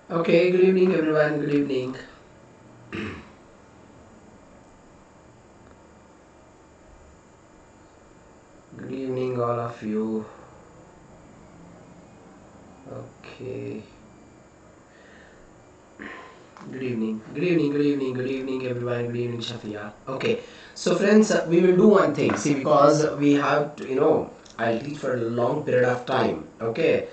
Okay, good evening everyone, good evening. Good evening all of you. Okay. Good evening everyone, good evening Shafia. Okay, so friends, we will do one thing. See, because we have to, I'll teach for a long period of time. Okay,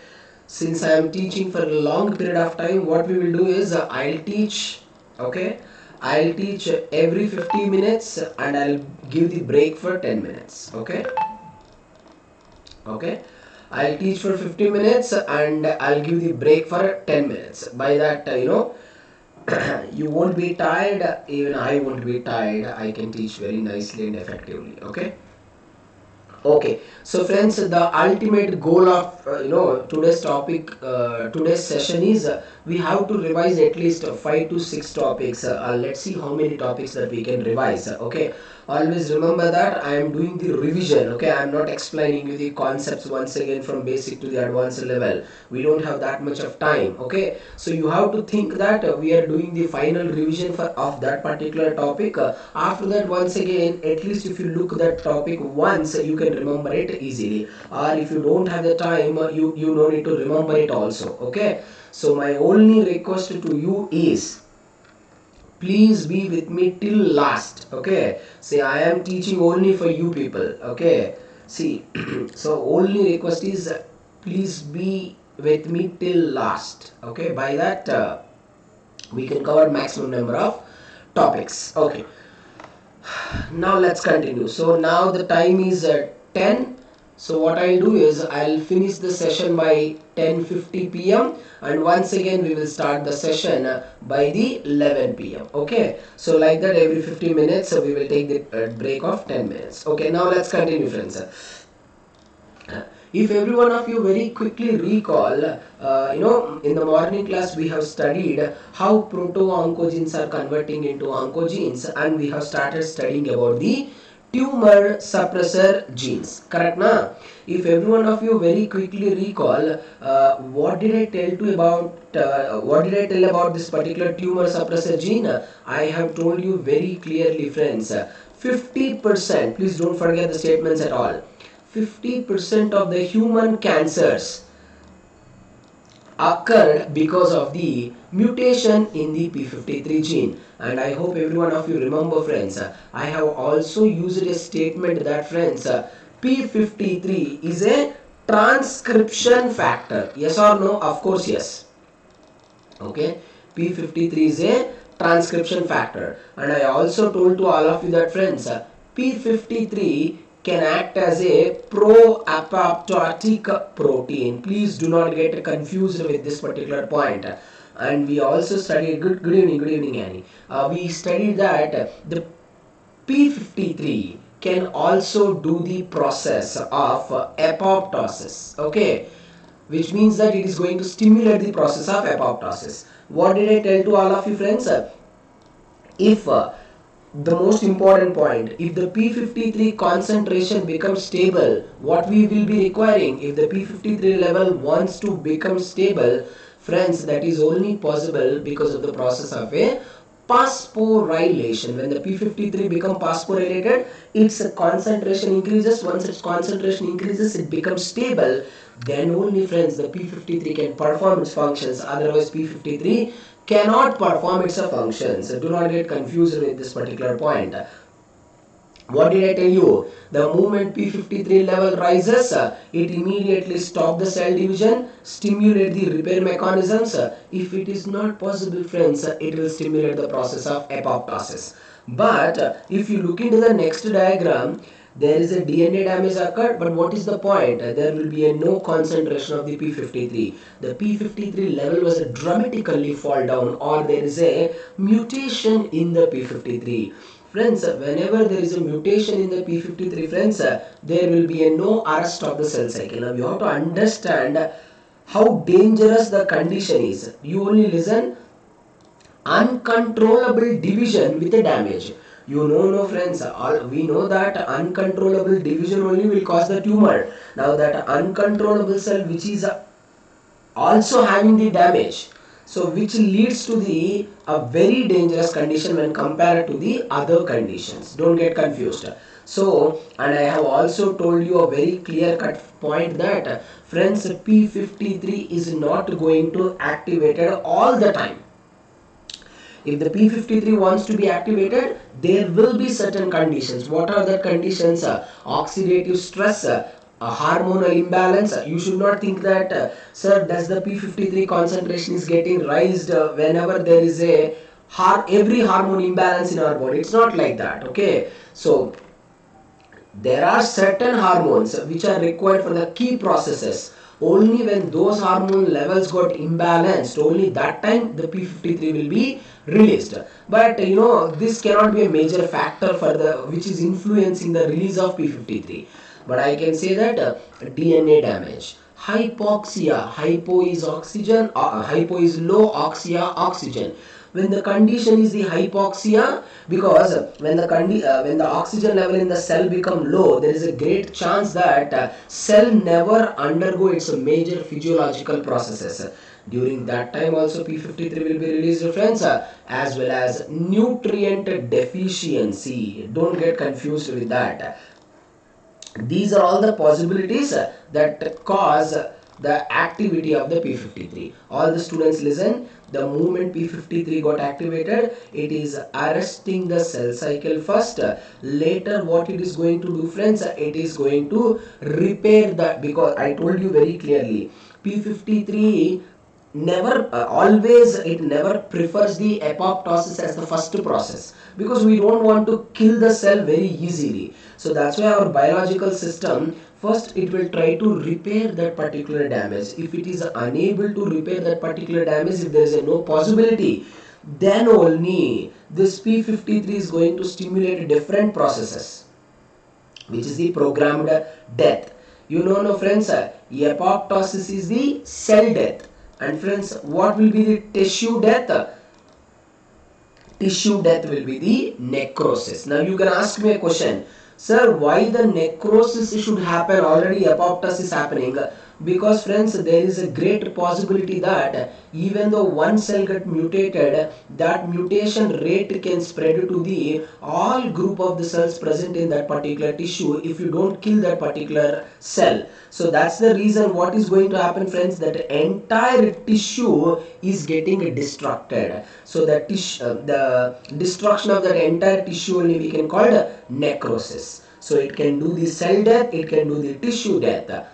since I am teaching for a long period of time, what we will do is I'll teach, okay, I'll teach every 50 minutes and I'll give the break for 10 minutes. Okay, I'll teach for 50 minutes and I'll give the break for 10 minutes. By that, you won't be tired, even I won't be tired. I can teach very nicely and effectively. Okay, so friends, the ultimate goal of today's topic, today's session is we have to revise at least 5 to 6 topics. Let's see how many topics that we can revise. Okay, always remember that I am doing the revision. Okay, I am not explaining you the concepts once again from basic to the advanced level. We don't have that much of time. Okay, so you have to think that we are doing the final revision for of that particular topic. After that, once again, at least if you look that topic once, you can remember it easily. Or if you don't have the time, you don't need to remember it also. Okay, so my only request to you is please be with me till last. Okay, say I am teaching only for you people. Okay, see, so only request is please be with me till last. Okay, by that we can cover maximum number of topics. Okay, now let's continue. So now the time is 10. So what I'll do is I'll finish the session by 10:50 p.m. and once again we will start the session by the 11 p.m. Okay, so like that every 50 minutes we will take the break of 10 minutes. Okay, now let's continue, friends. If every one of you very quickly recall, in the morning class we have studied how proto-oncogenes are converting into oncogenes, and we have started studying about the tumor suppressor genes. Correct, na? If every one of you very quickly recall, what did I tell you about? What did I tell about this particular tumor suppressor gene? I have told you very clearly, friends. 50%. Please don't forget the statements at all. 50% of the human cancers occurred because of the mutation in the p53 gene. And I hope every one of you remember, friends, I have also used a statement that, friends, p53 is a transcription factor. Yes or no? Of course yes. Okay, p53 is a transcription factor. And I also told to all of you that, friends, p53 can act as a pro-apoptotic protein. Please do not get confused with this particular point. And we also studied, good evening Annie. We studied that the p53 can also do the process of apoptosis. Okay, which means that it is going to stimulate the process of apoptosis. What did I tell to all of you, friends? If the most important point, if the p53 concentration becomes stable, what we will be requiring, if the p53 level wants to become stable, friends, that is only possible because of the process of a phosphorylation. When the p53 become phosphorylated, its concentration increases. Once its concentration increases, it becomes stable. Then only, friends, the p53 can perform its functions. Otherwise p53 cannot perform its functions. Do not get confused with this particular point. What did I tell you? The moment p53 level rises, it immediately stops the cell division, stimulate the repair mechanisms. If it is not possible, friends, it will stimulate the process of apoptosis. But if you look into the next diagram, there is a DNA damage occurred, but what is the point? There will be a no concentration of the p53. The p53 level was dramatically fall down, or there is a mutation in the p53. Friends, whenever there is a mutation in the p53, friends, there will be a no arrest of the cell cycle. Now you have to understand how dangerous the condition is. You only listen. Uncontrollable division with a damage. You know, no friends, we know that uncontrollable division only will cause the tumor. Now that uncontrollable cell which is also having the damage, So which leads to the a very dangerous condition when compared to the other conditions. Don't get confused. So, and I have also told you a very clear cut point that friends, P53 is not going to activated all the time. If the P53 wants to be activated, there will be certain conditions. What are the conditions? Oxidative stress, hormonal imbalance. You should not think that, sir, does the P53 concentration is getting raised whenever there is a every hormone imbalance in our body. It's not like that. Okay, so there are certain hormones which are required for the key processes. Only when those hormone levels got imbalanced, only that time the P53 will be released. But this cannot be a major factor for the which is influencing the release of P53. But I can say that DNA damage, hypoxia, hypo is oxygen, hypo is low, oxia oxygen. When the condition is the hypoxia, because when the oxygen level in the cell become low, there is a great chance that cell never undergo its major physiological processes. During that time also P53 will be released, friends, as well as nutrient deficiency. Don't get confused with that. These are all the possibilities that cause the activity of the P53. All the students listen. The moment P53 got activated, it is arresting the cell cycle first. Later what it is going to do, friends, it is going to repair the, because I told you very clearly, P53 never always it never prefers the apoptosis as the first process, because we don't want to kill the cell very easily. So that's why our biological system first it will try to repair that particular damage. If it is unable to repair that particular damage, if there is no possibility, then only this P53 is going to stimulate different processes, which is the programmed death. No friends, apoptosis is the cell death. And friends, what will be the tissue death? Tissue death will be the necrosis. Now you can ask me a question, sir, why the necrosis should happen? Already apoptosis is happening. Because friends, there is a great possibility that even though one cell get mutated, that mutation rate can spread to the all group of the cells present in that particular tissue if you don't kill that particular cell. So that's the reason what is going to happen, friends, that entire tissue is getting destructed. So the destruction of that entire tissue only we can call it necrosis. So it can do the cell death, it can do the tissue death.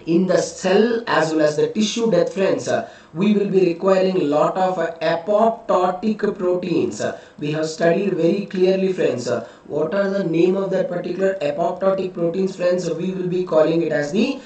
In the cell as well as the tissue death, friends, we will be requiring a lot of apoptotic proteins. We have studied very clearly, friends, what are the name of that particular apoptotic proteins, friends? We will be calling it as the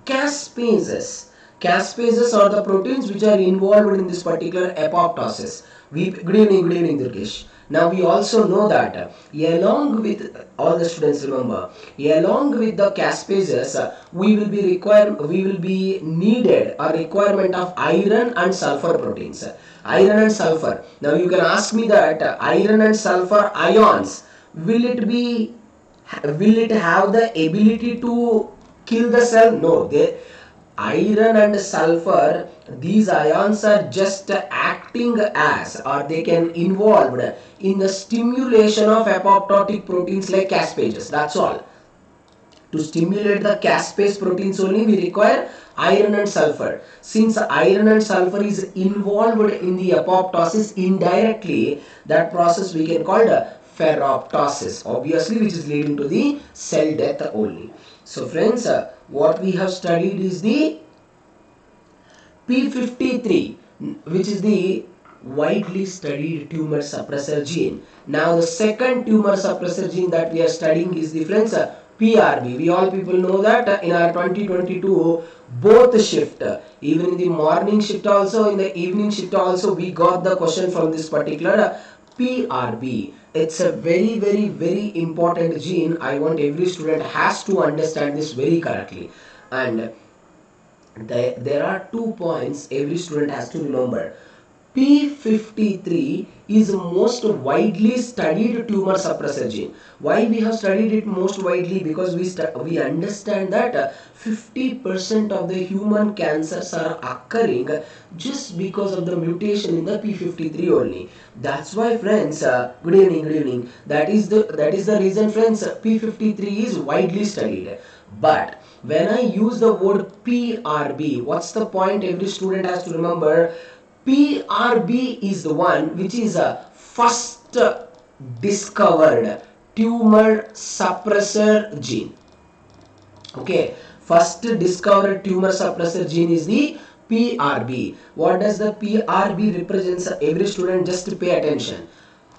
caspases. Caspases are the proteins which are involved in this particular apoptosis. Good evening Durgesh. Now we also know that along with all the students, remember, along with the caspases, we will be needed a requirement of iron and sulfur proteins. Iron and sulfur. Now you can ask me that iron and sulfur ions, will it have the ability to kill the cell? No. Iron and sulfur, these ions are just acting as, or they can involved in the stimulation of apoptotic proteins like caspases. That's all. To stimulate the caspase proteins only we require iron and sulfur. Since iron and sulfur is involved in the apoptosis indirectly, that process we can call the ferroptosis, obviously, which is leading to the cell death only. So friends, what we have studied is the P53, which is the widely studied tumor suppressor gene. Now the second tumor suppressor gene that we are studying is the, friends, PRB. We all people know that in our 2022 both shift, even in the morning shift also, in the evening shift also, we got the question from this particular PRB. It's a very, very, very important gene. I want every student has to understand this very correctly. And there are 2 points every student has to remember. P53 is most widely studied tumor suppressor gene. Why we have studied it most widely? Because we understand that 50% of the human cancers are occurring just because of the mutation in the P53 only. That's why, friends, good evening. That is the reason, friends, P53 is widely studied. But when I use the word PRB, what's the point every student has to remember? PRB is the one which is a first discovered tumor suppressor gene. Okay, first discovered tumor suppressor gene is the PRB. What does the PRB represents? Every student just pay attention.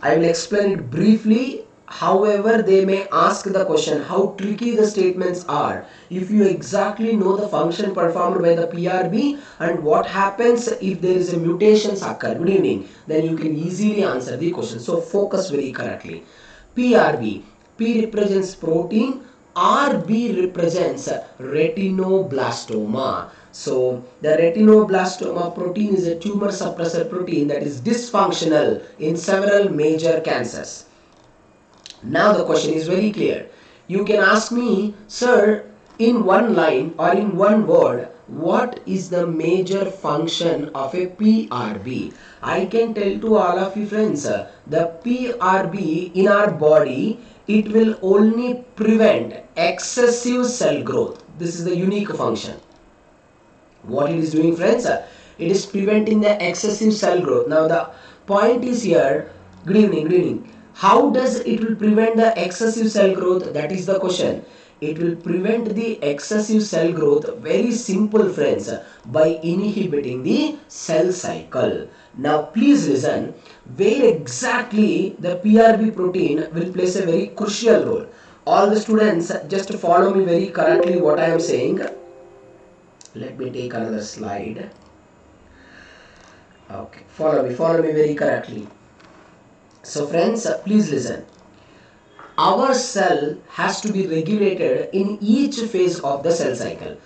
I will explain it briefly. However, they may ask the question how tricky the statements are. If you exactly know the function performed by the PRB and what happens if there is a mutations occur, good evening, then you can easily answer the question. So focus very correctly. PRB. P represents protein. RB represents retinoblastoma. So the retinoblastoma protein is a tumor suppressor protein that is dysfunctional in several major cancers. Now the question is very clear. You can ask me, sir, in one line or in one word, what is the major function of a PRB? I can tell to all of you, friends, the PRB in our body, it will only prevent excessive cell growth. This is the unique function. What it is doing, friends? It is preventing the excessive cell growth. Now the point is here, good evening. How does it will prevent the excessive cell growth? That is the question. It will prevent the excessive cell growth, very simple, friends, by inhibiting the cell cycle. Now please listen, where exactly the PRB protein will play a very crucial role. All the students just follow me very correctly what I am saying. Let me take another slide. Okay, follow me very correctly. So friends, please listen. Our cell has to be regulated in each phase of the cell cycle.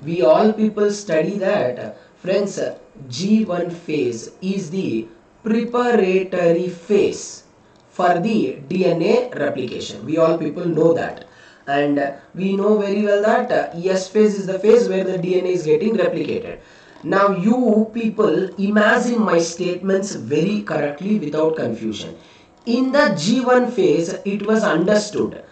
We all people study that, friends, G1 phase is the preparatory phase for the DNA replication. We all people know that. And we know very well that S phase is the phase where the DNA is getting replicated. Now you people imagine my statements very correctly without confusion. In the G1 phase, it was understood.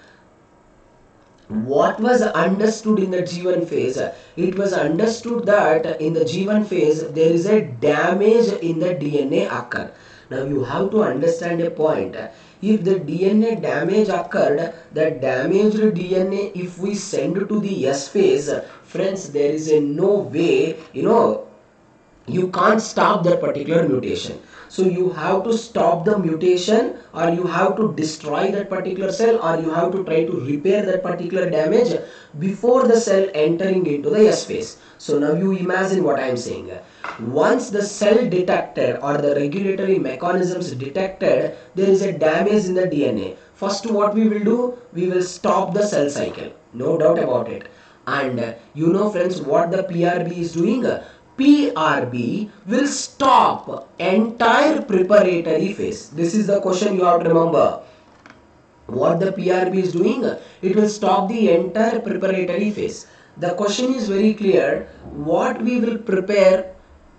What was understood in the G1 phase? It was understood that in the G1 phase, there is a damage in the DNA occur. Now you have to understand a point. If the DNA damage occurred, the damaged DNA, if we send to the S phase, friends, there is a no way, you can't stop that particular mutation. So you have to stop the mutation, or you have to destroy that particular cell, or you have to try to repair that particular damage before the cell entering into the S phase. So now you imagine what I am saying. Once the cell detected or the regulatory mechanisms detected there is a damage in the DNA, first what we will do, we will stop the cell cycle. No doubt about it. And friends, what the PRB is doing? PRB will stop entire preparatory phase. This is the question you have to remember. What the PRB is doing? It will stop the entire preparatory phase. The question is very clear. What we will prepare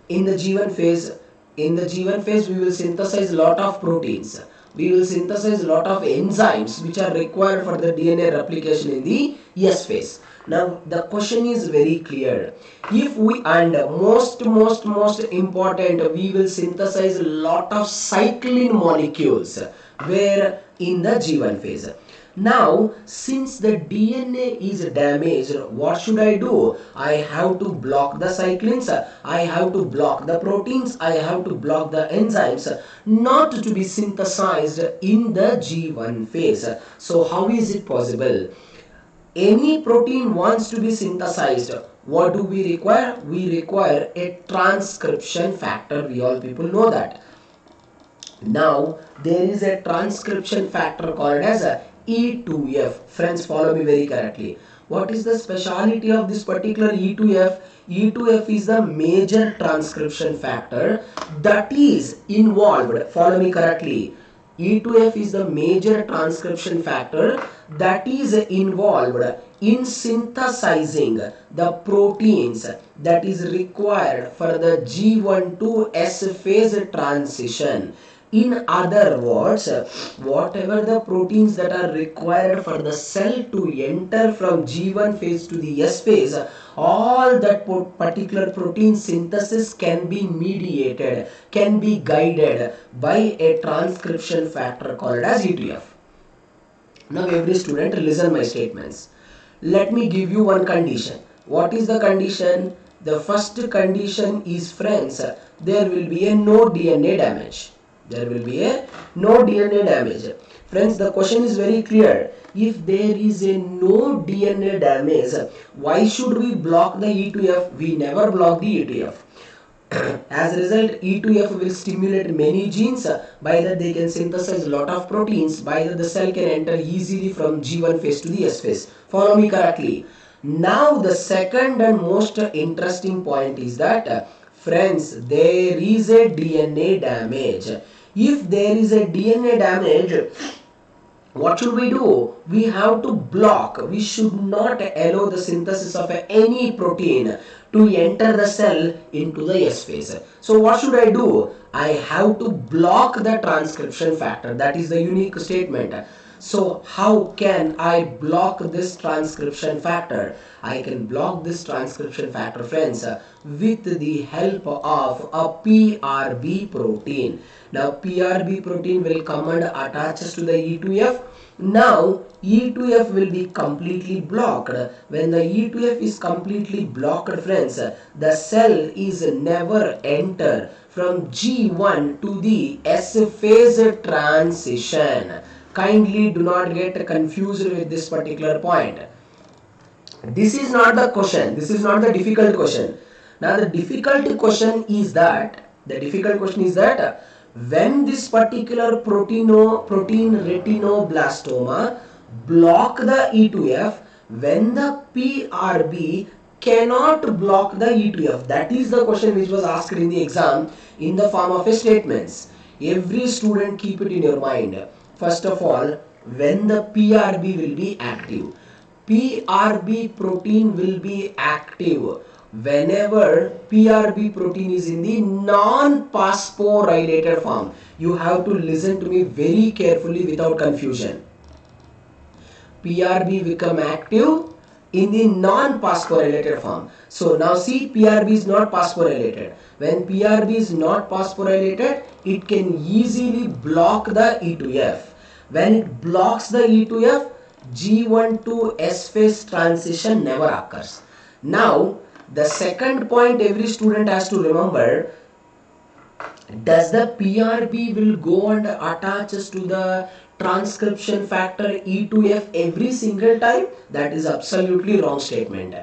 in the G1 phase? In the G1 phase, we will synthesize a lot of proteins. We will synthesize a lot of enzymes which are required for the DNA replication in the S phase. Now the question is very clear. If we, and most important, we will synthesize a lot of cyclin molecules where in the G1 phase. Now since the DNA is damaged, what should I do? I have to block the cyclins, I have to block the proteins, I have to block the enzymes not to be synthesized in the G1 phase. So how is it possible? Any protein wants to be synthesized, what do we require? We require a transcription factor. We all people know that. Now there is a transcription factor called as E2F. Friends, follow me very correctly. What is the speciality of this particular E2F? E2F is the major transcription factor that is involved, follow me correctly. E2F is the major transcription factor that is involved in synthesizing the proteins that is required for the G1 to S phase transition. In other words, whatever the proteins that are required for the cell to enter from G1 phase to the S phase, all that particular protein synthesis can be mediated, can be guided by a transcription factor called as E2F. Now every student listen my statements. Let me give you one condition. What is the condition? The first condition is, friends, there will be a no DNA damage. There will be a no DNA damage. Friends, the question is very clear. If there is a no DNA damage, why should we block the E2F? We never block the E2F. As a result, E2F will stimulate many genes. By that they can synthesize a lot of proteins. By that the cell can enter easily from G1 phase to the S phase. Follow me correctly. Now the second and most interesting point is that, friends, there is a DNA damage. If there is a DNA damage, what should we do? We have to block. We should not allow the synthesis of any protein to enter the cell into the S phase. So what should I do? I have to block the transcription factor. That is the unique statement. So how can I block this transcription factor? I can block this transcription factor, friends, with the help of a PRB protein. Now PRB protein will come and attaches to the E2F. Now E2F will be completely blocked. When the E2F is completely blocked, friends, the cell is never enter from G1 to the S phase transition. Kindly do not get confused with this particular point. This is not the question. This is not the difficult question. Now the difficult question is that, when this particular protein retinoblastoma block the E2F, when the PRB cannot block the E2F. That is the question which was asked in the exam in the form of a statements. Every student keep it in your mind. First of all, when the PRB will be active. PRB protein will be active whenever PRB protein is in the non-phosphorylated form. You have to listen to me very carefully without confusion. PRB become active in the non-phosphorylated form. So now see, PRB is not phosphorylated. When PRB is not phosphorylated, it can easily block the E2F. When it blocks the E2F, G1 to S phase transition never occurs. Now, the second point every student has to remember, does the PRB will go and attaches to the transcription factor E2F every single time? That is absolutely wrong statement.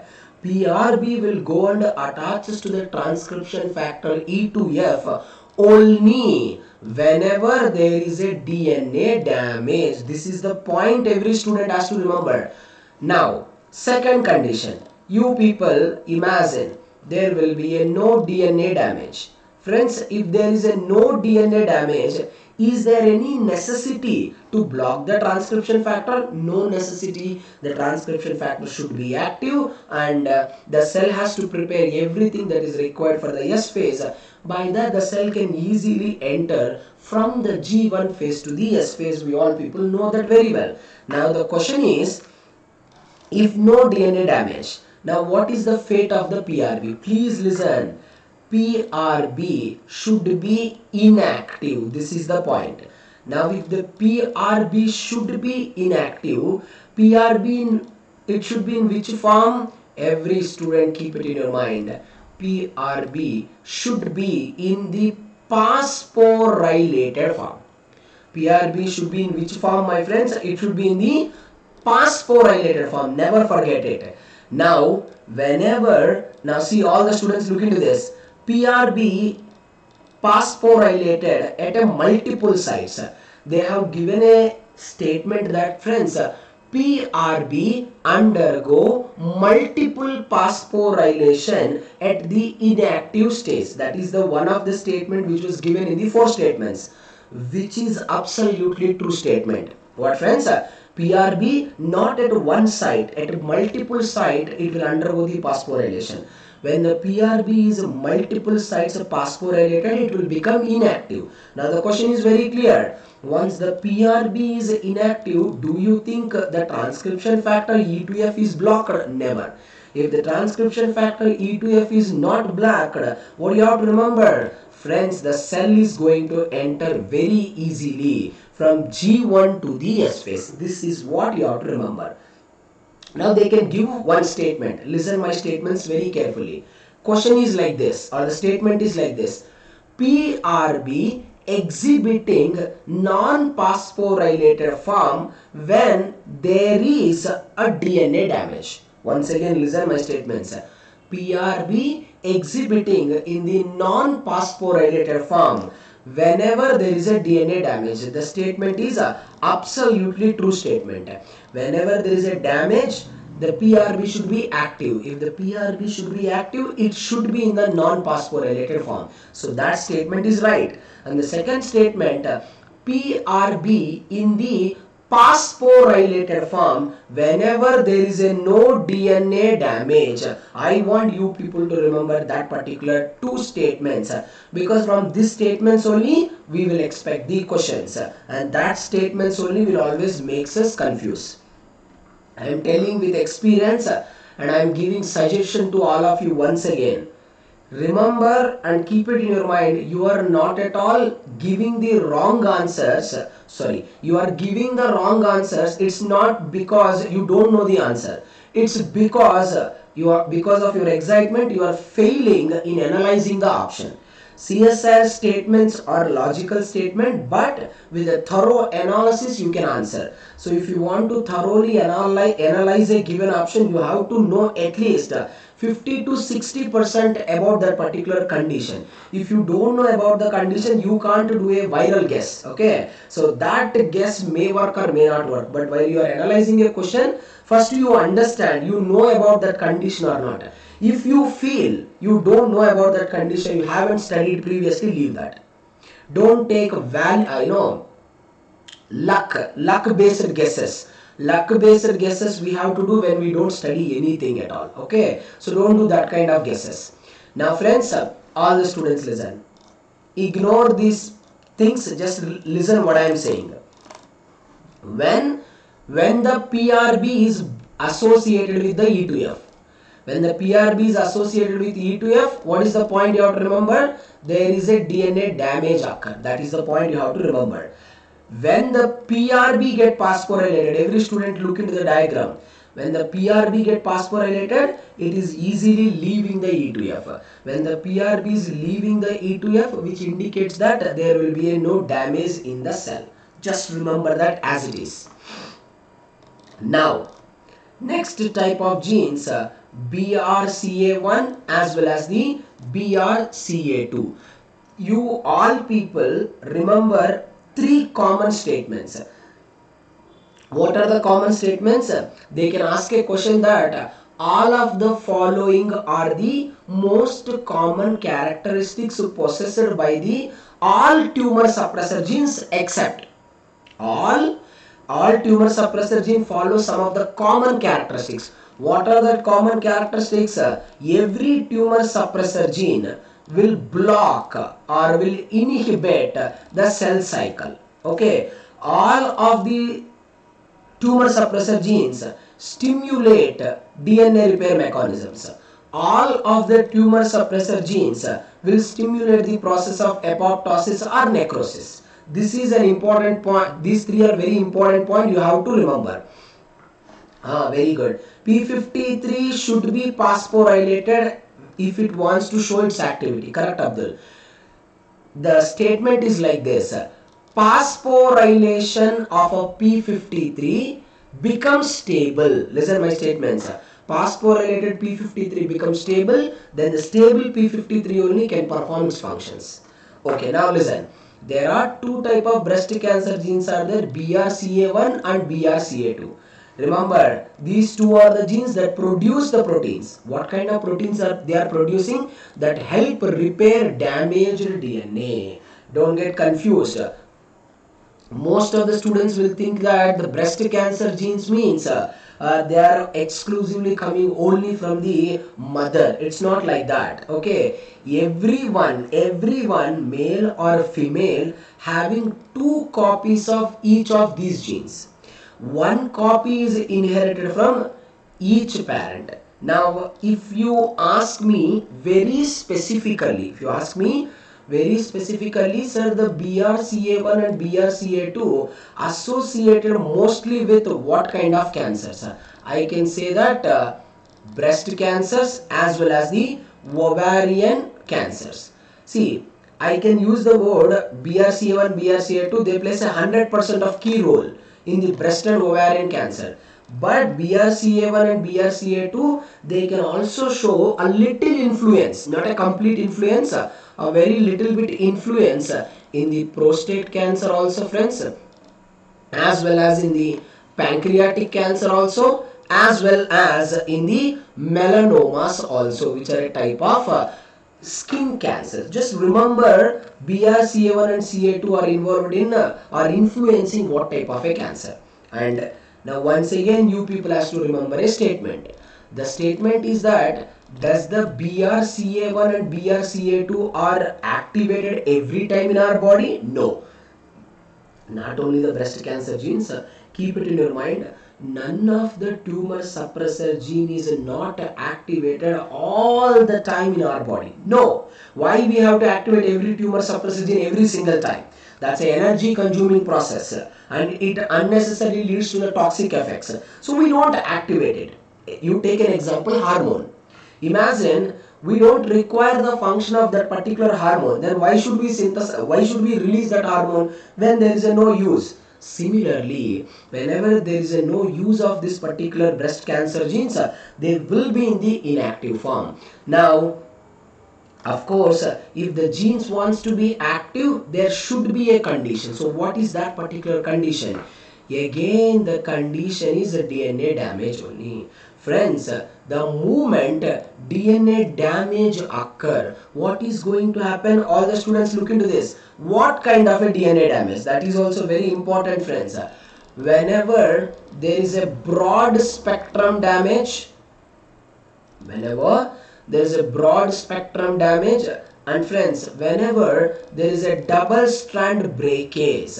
PRB will go and attaches to the transcription factor E2F only whenever there is a DNA damage. This is the point every student has to remember. Now, second condition. You people imagine there will be a no DNA damage. Friends, if there is a no DNA damage, is there any necessity to block the transcription factor? No necessity. The transcription factor should be active and the cell has to prepare everything that is required for the S phase. By that, the cell can easily enter from the G1 phase to the S phase. We all people know that very well. Now the question is, if no DNA damage, now what is the fate of the PRB? Please listen. PRB should be inactive. This is the point. Now if the PRB should be inactive, PRB it should be in which form? Every student keep it in your mind. PRB should be in the phosphorylated form. PRB should be in which form, my friends? It should be in the phosphorylated form. Never forget it. Now now see, all the students look into this. PRB phosphorylated at a multiple sites. They have given a statement that, friends, PRB undergo multiple phosphorylation at the inactive stage. That is the one of the statement which was given in the 4 statements, which is absolutely true statement. What friends? PRB not at one site, at multiple site it will undergo the phosphorylation. When the PRB is multiple sites phosphorylated, it will become inactive. Now the question is very clear. Once the PRB is inactive, do you think the transcription factor E2F is blocked? Never. If the transcription factor E2F is not blocked, what do you have to remember? Friends, the cell is going to enter very easily from G1 to the S phase. This is what you have to remember. Now they can give one statement. Listen my statements very carefully. Question is like this, or the statement is like this. PRB exhibiting non-phosphorylated form when there is a DNA damage. Once again listen my statements. PRB exhibiting in the non-phosphorylated form whenever there is a DNA damage. The statement is a absolutely true statement. Whenever there is a damage, the PRB should be active. If the PRB should be active, it should be in the non-phosphorylated form. So that statement is right. And the second statement, PRB in the phosphorylated form whenever there is a no DNA damage. I want you people to remember that particular 2 statements, because from these statements only we will expect the questions, and that statements only will always makes us confused. I am telling with experience, and I am giving suggestion to all of you once again. Remember and keep it in your mind, you are not at all giving the wrong answers. Sorry, you are giving the wrong answers. It's not because you don't know the answer. It's because because of your excitement, you are failing in analyzing the option. CSIR statements are logical statement, but with a thorough analysis you can answer. So if you want to thoroughly analyze a given option, you have to know at least 50 to 60% about that particular condition. If you don't know about the condition, you can't do a viral guess. Okay, so that guess may work or may not work, but while you are analyzing a question, first you understand, you know about that condition or not. If you feel you don't know about that condition, you haven't studied previously, leave that. Don't take luck based guesses. Luck based guesses we have to do when we don't study anything at all. Okay, so don't do that kind of guesses. Now friends, all the students listen. Ignore these things, just listen what I am saying. When the PRB is associated with the E2F, when the PRB is associated with E2F, what is the point you have to remember? There is a DNA damage occur. That is the point you have to remember. When the PRB get phosphorylated, every student look into the diagram. When the PRB get phosphorylated, it is easily leaving the E2F. When the PRB is leaving the E2F, which indicates that there will be no damage in the cell. Just remember that as it is. Now, next type of genes, BRCA1 as well as the BRCA2. You all people remember 3 common statements. What are the common statements? They can ask a question that all of the following are the most common characteristics possessed by the all tumor suppressor genes except all tumor suppressor gene follow some of the common characteristics. What are the common characteristics? Every tumor suppressor gene will block or will inhibit the cell cycle. Okay, all of the tumor suppressor genes stimulate DNA repair mechanisms. All of the tumor suppressor genes will stimulate the process of apoptosis or necrosis. This is an important point. These 3 are very important point you have to remember. Very good. P53 should be phosphorylated if it wants to show its activity. Correct, Abdul? The statement is like this. Phosphorylation of a P53 becomes stable. Listen my statements. Phosphorylated P53 becomes stable, then the stable P53 only can perform its functions. Okay, now listen. There are 2 type of breast cancer genes are there, BRCA1 and BRCA2. Remember, these two are the genes that produce the proteins. What kind of proteins are they are producing? That help repair damaged DNA. Don't get confused. Most of the students will think that the breast cancer genes means they are exclusively coming only from the mother. It's not like that. Okay, everyone male or female having two copies of each of these genes. One copy is inherited from each parent. Now if you ask me very specifically, sir, the BRCA1 and BRCA2 associated mostly with what kind of cancers? I can say that breast cancers as well as the ovarian cancers. See, I can use the word BRCA1, BRCA2, they plays 100% of key role in the breast and ovarian cancer. But BRCA1 and BRCA2, they can also show a little influence, not a complete influence, a very little bit influence in the prostate cancer also, friends, as well as in the pancreatic cancer also, as well as in the melanomas also, which are a type of skin cancer. Just remember, BRCA1 and CA2 are involved in are influencing what type of a cancer. And now once again you people has to remember a statement. The statement is that does the BRCA1 and BRCA2 are activated every time in our body? No. Not only the breast cancer genes, keep it in your mind, none of the tumor suppressor gene is not activated all the time in our body. No. Why we have to activate every tumor suppressor gene every single time? That's an energy consuming process and it unnecessarily leads to the toxic effects. So we don't activate it. You take an example, hormone. Imagine we don't require the function of that particular hormone, then why should we release that hormone when there is a no use? Similarly, whenever there is a no use of this particular breast cancer genes, they will be in the inactive form. Now, of course, if the genes wants to be active, there should be a condition. So what is that particular condition? Again, the condition is a DNA damage only. Friends, the moment DNA damage occur, what is going to happen? All the students look into this. What kind of a DNA damage? That is also very important, friends. Whenever there is a broad spectrum damage, and friends, whenever there is a double strand breakage,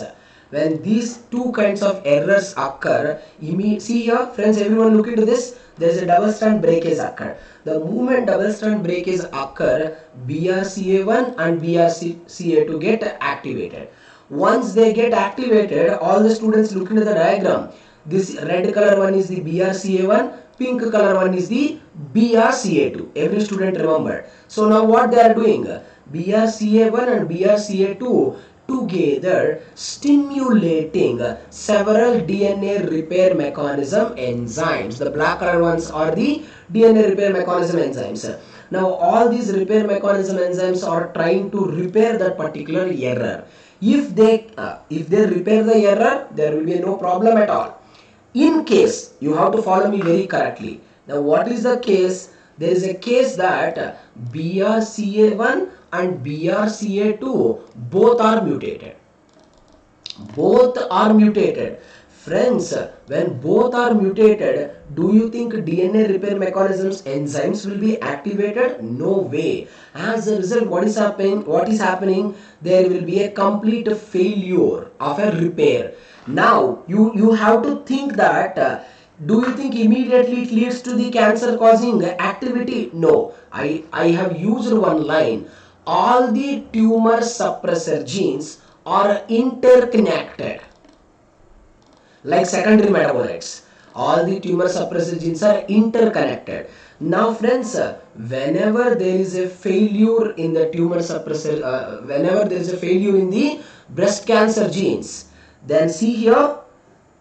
when these two kinds of errors occur, see here, friends, everyone look into this. There is a double strand breakage occur. The moment double strand breakage occur, BRCA1 and BRCA2 get activated. Once they get activated, all the students look into the diagram. This red color one is the BRCA1, pink color one is the BRCA2. Every student remember. So now what they are doing? BRCA1 and BRCA2 together stimulating several DNA repair mechanism enzymes. The black color ones are the DNA repair mechanism enzymes. Now all these repair mechanism enzymes are trying to repair that particular error. If they repair the error, there will be no problem at all. In case, you have to follow me very correctly. Now what is the case? There is a case that BRCA1 and BRCA2 both are mutated. Friends, when both are mutated, do you think DNA repair mechanisms enzymes will be activated? No way. As a result, what is happening? There will be a complete failure of a repair. Now you have to think that do you think immediately it leads to the cancer causing activity? No. I have used one line. All the tumor suppressor genes are interconnected like secondary metabolites. All the tumor suppressor genes are interconnected. Now friends, whenever there is a failure in the tumor suppressor, whenever there is a failure in the breast cancer genes, then see here,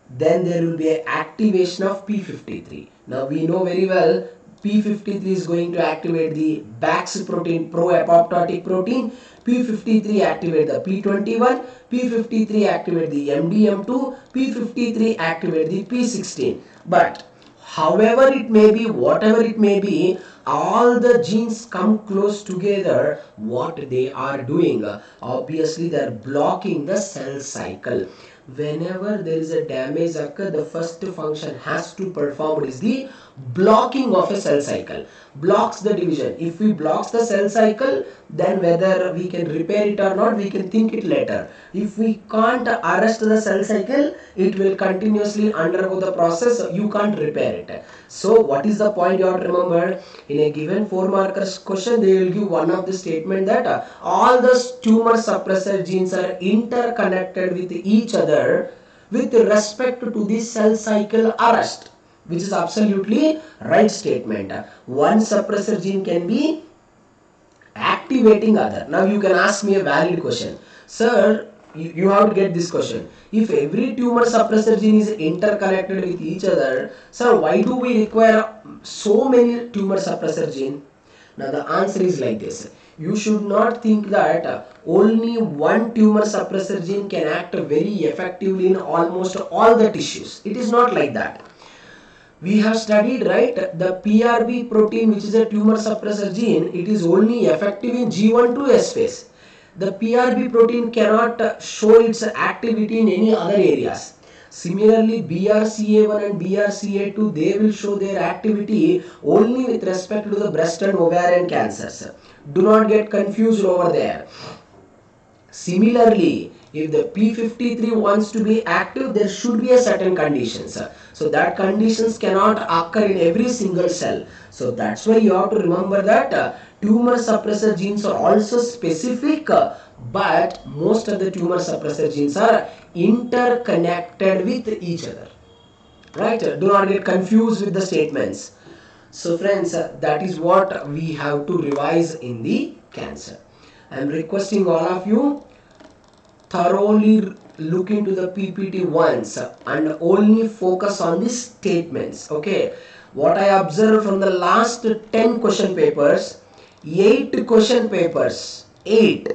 then there will be an activation of P53. Now we know very well P53 is going to activate the Bax protein, pro-apoptotic protein. P53 activate the P21, P53 activate the MDM2, P53 activate the P16. But however it may be, whatever it may be, all the genes come close together. What they are doing, obviously they are blocking the cell cycle. Whenever there is a damage occur, the first function has to perform is the blocking of a cell cycle. Blocks the division. If we blocks the cell cycle, then whether we can repair it or not, we can think it later. If we can't arrest the cell cycle, it will continuously undergo the process. You can't repair it. So what is the point you have to remember? In a given 4 markers question, they will give one of the statement that all the tumor suppressor genes are interconnected with each other with respect to the cell cycle arrest, which is absolutely right statement. One suppressor gene can be activating other. Now you can ask me a valid question. Sir, you have to get this question. If every tumor suppressor gene is interconnected with each other, sir, why do we require so many tumor suppressor gene? Now the answer is like this. You should not think that only one tumor suppressor gene can act very effectively in almost all the tissues. It is not like that. We have studied, right, the PRB protein, which is a tumor suppressor gene, it is only effective in G1 to S phase. The PRB protein cannot show its activity in any other areas. Similarly, BRCA1 and BRCA2, they will show their activity only with respect to the breast and ovarian cancers. Do not get confused over there. Similarly, if the P53 wants to be active, there should be a certain conditions. So that conditions cannot occur in every single cell. So that's why you have to remember that tumor suppressor genes are also specific, but most of the tumor suppressor genes are interconnected with each other. Right? Do not get confused with the statements. So friends, that is what we have to revise in the cancer. I am requesting all of you thoroughly look into the PPT once and only focus on the statements. Okay, what I observed from the last 10 question papers, 8 question papers, 8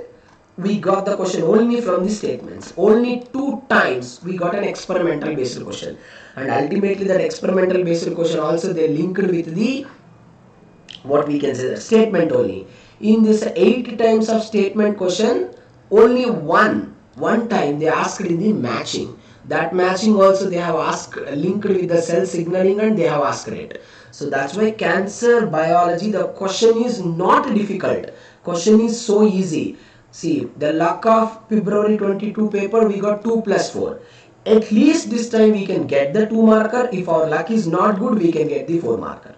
we got the question only from the statements. Only 2 times we got an experimental based question, and ultimately that experimental based question also they linked with the what we can say the statement only. In this 8 times of statement question, only one time they asked in the matching. That matching also they have asked linked with the cell signaling and they have asked it. So that's why cancer biology, the question is not difficult. Question is so easy. See, the luck of February 22 paper, we got 2 plus 4. At least this time we can get the 2 marker. If our luck is not good, we can get the 4 marker.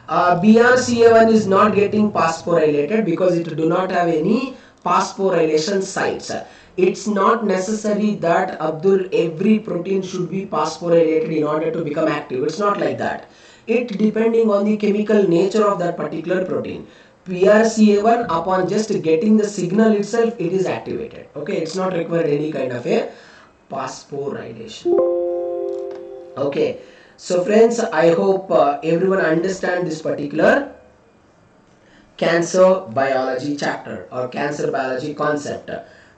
BRCA1 is not getting phosphorylated because it do not have any phosphorylation sites. It's not necessary that Abdul every protein should be phosphorylated in order to become active. It's not like that. It depending on the chemical nature of that particular protein. PRCA1 upon just getting the signal itself, it is activated. Okay, it's not required any kind of a phosphorylation. Okay, so friends, I hope everyone understand this particular cancer biology chapter or cancer biology concept.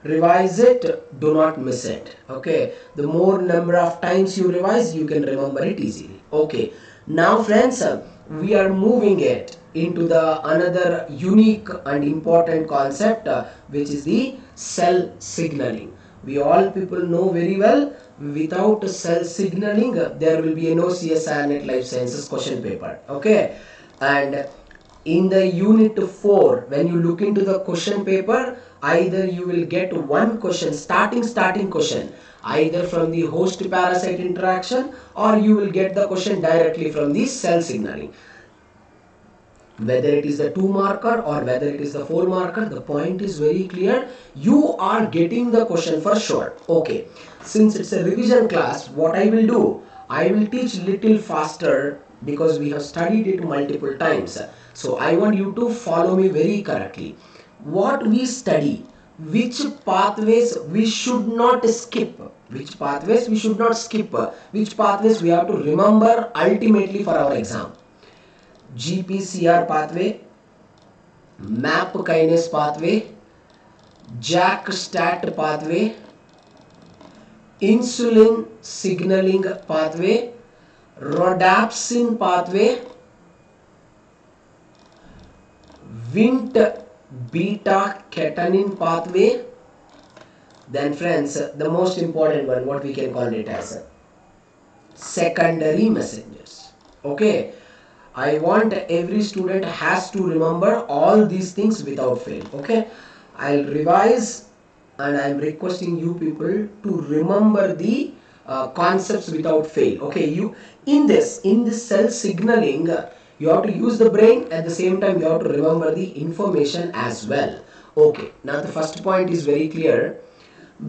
Revise it, do not miss it. Okay, the more number of times you revise, you can remember it easily. Okay, now friends, we are moving it into the another unique and important concept, which is the cell signaling. We all people know very well, without cell signaling there will be no CSIR NET Life Sciences question paper. Okay, and in the unit 4, when you look into the question paper, either you will get one question, starting question, either from the host parasite interaction, or you will get the question directly from the cell signaling. Whether it is the 2 marker or whether it is the 4 marker, the point is very clear. You are getting the question for sure. Okay, since it's a revision class, what I will do, I will teach little faster because we have studied it multiple times. So I want you to follow me very correctly. What we study, which pathways we should not skip, which pathways we should not skip, which pathways we have to remember ultimately for our exam. Gpcr pathway, Map Kinase Pathway, JAK-STAT pathway, Insulin Signaling pathway, Rhodopsin pathway, Wnt beta catenin pathway. Then friends, the most important one, what we can call it as secondary messengers. Okay, I want every student has to remember all these things without fail. Okay, I'll revise and I'm requesting you people to remember the concepts without fail. Okay, you in this cell signaling, you have to use the brain, at the same time you have to remember the information as well. Okay, now the first point is very clear.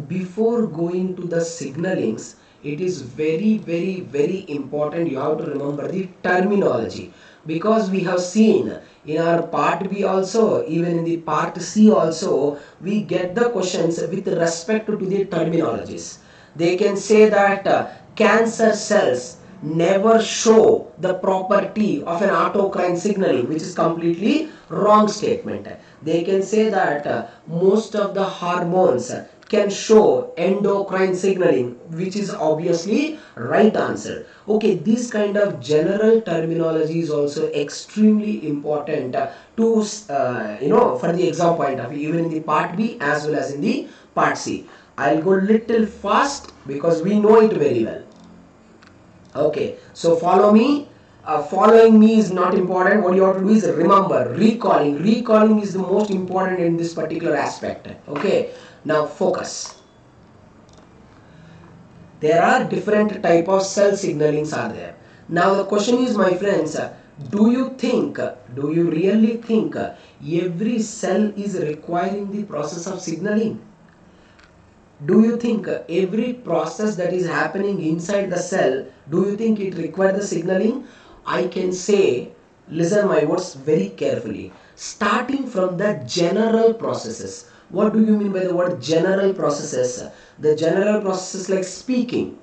Before going to the signalings, it is very important you have to remember the terminology, because we have seen in our part B also, even in the part C also, we get the questions with respect to the terminologies. They can say that cancer cells never show the property of an autocrine signaling, which is completely wrong statement. They can say that most of the hormones can show endocrine signaling, which is obviously right answer. Okay, this kind of general terminology is also extremely important to for the exam point of view, even in the part B as well as in the part C. I'll go little fast because we know it very well. Okay, so follow me. Following me is not important. What you have to do is remember, recalling. Recalling is the most important in this particular aspect. Okay, now focus. There are different type of cell signalings are there. Now the question is, my friends, do you really think every cell is requiring the process of signaling? Do you think every process that is happening inside the cell, do you think it requires the signaling? I can say, listen my words very carefully. Starting from the general processes. What do you mean by the word general processes? The general processes like speaking,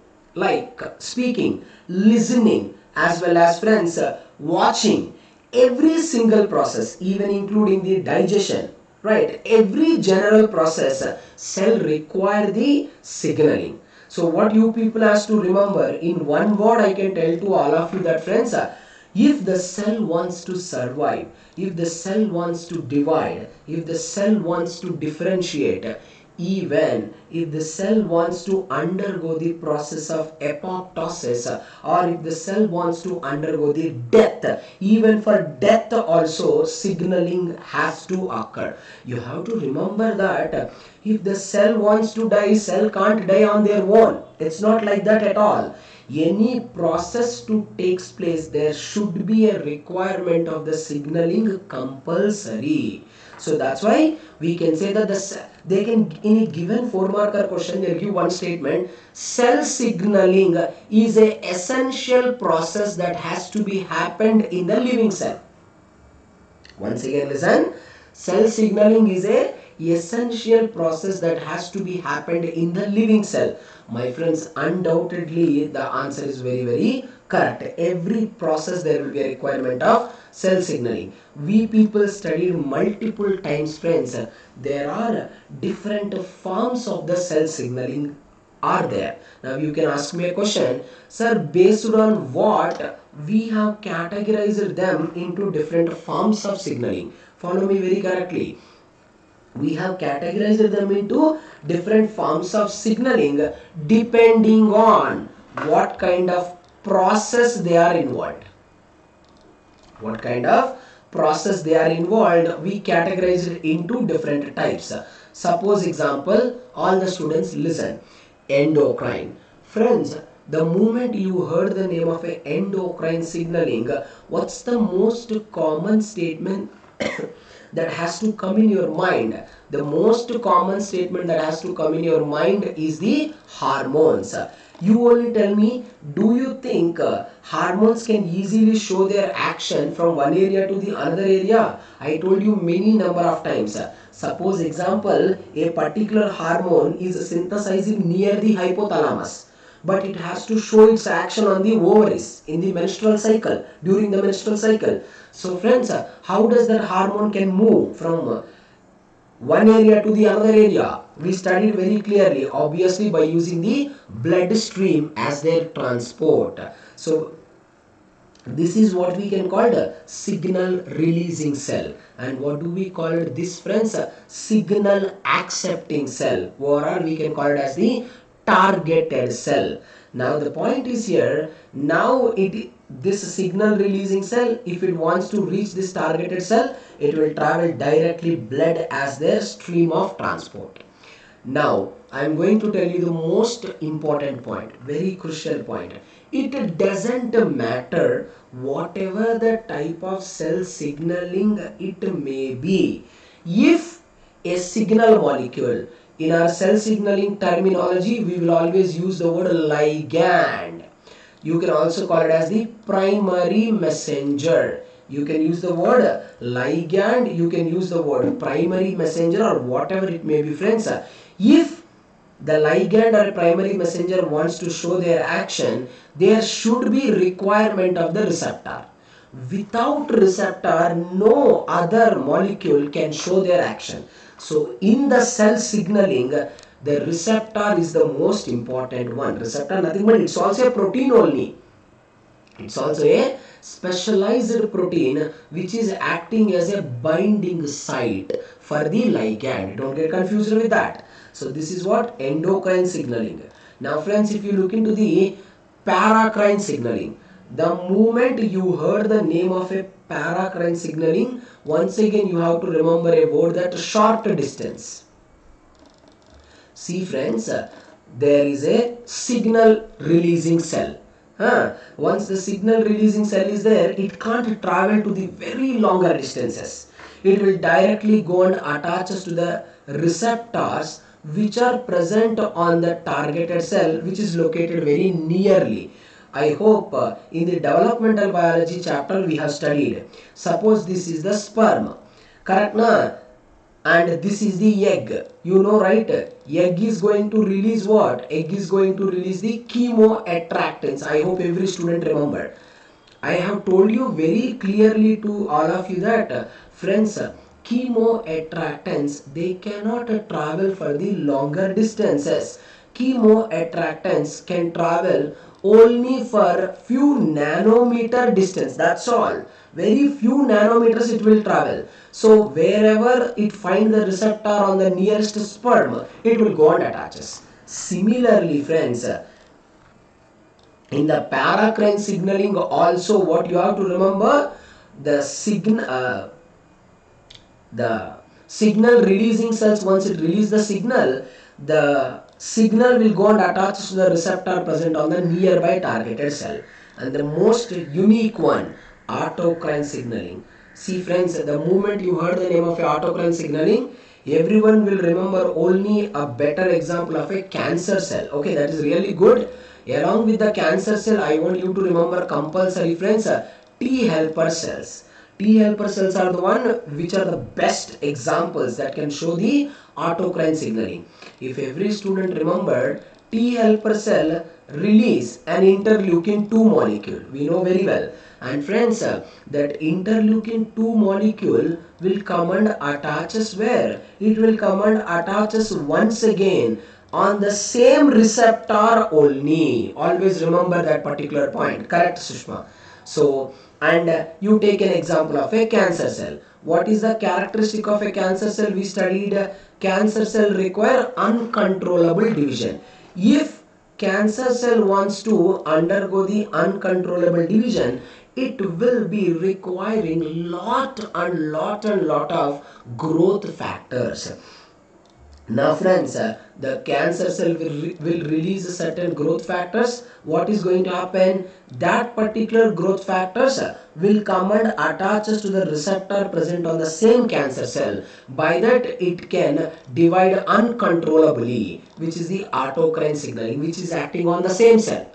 listening, as well as friends, watching. Every single process, even including the digestion, right? Every general process, cell require the signaling. So what you people has to remember, in one word I can tell to all of you that friends, if the cell wants to survive, if the cell wants to divide, if the cell wants to differentiate, even if the cell wants to undergo the process of apoptosis, or if the cell wants to undergo the death, even for death also signaling has to occur. You have to remember that if the cell wants to die, cell can't die on their own. It's not like that at all. Any process to takes place, there should be a requirement of the signaling compulsory. So that's why we can say that they can, in a given 4-marker question, they'll give one statement: cell signaling is an essential process that has to be happened in the living cell. Once again listen, cell signaling is a essential process that has to be happened in the living cell. My friends, undoubtedly the answer is very correct. Every process there will be a requirement of cell signaling. We people studied multiple times, friends. There are different forms of the cell signaling are there. Now you can ask me a question, sir, based on what we have categorized them into different forms of signaling? Follow me very correctly. We have categorized them into different forms of signaling depending on what kind of process they are involved. What kind of process they are involved, we categorize it into different types. Suppose example, all the students listen. Endocrine. Friends, the moment you heard the name of a endocrine signaling, what's the most common statement that has to come in your mind? The most common statement that has to come in your mind is the hormones. You only tell me, do you think hormones can easily show their action from one area to the another area? I told you many number of times. Suppose example, a particular hormone is synthesizing near the hypothalamus, but it has to show its action on the ovaries in the menstrual cycle, during the menstrual cycle. So friends, how does that hormone can move from one area to the another area? We studied very clearly, obviously by using the bloodstream as their transport. So this is what we can call the signal releasing cell. And what do we call this, friends? Signal accepting cell. Overall we can call it as the targeted cell. Now the point is here, now this signal releasing cell, if it wants to reach this targeted cell, it will travel directly blood as their stream of transport. Now I am going to tell you the most important point, very crucial point. It doesn't matter whatever the type of cell signaling it may be. If a signal molecule, in our cell signaling terminology, we will always use the word ligand. You can also call it as the primary messenger. You can use the word ligand, you can use the word primary messenger, or whatever it may be, friends. If the ligand or primary messenger wants to show their action, there should be requirement of the receptor. Without receptor, no other molecule can show their action. So in the cell signaling, the receptor is the most important one. Receptor nothing but it's also a protein only. It's also a specialized protein which is acting as a binding site for the ligand. Don't get confused with that. So this is what endocrine signaling. Now friends, if you look into the paracrine signaling, the moment you heard the name of a paracrine signaling, once again you have to remember a word, that short distance. See friends, there is a signal releasing cell. Once the signal releasing cell is there, it can't travel to the very longer distances. It will directly go and attaches to the receptors which are present on the targeted cell, which is located very nearly. I hope in the developmental biology chapter we have studied. Suppose this is the sperm, correct na? And this is the egg. You know, right? Egg is going to release what? Egg is going to release the chemoattractants. I hope every student remember. I have told you very clearly to all of you that friends, chemoattractants, they cannot travel for the longer distances. Chemoattractants can travel only for few nanometer distance. That's all. Very few nanometers it will travel. So wherever it finds the receptor on the nearest sperm, it will go and attaches. Similarly, friends, in the paracrine signaling also, what you have to remember, the signal releasing cells, once it releases the signal will go and attach to the receptor present on the nearby targeted cell. And the most unique one, autocrine signaling. See friends, the moment you heard the name of autocrine signaling, everyone will remember only a better example of a cancer cell. Okay, that is really good. Along with the cancer cell, I want you to remember compulsory, friends, T helper cells. T helper cells are the one which are the best examples that can show the autocrine signaling. If every student remembered, T helper cell release an interleukin 2 molecule. We know very well. And friends, that interleukin 2 molecule will come and attaches where? It will come and attaches once again on the same receptor only. Always remember that particular point. Correct, Sushma? So, and you take an example of a cancer cell. What is the characteristic of a cancer cell? We studied cancer cell require uncontrollable division. If cancer cell wants to undergo the uncontrollable division, it will be requiring lot of growth factors. Now friends, the cancer cell will release certain growth factors. What is going to happen? That particular growth factors will come and attaches to the receptor present on the same cancer cell. By that it can divide uncontrollably, which is the autocrine signaling, which is acting on the same cell.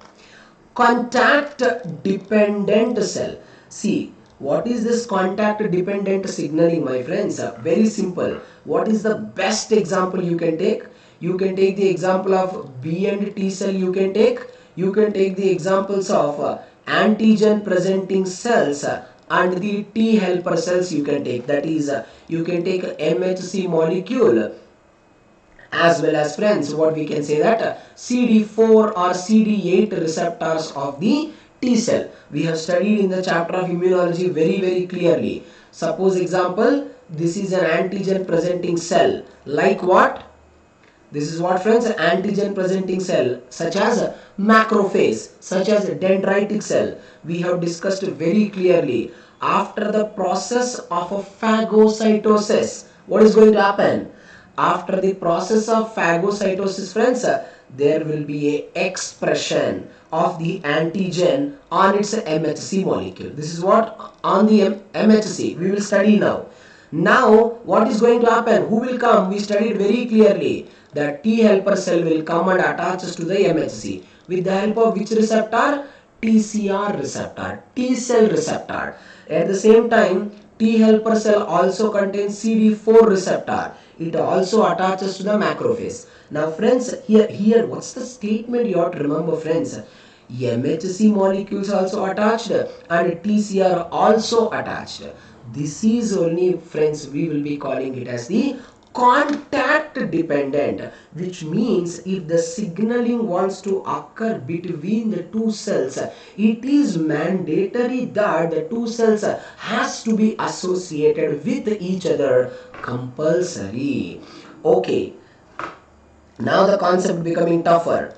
Contact dependent cell. See, What is this contact dependent signaling, my friends? Very simple. What is the best example you can take? You can take the example of B and T cell you can take. You can take the examples of antigen presenting cells and the T helper cells you can take. That is, you can take MHC molecule, as well as, friends, what we can say that CD4 or CD8 receptors of the T cell. We have studied in the chapter of immunology very clearly. Suppose example, this is an antigen presenting cell. Like what? This is what, friends? Antigen presenting cell, such as macrophage, such as dendritic cell. We have discussed very clearly. After the process of a phagocytosis, what is going to happen? After the process of phagocytosis, friends, there will be a expression of the antigen on its MHC molecule. This is what on the MHC we will study now. Now, what is going to happen? Who will come? We studied very clearly that T helper cell will come and attaches to the MHC with the help of which receptor? TCR receptor, T cell receptor. At the same time, T helper cell also contains CD4 receptor. It also attaches to the macrophage. Now, friends, here, what's the statement you have to remember, friends? MHC molecules also attached and TCR also attached. This is only, friends, we will be calling it as the contact dependent, which means if the signaling wants to occur between the two cells, it is mandatory that the two cells has to be associated with each other, compulsory. Okay, now the concept becoming tougher.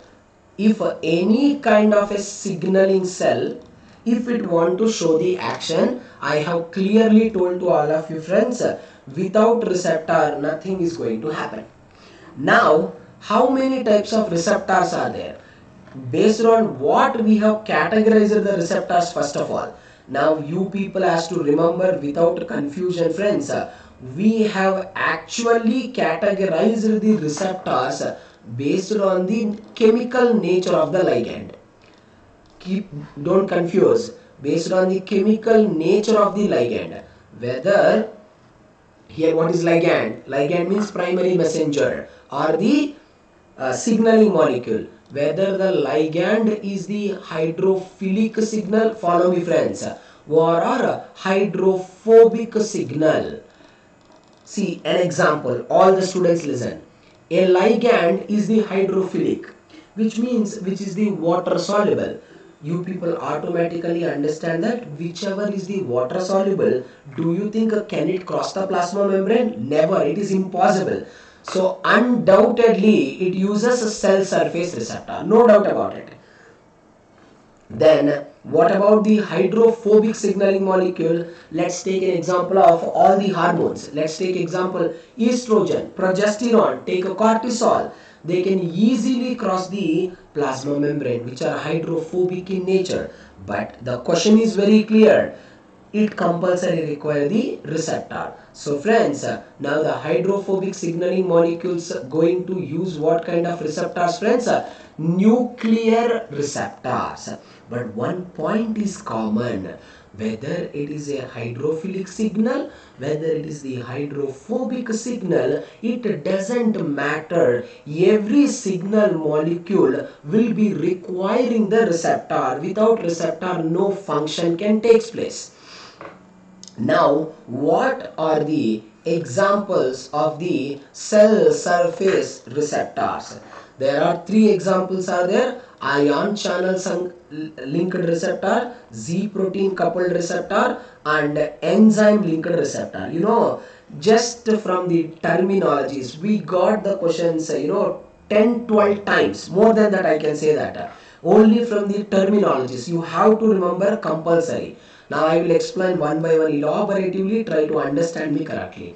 If any kind of a signaling cell, if it want to show the action, I have clearly told to all of you, friends, without receptor nothing is going to happen. Now, how many types of receptors are there? Based on what we have categorized the receptors, first of all. Now you people has to remember without confusion, friends, we have actually categorized the receptors based on the chemical nature of the ligand. Don't confuse, based on the chemical nature of the ligand. Whether here, what is ligand? Ligand means primary messenger or the signaling molecule. Whether the ligand is the hydrophilic signal, follow me, friends, or hydrophobic signal. See an example, all the students listen. A ligand is the hydrophilic, which is the water soluble. You people automatically understand that whichever is the water soluble, do you think can it cross the plasma membrane? Never, it is impossible. So undoubtedly it uses a cell surface receptor, no doubt about it. Then what about the hydrophobic signaling molecule? Let's take an example of all the hormones. Let's take example estrogen, progesterone, take a cortisol. They can easily cross the plasma membrane, which are hydrophobic in nature. But the question is very clear. It compulsory require the receptor. So friends, now the hydrophobic signaling molecules going to use what kind of receptors, friends? Nuclear receptors. But one point is common. Whether it is a hydrophilic signal, whether it is the hydrophobic signal, it doesn't matter. Every signal molecule will be requiring the receptor. Without receptor, no function can take place. Now, what are the examples of the cell surface receptors? There are three examples are there. Ion channel linked receptor, Z protein coupled receptor, and enzyme linked receptor. You know, just from the terminologies, we got the questions, 10-12 times. More than that, I can say that. Only from the terminologies, you have to remember compulsory. Now I will explain one by one elaboratively, try to understand me correctly.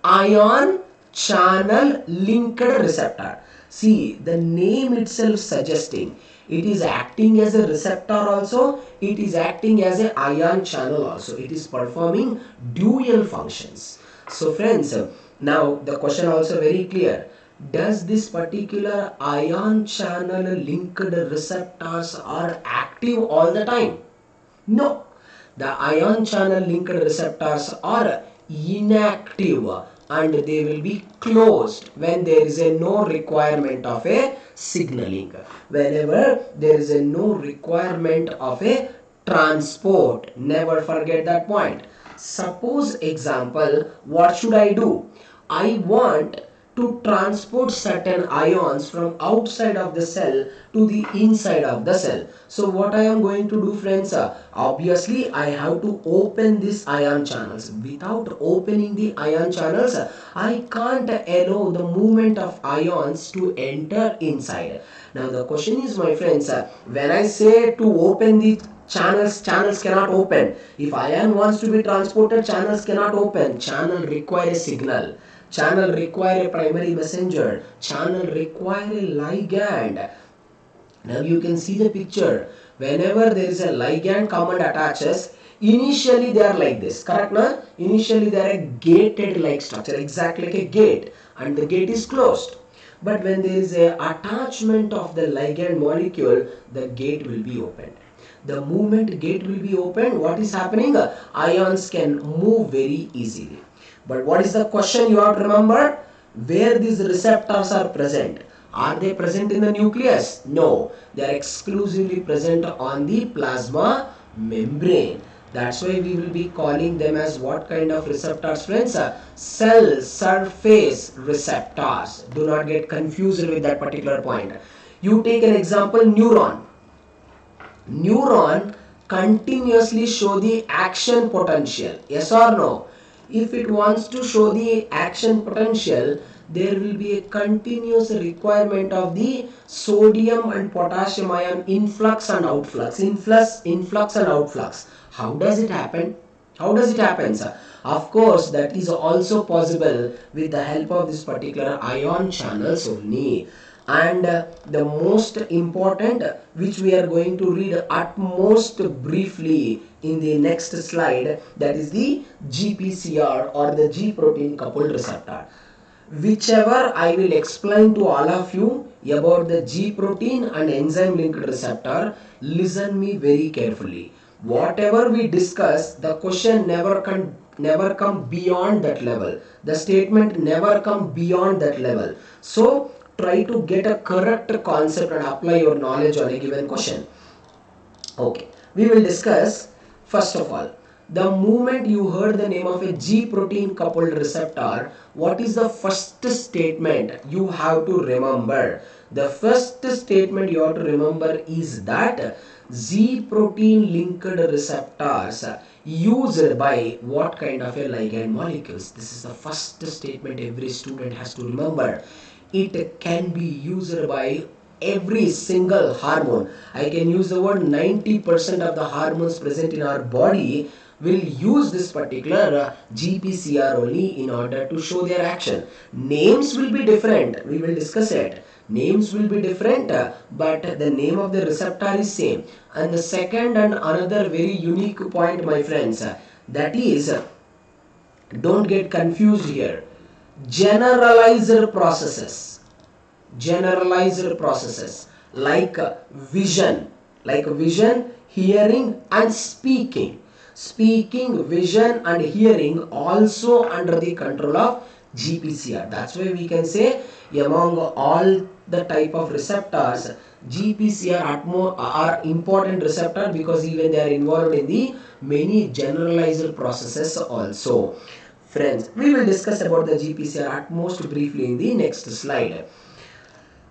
Ion channel linked receptor. See, the name itself suggesting it is acting as a receptor also, it is acting as an ion channel also. It is performing dual functions. So friends, now the question also very clear. Does this particular ion channel linked receptors are active all the time? No. The ion channel linked receptors are inactive and they will be closed when there is a no requirement of a signaling. Whenever there is a no requirement of a transport, never forget that point. Suppose example, what should I do? I want to transport certain ions from outside of the cell to the inside of the cell. So what I am going to do, friends, obviously I have to open these ion channels. Without opening the ion channels, I can't allow the movement of ions to enter inside. Now the question is, my friends, when I say to open the channels cannot open. If ion wants to be transported, channels cannot open. Channel require a signal. Channel require a primary messenger. Channel require a ligand. Now you can see the picture. Whenever there is a ligand come and attaches, initially they are like this. Correct, na? Initially they are a gated like structure, exactly like a gate, and the gate is closed. But when there is a attachment of the ligand molecule, the gate will be opened. The moment gate will be opened, what is happening? Ions can move very easily. But what is the question you have to remember? Where these receptors are present? Are they present in the nucleus? No. They are exclusively present on the plasma membrane. That's why we will be calling them as what kind of receptors, friends? Cell surface receptors. Do not get confused with that particular point. You take an example, neuron. Neuron continuously show the action potential. Yes or no? If it wants to show the action potential, there will be a continuous requirement of the sodium and potassium ion influx and outflux. Influx and outflux. How does it happen? How does it happen, sir? Of course, that is also possible with the help of this particular ion channels only. And the most important, which we are going to read at most briefly in the next slide, that is the GPCR or the G protein coupled receptor. Whichever I will explain to all of you about the G protein and enzyme linked receptor, listen me very carefully. Whatever we discuss, the question never come beyond that level. The statement never come beyond that level. So try to get a correct concept and apply your knowledge on a given question. Okay, we will discuss first of all, the moment you heard the name of a G protein coupled receptor, what is the first statement you have to remember? The first statement you have to remember is that G protein linked receptors used by what kind of a ligand molecules? This is the first statement every student has to remember. It can be used by every single hormone. I can use the word 90% of the hormones present in our body will use this particular GPCR only in order to show their action. Names will be different. We will discuss it. Names will be different, but the name of the receptor is same. And the second and another very unique point, my friends, that is, don't get confused here. Generalized processes like vision, hearing and speaking, vision and hearing also under the control of GPCR. That's why we can say among all the type of receptors, GPCR are important receptor because even they are involved in the many generalized processes also. Friends, we will discuss about the GPCR at most briefly in the next slide.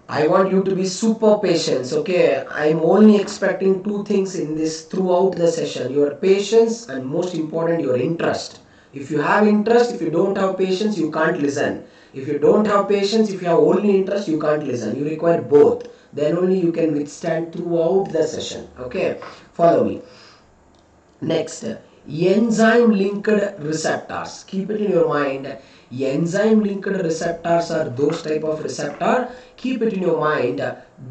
I want you to be super patient, okay? I am only expecting two things in this throughout the session. Your patience and most important, your interest. If you have interest, if you don't have patience, you can't listen. If you don't have patience, if you have only interest, you can't listen. You require both. Then only you can withstand throughout the session, okay? Follow me. Next, enzyme-linked receptors. Keep it in your mind. Enzyme-linked receptors are those type of receptor. Keep it in your mind.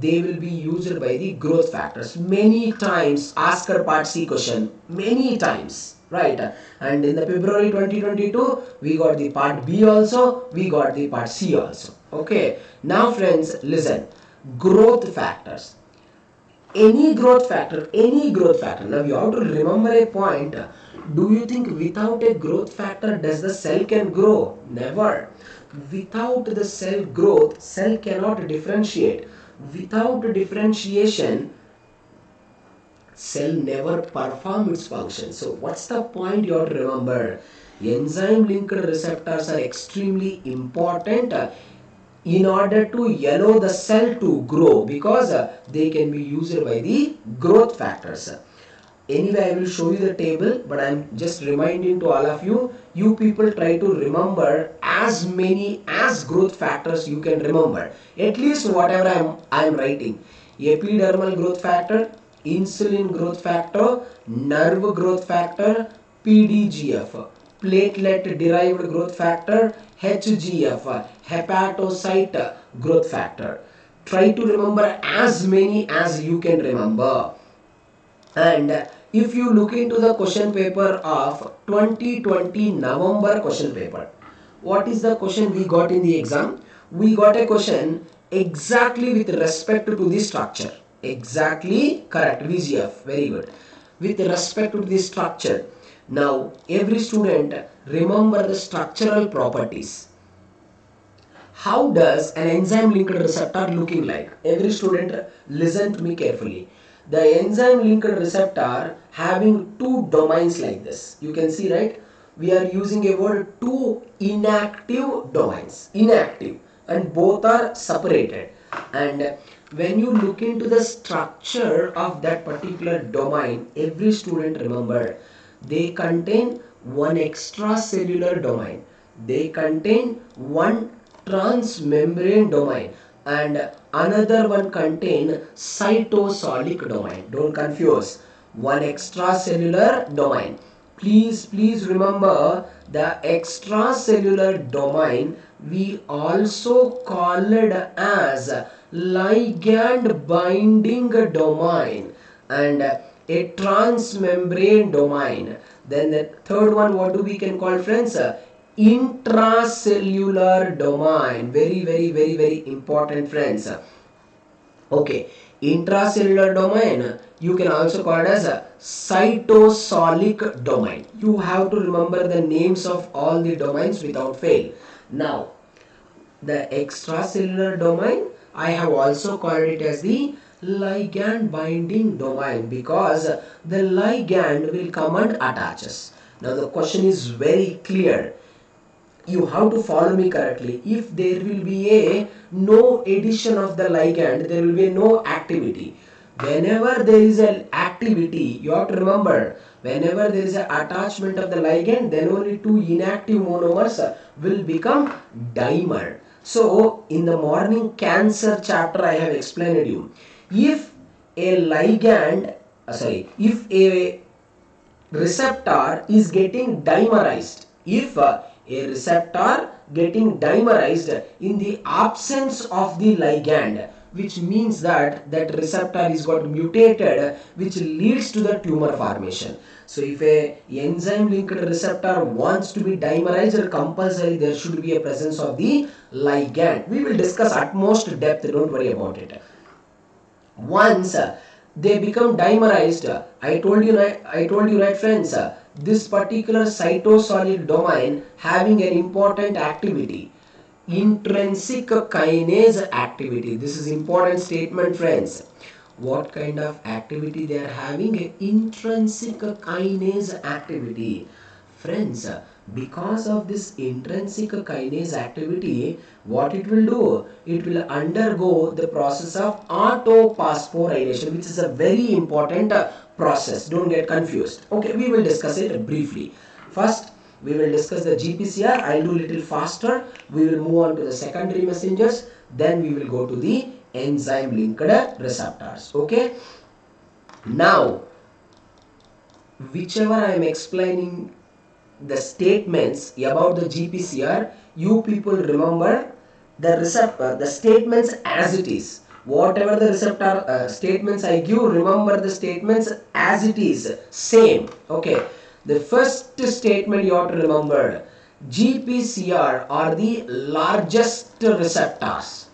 They will be used by the growth factors. Many times, asker part C question. Many times, right? And in the February 2022, we got the part B also. We got the part C also. Okay. Now, friends, listen. Growth factors. Any growth factor, any growth factor. Now you have to remember a point. Do you think without a growth factor does the cell can grow? Never. Without the cell growth, cell cannot differentiate. Without differentiation, cell never perform its function. So what's the point you have to remember? Enzyme linked receptors are extremely important in order to allow the cell to grow, because they can be used by the growth factors. Anyway, I will show you the table, but I am just reminding to all of you, you people try to remember as many as growth factors you can remember. At least whatever I am writing. Epidermal growth factor, insulin growth factor, nerve growth factor, PDGF, platelet derived growth factor, HGF, hepatocyte growth factor. Try to remember as many as you can remember. And if you look into the question paper of 2020 November question paper, what is the question we got in the exam? We got a question exactly with respect to the structure. Exactly correct, VGF, very good. With respect to the structure. Now every student remember the structural properties. How does an enzyme linked receptor looking like? Every student listen to me carefully. The enzyme linked receptor having two domains like this. You can see, right? We are using a word, two inactive domains. Inactive, and both are separated. And when you look into the structure of that particular domain, every student remember, they contain one extracellular domain. They contain one transmembrane domain, and another one contain cytosolic domain. Don't confuse. One extracellular domain. Please remember the extracellular domain we also call it as ligand binding domain and a transmembrane domain. Then the third one, what do we can call, friends? Intracellular domain. Very important, friends. Okay, intracellular domain you can also call it as a cytosolic domain. You have to remember the names of all the domains without fail. Now the extracellular domain, I have also called it as the ligand binding domain, because the ligand will come and attaches. Now the question is very clear. You have to follow me correctly. If there will be no addition of the ligand, there will be no activity. Whenever there is an activity, you have to remember, whenever there is an attachment of the ligand, then only two inactive monomers will become dimer. So in the morning cancer chapter I have explained you, if a ligand, if a receptor is getting dimerized, if a receptor getting dimerized in the absence of the ligand, which means that that receptor is got mutated, which leads to the tumor formation. So if a enzyme linked receptor wants to be dimerized, compulsory there should be a presence of the ligand. We will discuss at most depth, don't worry about it. Once they become dimerized, I told you right, friends, this particular cytosolic domain having an important activity, intrinsic kinase activity. This is important statement, friends. What kind of activity they are having? Intrinsic kinase activity. Friends, because of this intrinsic kinase activity, what it will do? It will undergo the process of autophosphorylation, which is a very important process. Don't get confused. Okay, we will discuss it briefly. First, we will discuss the Gpcr. I'll do little faster. We will move on to the secondary messengers. Then we will go to the enzyme linked receptors. Okay. Now, whichever I am explaining the statements about the Gpcr, you people remember the receptor, the statements as it is. Whatever the receptor statements I give, remember the statements as it is, same. Okay. The first statement you have to remember, Gpcr are the largest receptors.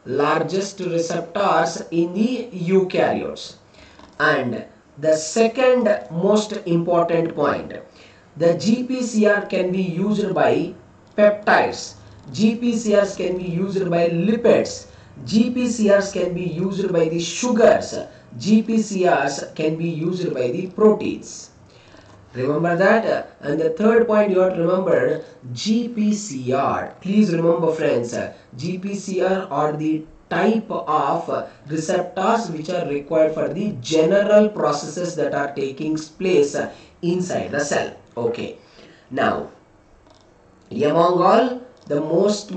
largest receptors in the eukaryotes. And the second most important point, the GPCR can be used by peptides, GPCRs can be used by lipids, GPCRs can be used by the sugars, GPCRs can be used by the proteins. Remember that. And the third point you have to remember, GPCR. Please remember friends, GPCR are the type of receptors which are required for the general processes that are taking place inside the cell. Okay. Now, among all, the most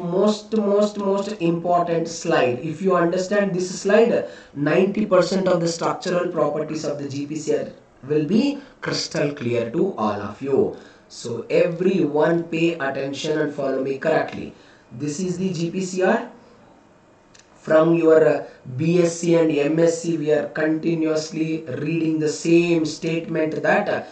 important slide. If you understand this slide, 90% of the structural properties of the GPCR will be crystal clear to all of you. So everyone pay attention and follow me correctly. This is the GPCR. From your BSc and MSc, we are continuously reading the same statement that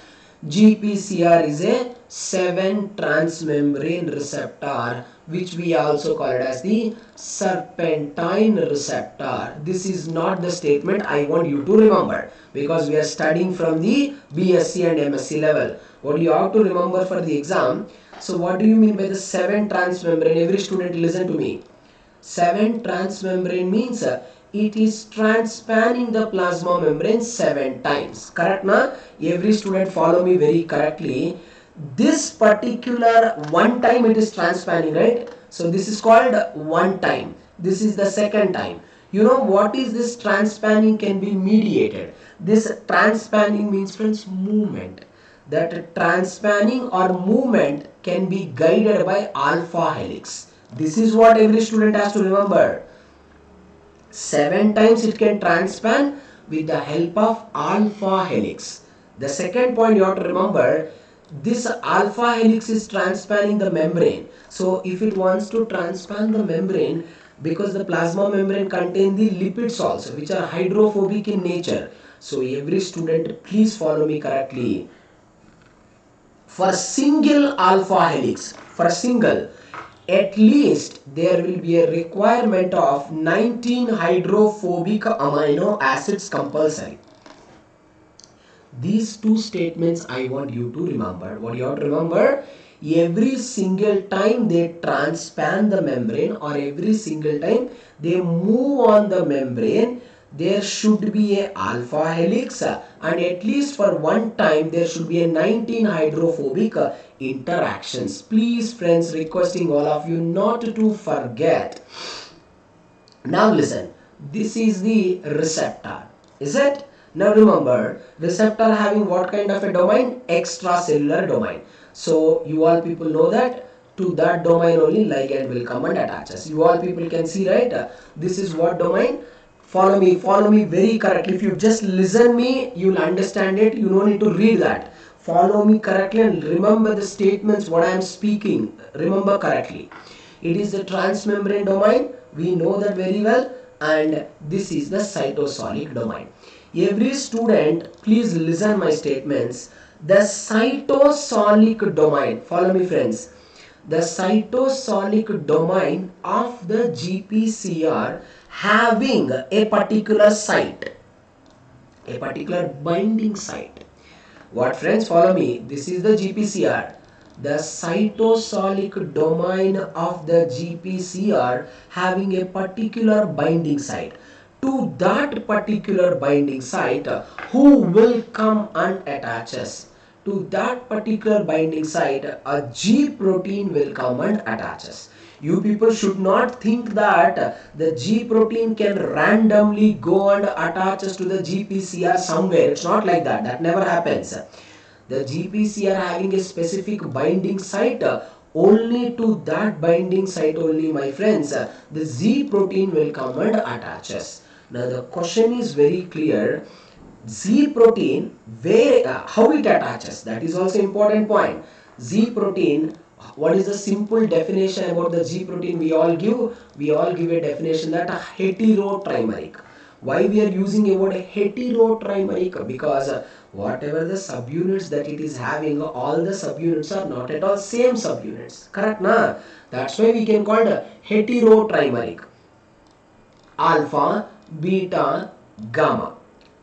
GPCR is a 7-transmembrane receptor, which we also call it as the serpentine receptor. This is not the statement I want you to remember, because we are studying from the BSc and MSc level. What you have to remember for the exam. So what do you mean by the 7-transmembrane? Every student listen to me. 7-transmembrane means it is transpanning the plasma membrane 7 times. Correct na? Every student follow me very correctly. This particular one time it is transpanning, right? So this is called one time. This is the second time. You know what is this transpanning can be mediated? This transpanning means friends movement. That transpanning or movement can be guided by alpha helix. This is what every student has to remember. 7 times it can transpan with the help of alpha helix. The second point you have to remember, this alpha helix is transpanning the membrane. So if it wants to transpan the membrane, because the plasma membrane contains the lipids also, which are hydrophobic in nature. So every student please follow me correctly. For single alpha helix, at least there will be a requirement of 19 hydrophobic amino acids compulsory. These two statements I want you to remember. What you have to remember, every single time they transpan the membrane or every single time they move on the membrane, there should be a alpha helix and at least for one time there should be a 19 hydrophobic interactions. Please friends, requesting all of you not to forget. Now listen, this is the receptor, is it? Now remember, receptor having what kind of a domain? Extracellular domain. So you all people know that to that domain only ligand will come and attaches. You all people can see, right? This is what domain? Follow me very correctly. If you just listen me, you will understand it. You don't need to read that. Follow me correctly and remember the statements what I am speaking. Remember correctly. It is the transmembrane domain. We know that very well. And this is the cytosolic domain. Every student, please listen my statements. The cytosolic domain. Follow me friends. The cytosolic domain of the GPCR having a particular site, a particular binding site. What friends, follow me. This is the GPCR. The cytosolic domain of the GPCR having a particular binding site. To that particular binding site, who will come and attaches? To that particular binding site, a G protein will come and attaches. You people should not think that the G protein can randomly go and attaches to the GPCR somewhere. It's not like that. That never happens. The GPCR having a specific binding site, only to that binding site only, my friends, the Z protein will come and attaches. Now the question is very clear. Z protein, how it attaches? That is also important point. Z protein, what is the simple definition about the G protein we all give? We all give a definition that a heterotrimeric. Why we are using a word heterotrimeric? Because whatever the subunits that it is having, all the subunits are not at all same subunits. Correct na? That's why we can call it heterotrimeric. alpha, beta, gamma.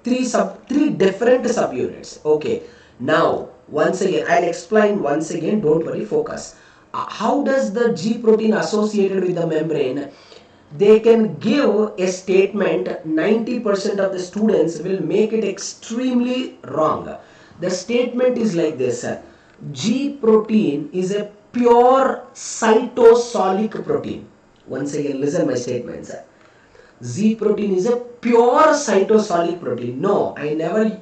Three different subunits. Okay. Now, once again, I'll explain once again. Don't worry, focus. How does the G protein associated with the membrane? They can give a statement. 90% of the students will make it extremely wrong. The statement is like this: G protein is a pure cytosolic protein. Once again, listen my statements. Z protein is a pure cytosolic protein. No, I never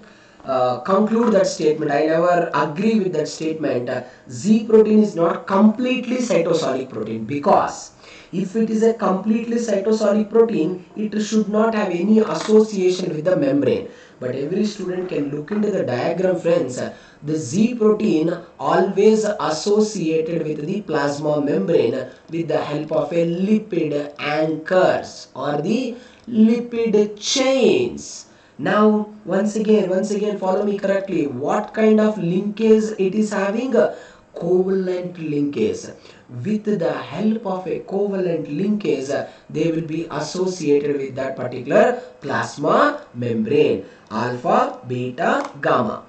conclude that statement. I never agree with that statement. Z protein is not completely cytosolic protein, because if it is a completely cytosolic protein, it should not have any association with the membrane. But every student can look into the diagram, friends. The Z protein always associated with the plasma membrane with the help of a lipid anchors or the lipid chains. Now, once again, follow me correctly. What kind of linkage it is having? Covalent linkage. With the help of a covalent linkage, they will be associated with that particular plasma membrane. Alpha, beta, gamma.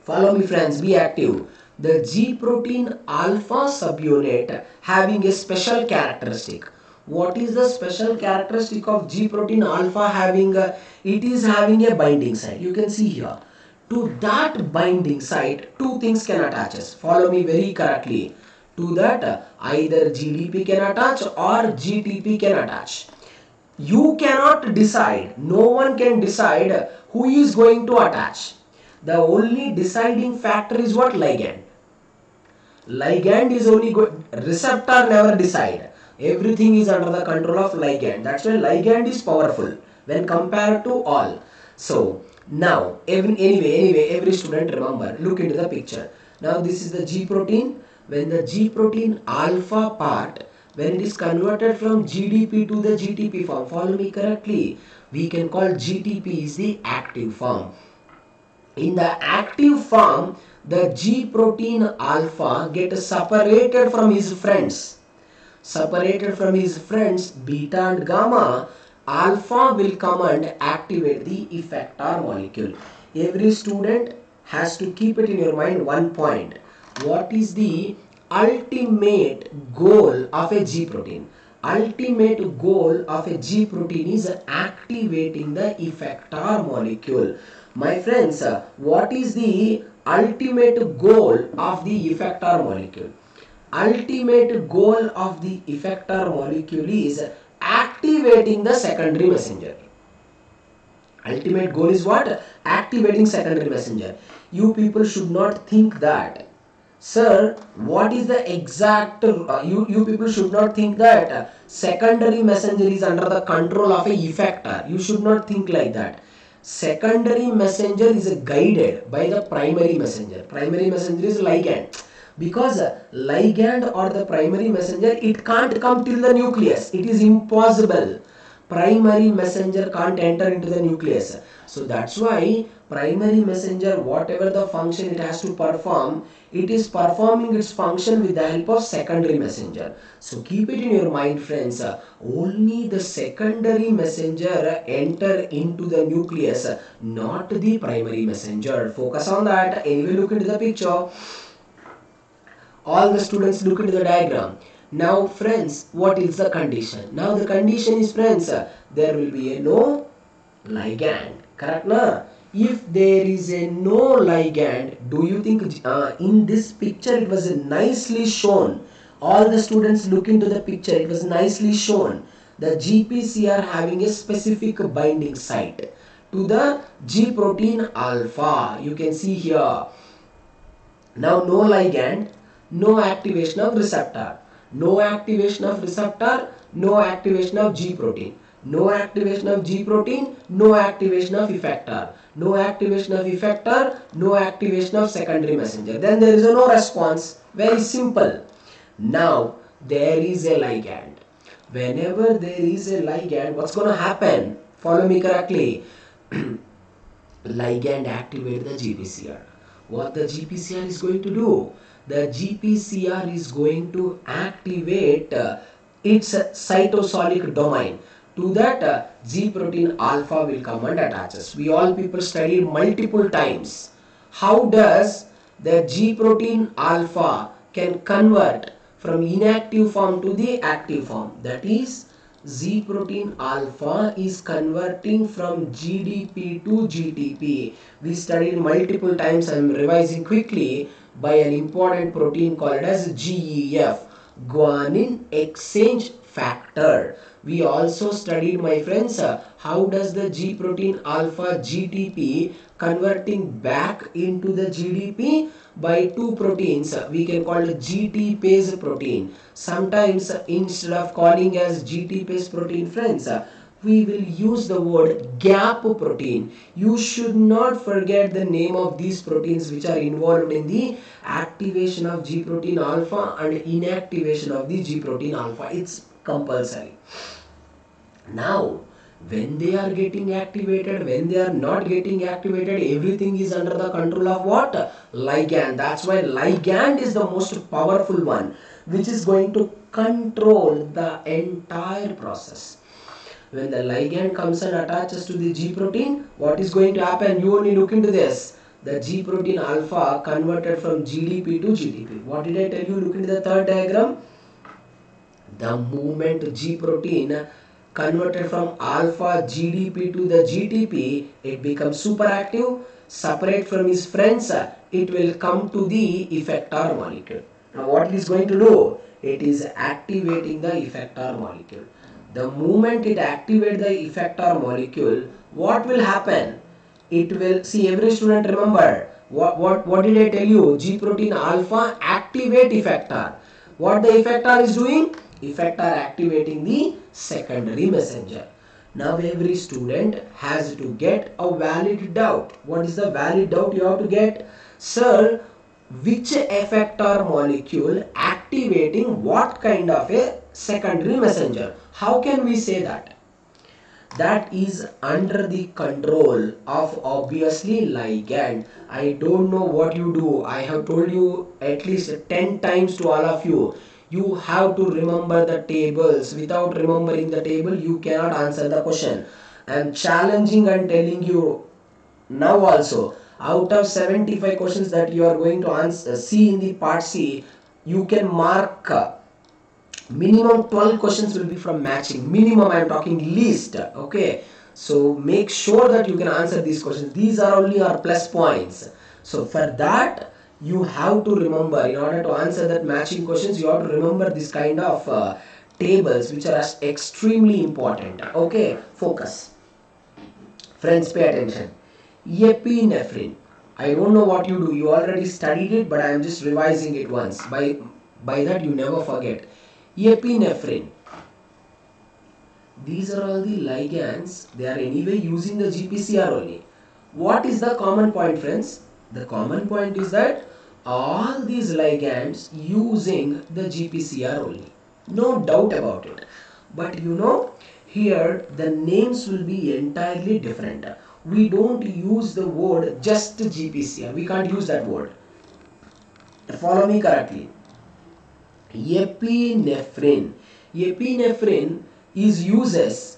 Follow me, friends, be active. The G protein alpha subunit having a special characteristic. What is the special characteristic of G protein alpha having? It is having a binding site. You can see here. To that binding site, two things can attach us. Follow me very correctly. To that, either GDP can attach or GTP can attach. You cannot decide, no one can decide who is going to attach. The only deciding factor is what? Ligand. Ligand is only good. Receptor never decide. Everything is under the control of ligand. That's why ligand is powerful when compared to all. So now, every student remember, look into the picture. Now this is the G protein. When the G protein alpha part, when it is converted from GDP to the GTP form, follow me correctly, we can call GTP is the active form. In the active form, the G protein alpha gets separated from his friends. Separated from his friends beta and gamma, alpha will come and activate the effector molecule. Every student has to keep it in your mind one point. What is the ultimate goal of a G protein? Ultimate goal of a G protein is activating the effector molecule. My friends, what is the ultimate goal of the effector molecule? Ultimate goal of the effector molecule is activating the secondary messenger. Ultimate goal is what? Activating secondary messenger. You people should not think that, sir, what is the exact, you people should not think that secondary messenger is under the control of a effector. You should not think like that. Secondary messenger is guided by the primary messenger. Primary messenger is ligand. Because ligand or the primary messenger, it can't come till the nucleus. It is impossible. Primary messenger can't enter into the nucleus. So that's why primary messenger, whatever the function it has to perform, it is performing its function with the help of secondary messenger. So keep it in your mind, friends. Only the secondary messenger enter into the nucleus, not the primary messenger. Focus on that. Anyway, look into the picture. All the students look into the diagram. Now friends, what is the condition? Now the condition is, friends, there will be a no ligand. Correct na? If there is a no ligand, do you think in this picture it was nicely shown? All the students look into the picture, it was nicely shown. The Gpcr having a specific binding site to the G protein alpha. You can see here. Now no ligand, no activation of receptor. No activation of receptor, no activation of G protein. No activation of G protein, no activation of effector. No activation of effector, no activation of secondary messenger. Then there is a no response. Very simple. Now there is a ligand. Whenever there is a ligand, what's going to happen? Follow me correctly. Ligand activate the Gpcr. What the Gpcr is going to do? The Gpcr is going to activate its cytosolic domain. To that G protein alpha will come and attaches. We all people studied multiple times. How does the G protein alpha can convert from inactive form to the active form? That is, Z protein alpha is converting from GDP to GTP. We studied multiple times. I am revising quickly by an important protein called as GEF, guanine exchange factor. We also studied, my friends, how does the G protein alpha GTP converting back into the GDP by two proteins we can call it GT-phase protein. Sometimes instead of calling as GT-phase protein, friends, we will use the word gap protein. You should not forget the name of these proteins which are involved in the activation of G protein alpha and inactivation of the G protein alpha. It's compulsory. Now, when they are getting activated, when they are not getting activated, everything is under the control of what? Ligand. That's why ligand is the most powerful one, which is going to control the entire process. When the ligand comes and attaches to the G protein, what is going to happen? You only look into this. The G protein alpha converted from GDP to GTP. What did I tell you? Look into the third diagram. The moment G protein converted from alpha GDP to the GTP, it becomes superactive. Separate from his friends, it will come to the effector molecule. Now what it is going to do? It is activating the effector molecule. The moment it activates the effector molecule, what will happen? It will, see, every student remember, what did I tell you? G protein alpha activate effector. What the effector is doing? Effector activating the secondary messenger. Now every student has to get a valid doubt. What is the valid doubt you have to get? Sir, which effector molecule activating what kind of a secondary messenger? How can we say that? That is under the control of obviously ligand. I don't know what you do. I have told you at least 10 times to all of you. You have to remember the tables. Without remembering the table, you cannot answer the question. I am challenging and telling you now also, out of 75 questions that you are going to answer, see in the part C, you can mark minimum 12 questions will be from matching. Minimum, I am talking least. Okay. So make sure that you can answer these questions. These are only our plus points. So for that, you have to remember, in order to answer that matching questions, you have to remember this kind of tables which are extremely important. Okay, focus. Friends, pay attention. Epinephrine. I don't know what you do. You already studied it, but I am just revising it once. By that, you never forget. Epinephrine. These are all the ligands. They are anyway using the Gpcr only. What is the common point, friends? The common point is that all these ligands using the Gpcr only. No doubt about it. But you know, here the names will be entirely different. We don't use the word just Gpcr. We can't use that word. Follow me correctly. Epinephrine. Epinephrine is uses,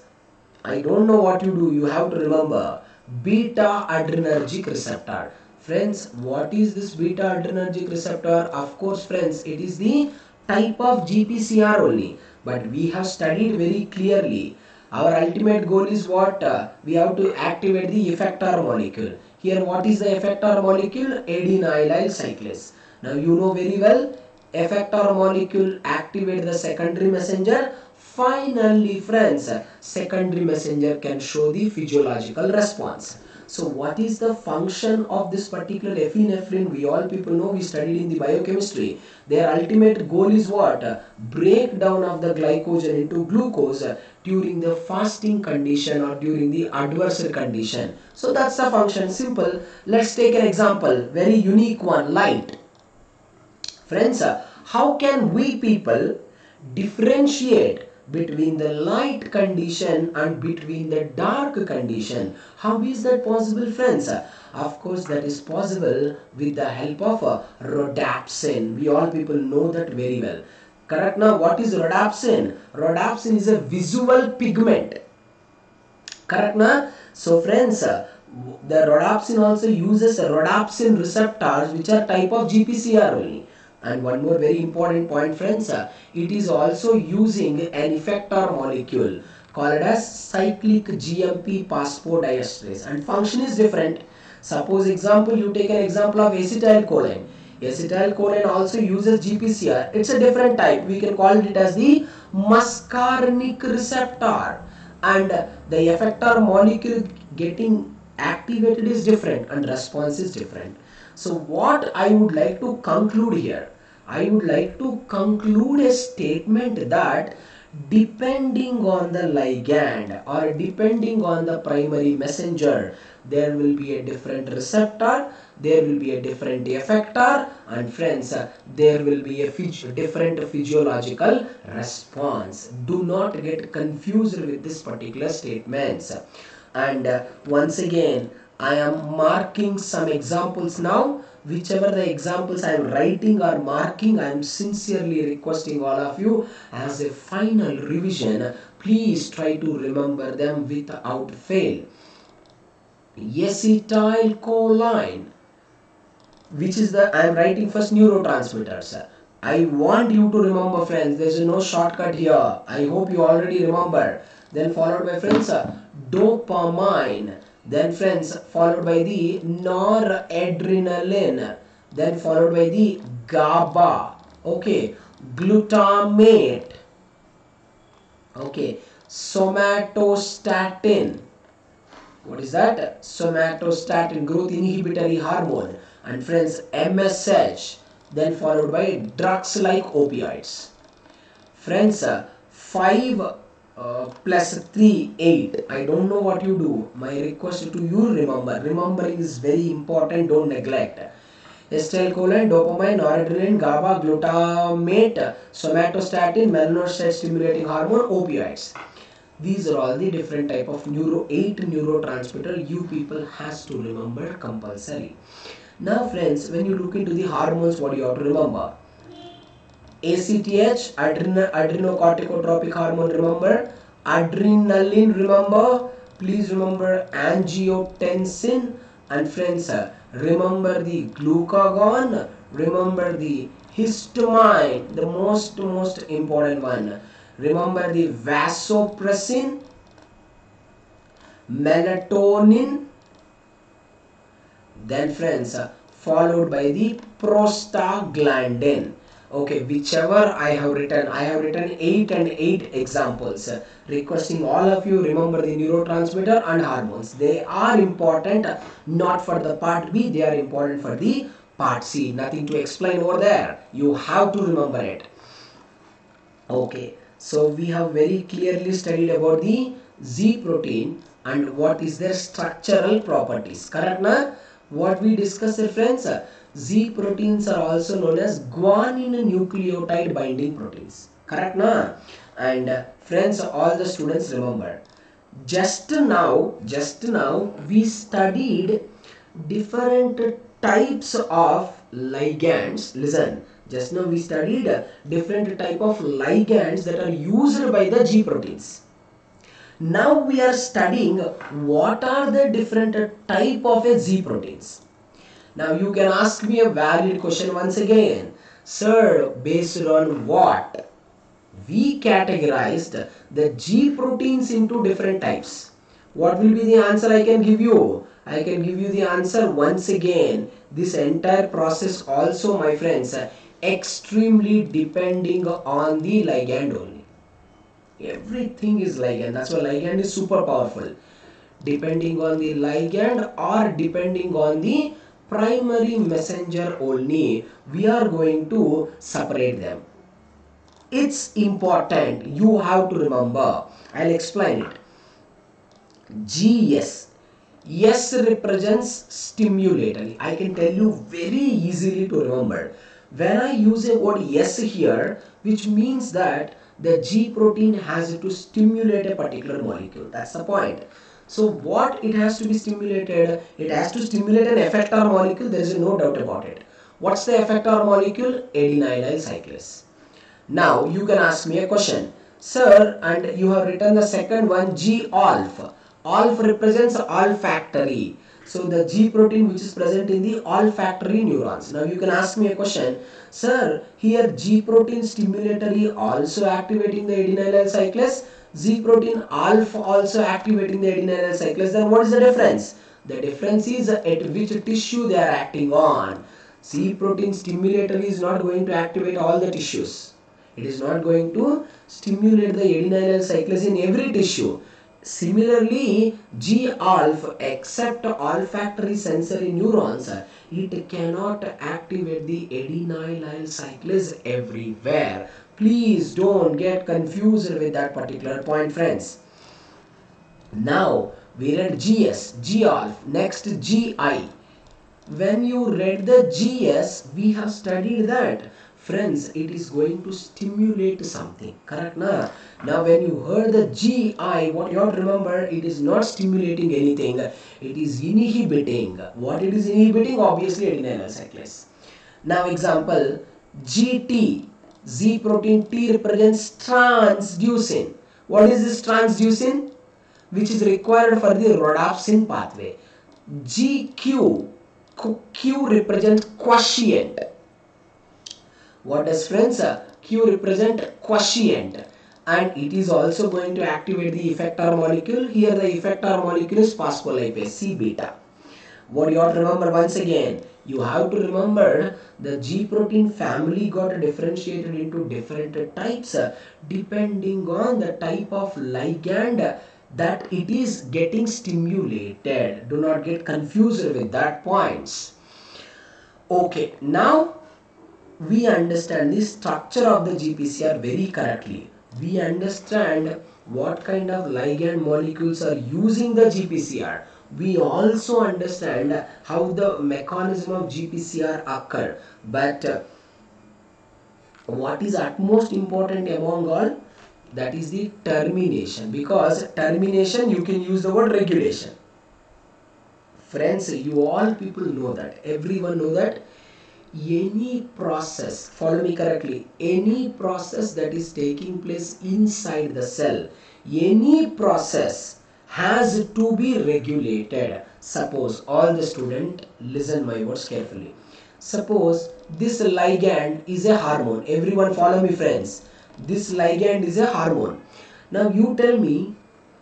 I don't know what you do, you have to remember, beta adrenergic receptor. Friends, what is this beta adrenergic receptor? Of course, friends, it is the type of Gpcr only. But we have studied very clearly. Our ultimate goal is what? We have to activate the effector molecule. Here, what is the effector molecule? Adenylyl cyclase. Now, you know very well, effector molecule activate the secondary messenger. Finally, friends, secondary messenger can show the physiological response. So what is the function of this particular epinephrine? We all people know, we studied in the biochemistry. Their ultimate goal is what? Breakdown of the glycogen into glucose during the fasting condition or during the adverse condition. So that's the function. Simple. Let's take an example. Very unique one. Light. Friends, how can we people differentiate between the light condition and between the dark condition? How is that possible, friends? Of course, that is possible with the help of rhodopsin. We all people know that very well. Correct. Now, what is rhodopsin? Rhodopsin is a visual pigment. Correct, na? So friends, the rhodopsin also uses rhodopsin receptors, which are type of GPCR only. And one more very important point, friends, it is also using an effector molecule called as cyclic GMP phosphodiesterase, and function is different. Suppose example, you take an example of acetylcholine. Acetylcholine also uses GPCR. It's a different type. We can call it as the muscarinic receptor, and the effector molecule getting activated is different and response is different. So what I would like to conclude here, I would like to conclude a statement that depending on the ligand or depending on the primary messenger, there will be a different receptor, there will be a different effector, and friends, there will be a different physiological response. Do not get confused with this particular statements. And once again, I am marking some examples now. Whichever the examples I am writing or marking, I am sincerely requesting all of you, as a final revision, please try to remember them without fail. Acetylcholine, which is the, I am writing first neurotransmitters. I want you to remember, friends, there is no shortcut here. I hope you already remember. Then followed by, friends, dopamine. Then friends, followed by the noradrenaline. Then followed by the GABA. Okay, glutamate. Okay, somatostatin. What is that? Somatostatin, growth inhibitory hormone. And friends, MSH. Then followed by drugs like opioids. Friends, 5 plus 3, 8. I don't know what you do. My request to you, remember. Remembering is very important. Don't neglect. Acetylcholine, dopamine, noradrenaline, GABA, glutamate, somatostatin, melanocyte stimulating hormone, opioids. These are all the different type of 8 neurotransmitter you people has to remember compulsory. Now friends, when you look into the hormones, what you have to remember? ACTH, adrenocorticotropic hormone, remember. Adrenaline, remember. Please remember angiotensin. And friends, remember the glucagon. Remember the histamine, the most important one. Remember the vasopressin, melatonin. Then friends, followed by the prostaglandin. Okay, whichever I have written 8 and 8 examples. Requesting all of you remember the neurotransmitter and hormones. They are important not for the part B, they are important for the part C. Nothing to explain over there. You have to remember it. Okay, so we have very clearly studied about the Z protein and what is their structural properties. Correct, na? What we discussed, friends, Z proteins are also known as guanine nucleotide binding proteins. Correct, na? And friends, all the students remember. Just now we studied different types of ligands. Listen, just now we studied different type of ligands that are used by the G proteins. Now we are studying what are the different type of a Z proteins. Now you can ask me a valid question once again. Sir, based on what we categorized the G proteins into different types? What will be the answer I can give you? I can give you the answer once again. This entire process also, my friends, extremely depending on the ligand only. Everything is ligand. That's why ligand is super powerful. Depending on the ligand or depending on the primary messenger only, we are going to separate them. It's important. You have to remember. I'll explain it. GS. S represents stimulatory. I can tell you very easily to remember. When I use a word S here, which means that the G protein has to stimulate a particular molecule. That's the point. So what it has to be stimulated? It has to stimulate an effector molecule. There is no doubt about it. What's the effector molecule? Adenylyl cyclase. Now you can ask me a question. Sir, and you have written the second one, G-alpha. Olf represents olfactory. So the G protein which is present in the olfactory neurons. Now you can ask me a question, sir, here G protein stimulatory also activating the adenylyl cyclase, Z protein alpha also activating the adenylyl cyclase. Then what is the difference? The difference is at which tissue they are acting on. C protein stimulatory is not going to activate all the tissues. It is not going to stimulate the adenylyl cyclase in every tissue. Similarly, G-alpha except olfactory sensory neurons, it cannot activate the adenylyl cyclase everywhere. Please don't get confused with that particular point, friends. Now, we read GS, G-alpha, next GI. When you read the GS, we have studied that. Friends, it is going to stimulate something. Correct? Na? Now, when you heard the GI, what you have to remember, it is not stimulating anything. It is inhibiting. What it is inhibiting? Obviously, adenylyl cyclase. Now, example, GT. Z protein T represents transducin. What is this transducin? Which is required for the rhodopsin pathway. GQ. Q represents quotient. What does, friends? Q represent quotient, and it is also going to activate the effector molecule. Here the effector molecule is phospholipase C beta. What you have to remember once again, you have to remember the G protein family got differentiated into different types depending on the type of ligand that it is getting stimulated. Do not get confused with that points. Okay, now we understand the structure of the Gpcr very correctly. We understand what kind of ligand molecules are using the Gpcr. We also understand how the mechanism of Gpcr occur. But what is utmost important among all? That is the termination. Because termination, you can use the word regulation. Friends, you all people know that. Everyone know that. Any process, follow me correctly, any process that is taking place inside the cell, any process has to be regulated. Suppose, all the student listen my words carefully. Suppose this ligand is a hormone. Everyone follow me, friends. This ligand is a hormone. Now you tell me,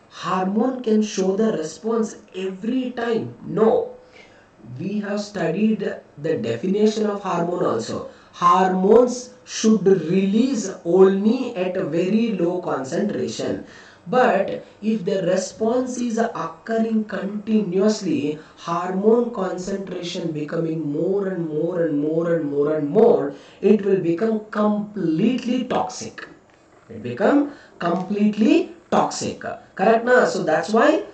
hormone can show the response every time? No. We have studied the definition of hormone also. Hormones should release only at a very low concentration. But if the response is occurring continuously, hormone concentration becoming more and more and more and more and more, it will become completely toxic. It become completely toxic. Correct? Na? So that's why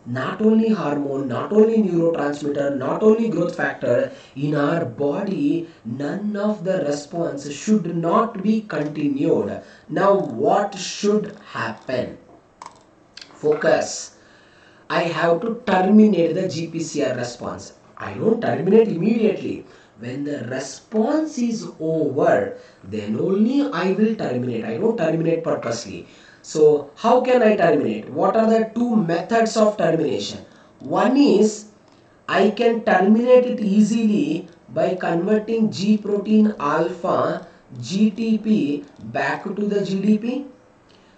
not only hormone, not only neurotransmitter, not only growth factor, in our body, none of the response should not be continued. Now, what should happen? Focus. I have to terminate the Gpcr response. I don't terminate immediately. When the response is over, then only I will terminate. I don't terminate purposely. So how can I terminate? What are the two methods of termination? One is I can terminate it easily by converting G protein alpha GTP back to the GDP.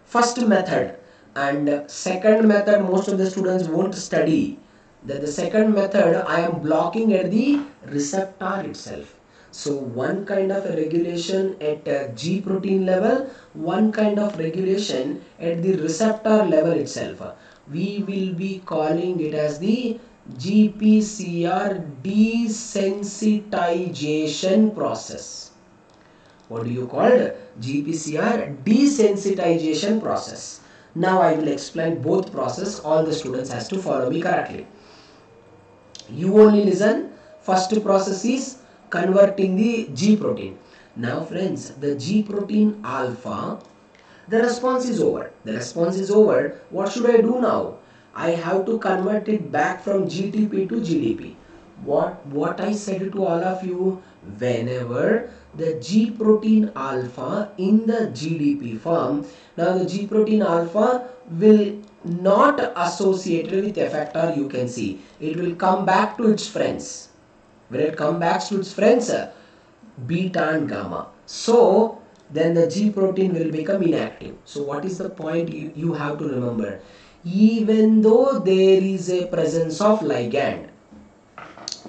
First method. And second method, most of the students won't study. The second method, I am blocking at the receptor itself. So one kind of a regulation at G protein level, one kind of regulation at the receptor level itself. We will be calling it as the Gpcr desensitization process. What do you call it? Gpcr desensitization process. Now I will explain both process. All the students has to follow me correctly. You only listen. First process is converting the G protein. Now friends, the G protein alpha, the response is over. The response is over. What should I do now? I have to convert it back from GTP to GDP. What I said to all of you, whenever the G protein alpha in the GDP form, now the G protein alpha will not associated with effector, you can see it will come back to its friends. When it comes back to its friends, beta and gamma, so then the G protein will become inactive. So what is the point you have to remember? Even though there is a presence of ligand,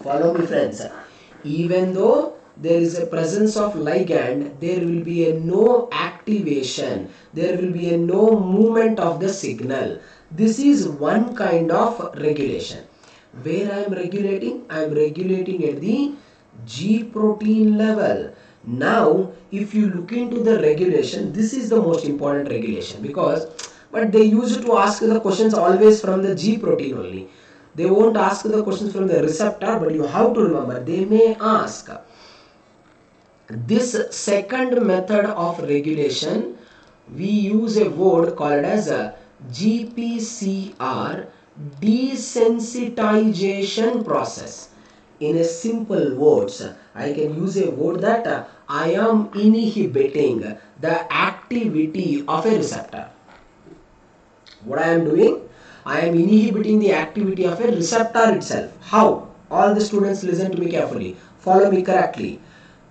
follow me friends, even though there is a presence of ligand, there will be a no activation, there will be a no movement of the signal. This is one kind of regulation. Where I am regulating? I am regulating at the G protein level. Now if you look into the regulation, this is the most important regulation, because but they used to ask the questions always from the G protein only. They won't ask the questions from the receptor, but you have to remember they may ask. This second method of regulation, we use a word called as a Gpcr desensitization process. In a simple words, I can use a word that I am inhibiting the activity of a receptor. What I am doing? I am inhibiting the activity of a receptor itself. How? All the students listen to me carefully. Follow me correctly.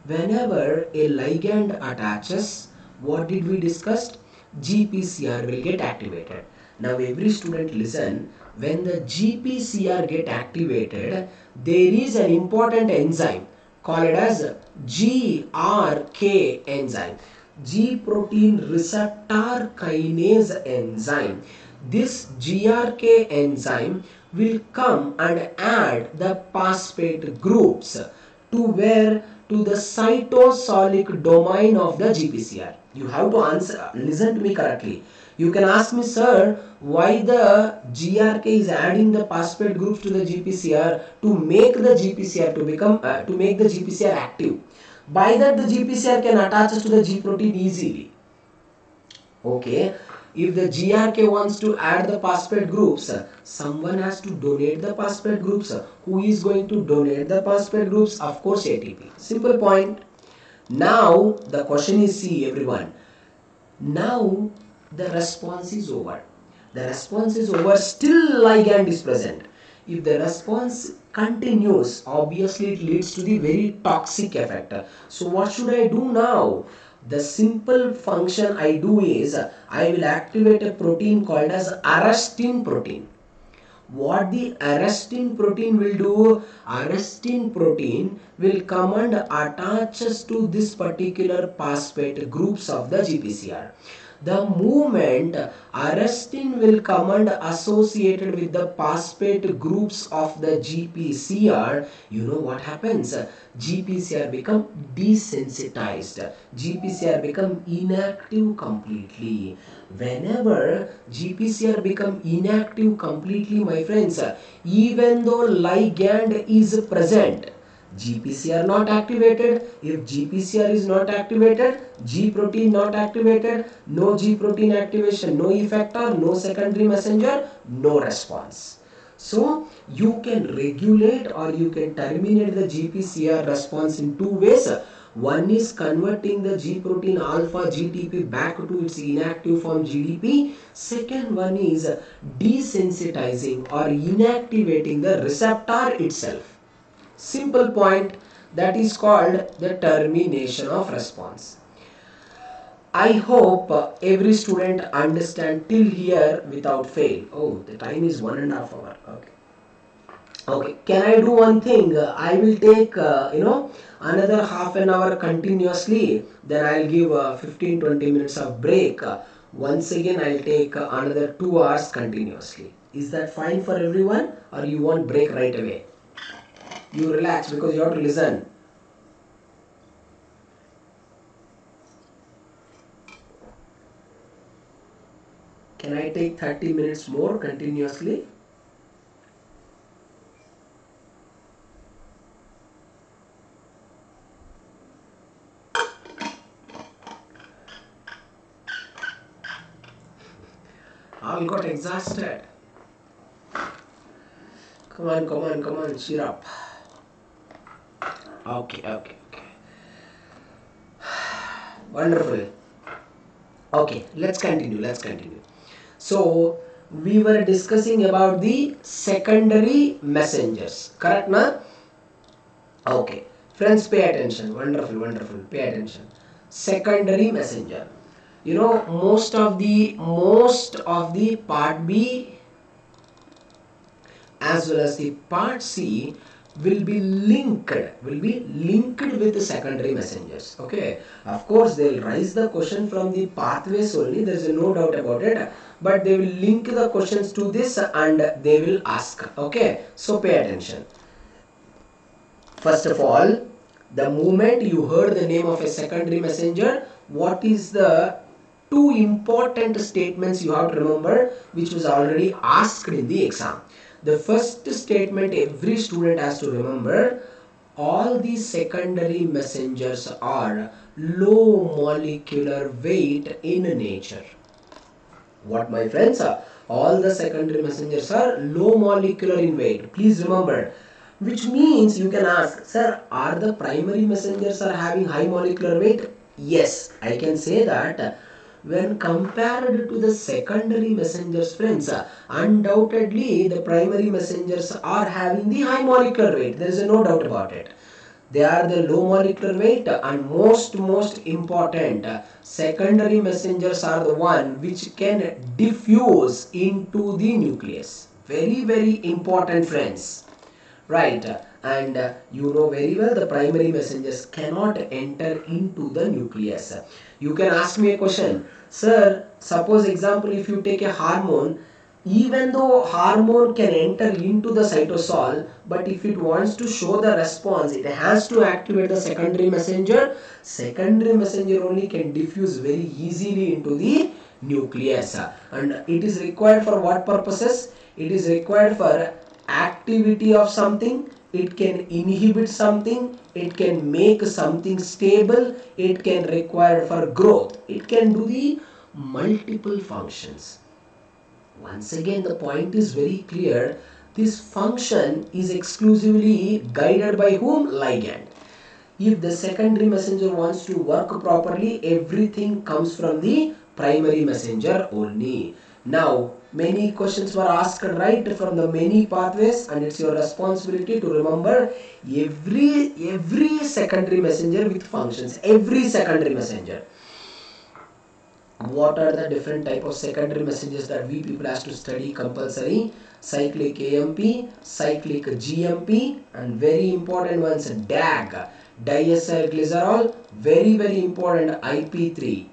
Whenever a ligand attaches, what did we discuss? Gpcr will get activated. Now every student listen. When the Gpcr get activated, there is an important enzyme called as GRK enzyme. G protein receptor kinase enzyme. This GRK enzyme will come and add the phosphate groups to where? To the cytosolic domain of the Gpcr. You have to answer, listen to me correctly. You can ask me, sir, why the GRK is adding the phosphate groups to the Gpcr to make the Gpcr to become to make the Gpcr active. By that the Gpcr can attach to the G protein easily. Okay, if the GRK wants to add the phosphate groups, someone has to donate the phosphate groups. Who is going to donate the phosphate groups? Of course, ATP. Simple point. Now the question is, see everyone, now the response is over. The response is over, still ligand is present. If the response continues, obviously it leads to the very toxic effect. So what should I do now? The simple function I do is, I will activate a protein called as arrestin protein. What the arrestin protein will do? Arrestin protein will come and attaches to this particular phosphate groups of the Gpcr. The moment arrestin will come and associated with the phosphate groups of the Gpcr, you know what happens? Gpcr become desensitized. Gpcr become inactive completely. Whenever Gpcr become inactive completely, my friends, even though ligand is present, Gpcr not activated. If Gpcr is not activated, G protein not activated, no G protein activation, no effector, no secondary messenger, no response. So you can regulate or you can terminate the Gpcr response in two ways. One is converting the G protein alpha GTP back to its inactive form GDP. Second one is desensitizing or inactivating the receptor itself. Simple point, that is called the termination of response. I hope every student understand till here without fail. Oh, the time is 1.5 hours. Okay. Okay, can I do one thing? I will take, another half an hour continuously. Then I'll give 15-20 minutes of break. Once again, I'll take another 2 hours continuously. Is that fine for everyone? Or you want break right away? You relax because you have to listen. Can I take 30 minutes more continuously? All got exhausted. Come on, cheer up. Okay. Wonderful. Okay, let's continue. So we were discussing about the secondary messengers. Correct, na? Okay. Friends, pay attention. Wonderful, wonderful. Pay attention. Secondary messenger. You know, most of the part B as well as the part C will be linked with the secondary messengers. Okay, of course they will raise the question from the pathways only, there is no doubt about it, but they will link the questions to this and they will ask. Okay, so pay attention. First of all, the moment you heard the name of a secondary messenger, what is the two important statements you have to remember, which was already asked in the exam? The first statement every student has to remember: all these secondary messengers are low molecular weight in nature. What, my friends? All the secondary messengers are low molecular in weight. Please remember. Which means you can ask, sir, are the primary messengers are having high molecular weight? Yes, I can say that. When compared to the secondary messengers, friends, undoubtedly the primary messengers are having the high molecular weight. There is no doubt about it. They are the low molecular weight, and most important, secondary messengers are the one which can diffuse into the nucleus. Very important, friends. Right, and you know very well the primary messengers cannot enter into the nucleus. You can ask me a question, sir, suppose example, if you take a hormone, even though hormone can enter into the cytosol, but if it wants to show the response, it has to activate the secondary messenger. Secondary messenger only can diffuse very easily into the nucleus, and it is required for what purposes? It is required for activity of something, it can inhibit something, it can make something stable, it can require for growth, it can do the multiple functions. Once again, the point is very clear. This function is exclusively guided by whom? Ligand. If the secondary messenger wants to work properly, everything comes from the primary messenger only. Now, many questions were asked right from the many pathways, and it's your responsibility to remember every secondary messenger with functions. Every secondary messenger. What are the different type of secondary messengers that we people has to study compulsory? Cyclic Gmp, Cyclic Gmp, and very important ones, DAG, diacylglycerol, very important, IP3,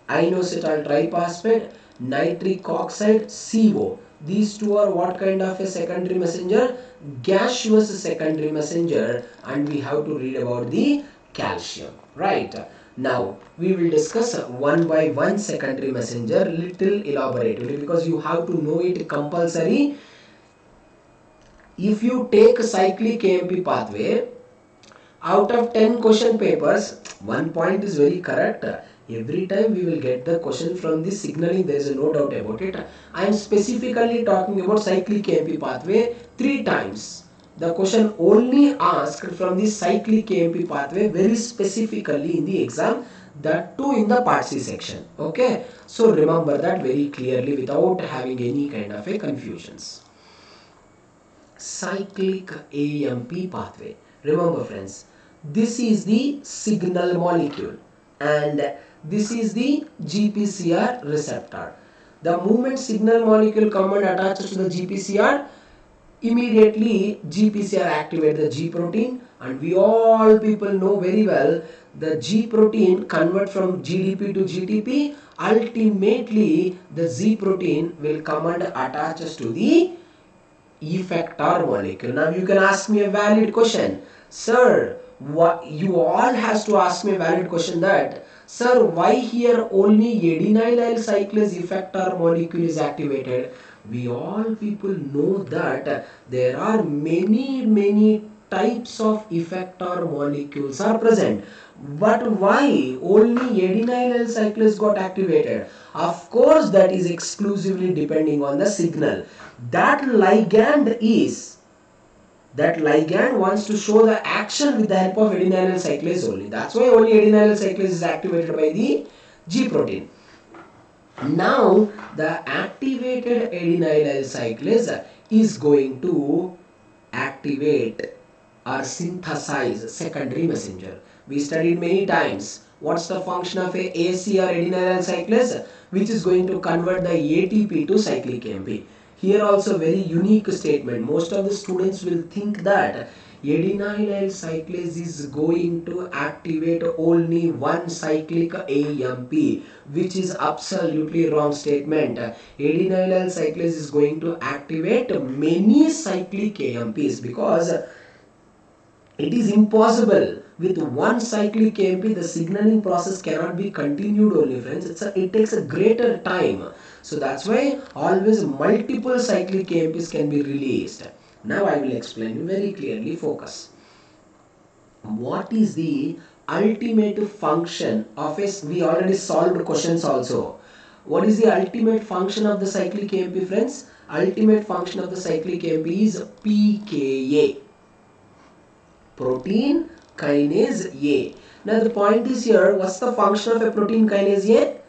inositol triphosphate, Nitric Oxide, CO. These two are what kind of a secondary messenger? Gaseous secondary messenger, and we have to read about the calcium, right? Now, we will discuss one by one secondary messenger little elaboratively, because you have to know it compulsory. If you take cyclic AMP pathway, out of 10 question papers, 1 point is very correct. Every time we will get the question from the signaling, there is no doubt about it. I am specifically talking about cyclic AMP pathway 3 times. The question only asked from the cyclic AMP pathway very specifically in the exam, that too in the part C section. Okay, so remember that very clearly without having any kind of a confusions. Cyclic AMP pathway. Remember, friends, this is the signal molecule and this is the Gpcr receptor. The moment signal molecule come and attaches to the Gpcr, immediately Gpcr activate the G protein, and we all people know very well the G protein convert from GDP to GTP. Ultimately the Z protein will come and attaches to the effector molecule. Now you can ask me a valid question, sir, what you all has to ask me a valid question, that sir, why here only adenylyl cyclase effector molecule is activated? We all people know that there are many types of effector molecules are present, but why only adenylyl cyclase got activated? Of course, that is exclusively depending on the signal. That ligand wants to show the action with the help of adenylyl cyclase only. That's why only adenylyl cyclase is activated by the G protein. Now the activated adenylyl cyclase is going to activate or synthesize secondary messenger. We studied many times what's the function of a ACR adenylyl cyclase, which is going to convert the ATP to cyclic AMP. Here also very unique statement. Most of the students will think that adenylyl cyclase is going to activate only one cyclic AMP, which is absolutely wrong statement. Adenylyl cyclase is going to activate many cyclic AMPs, because it is impossible with one cyclic AMP. The signaling process cannot be continued only, friends. It takes a greater time. So that's why always multiple cyclic AMPs can be released. Now I will explain you very clearly. Focus. What is the ultimate function of a, we already solved questions also. What is the ultimate function of the cyclic AMP, friends? Ultimate function of the cyclic AMP is pKa. Protein kinase A. Now the point is here, what's the function of a protein kinase A?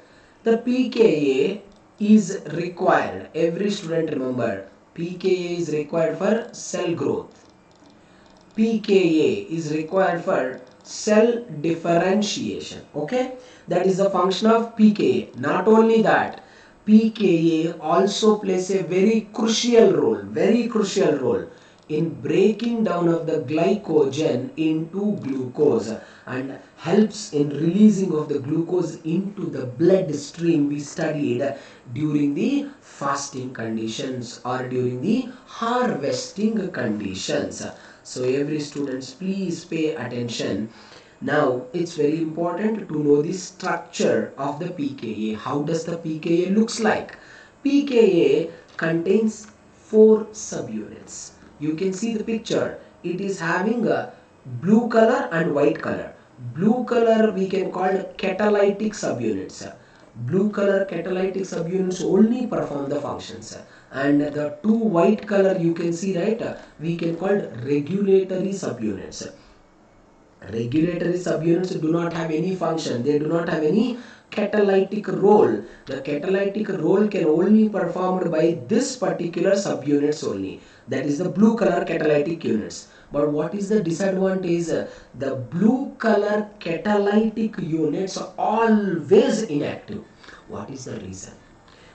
The pKa is required. Every student remember, pKa is required for cell growth. pKa is required for cell differentiation. Okay, that is the function of pKa. Not only that, pKa also plays a very crucial role in breaking down of the glycogen into glucose, and helps in releasing of the glucose into the bloodstream. We studied during the fasting conditions or during the harvesting conditions. So every students, please pay attention. Now it's very important to know the structure of the pKa. How does the pKa looks like? pKa contains 4 subunits. You can see the picture. It is having a blue color and white color. Blue color we can call catalytic subunits. Blue color catalytic subunits only perform the functions. And the 2 white color you can see, right? We can call regulatory subunits. Regulatory subunits do not have any function. They do not have any catalytic role. The catalytic role can only performed by this particular subunits only. That is the blue color catalytic units. But what is the disadvantage? The blue color catalytic units are always inactive. What is the reason?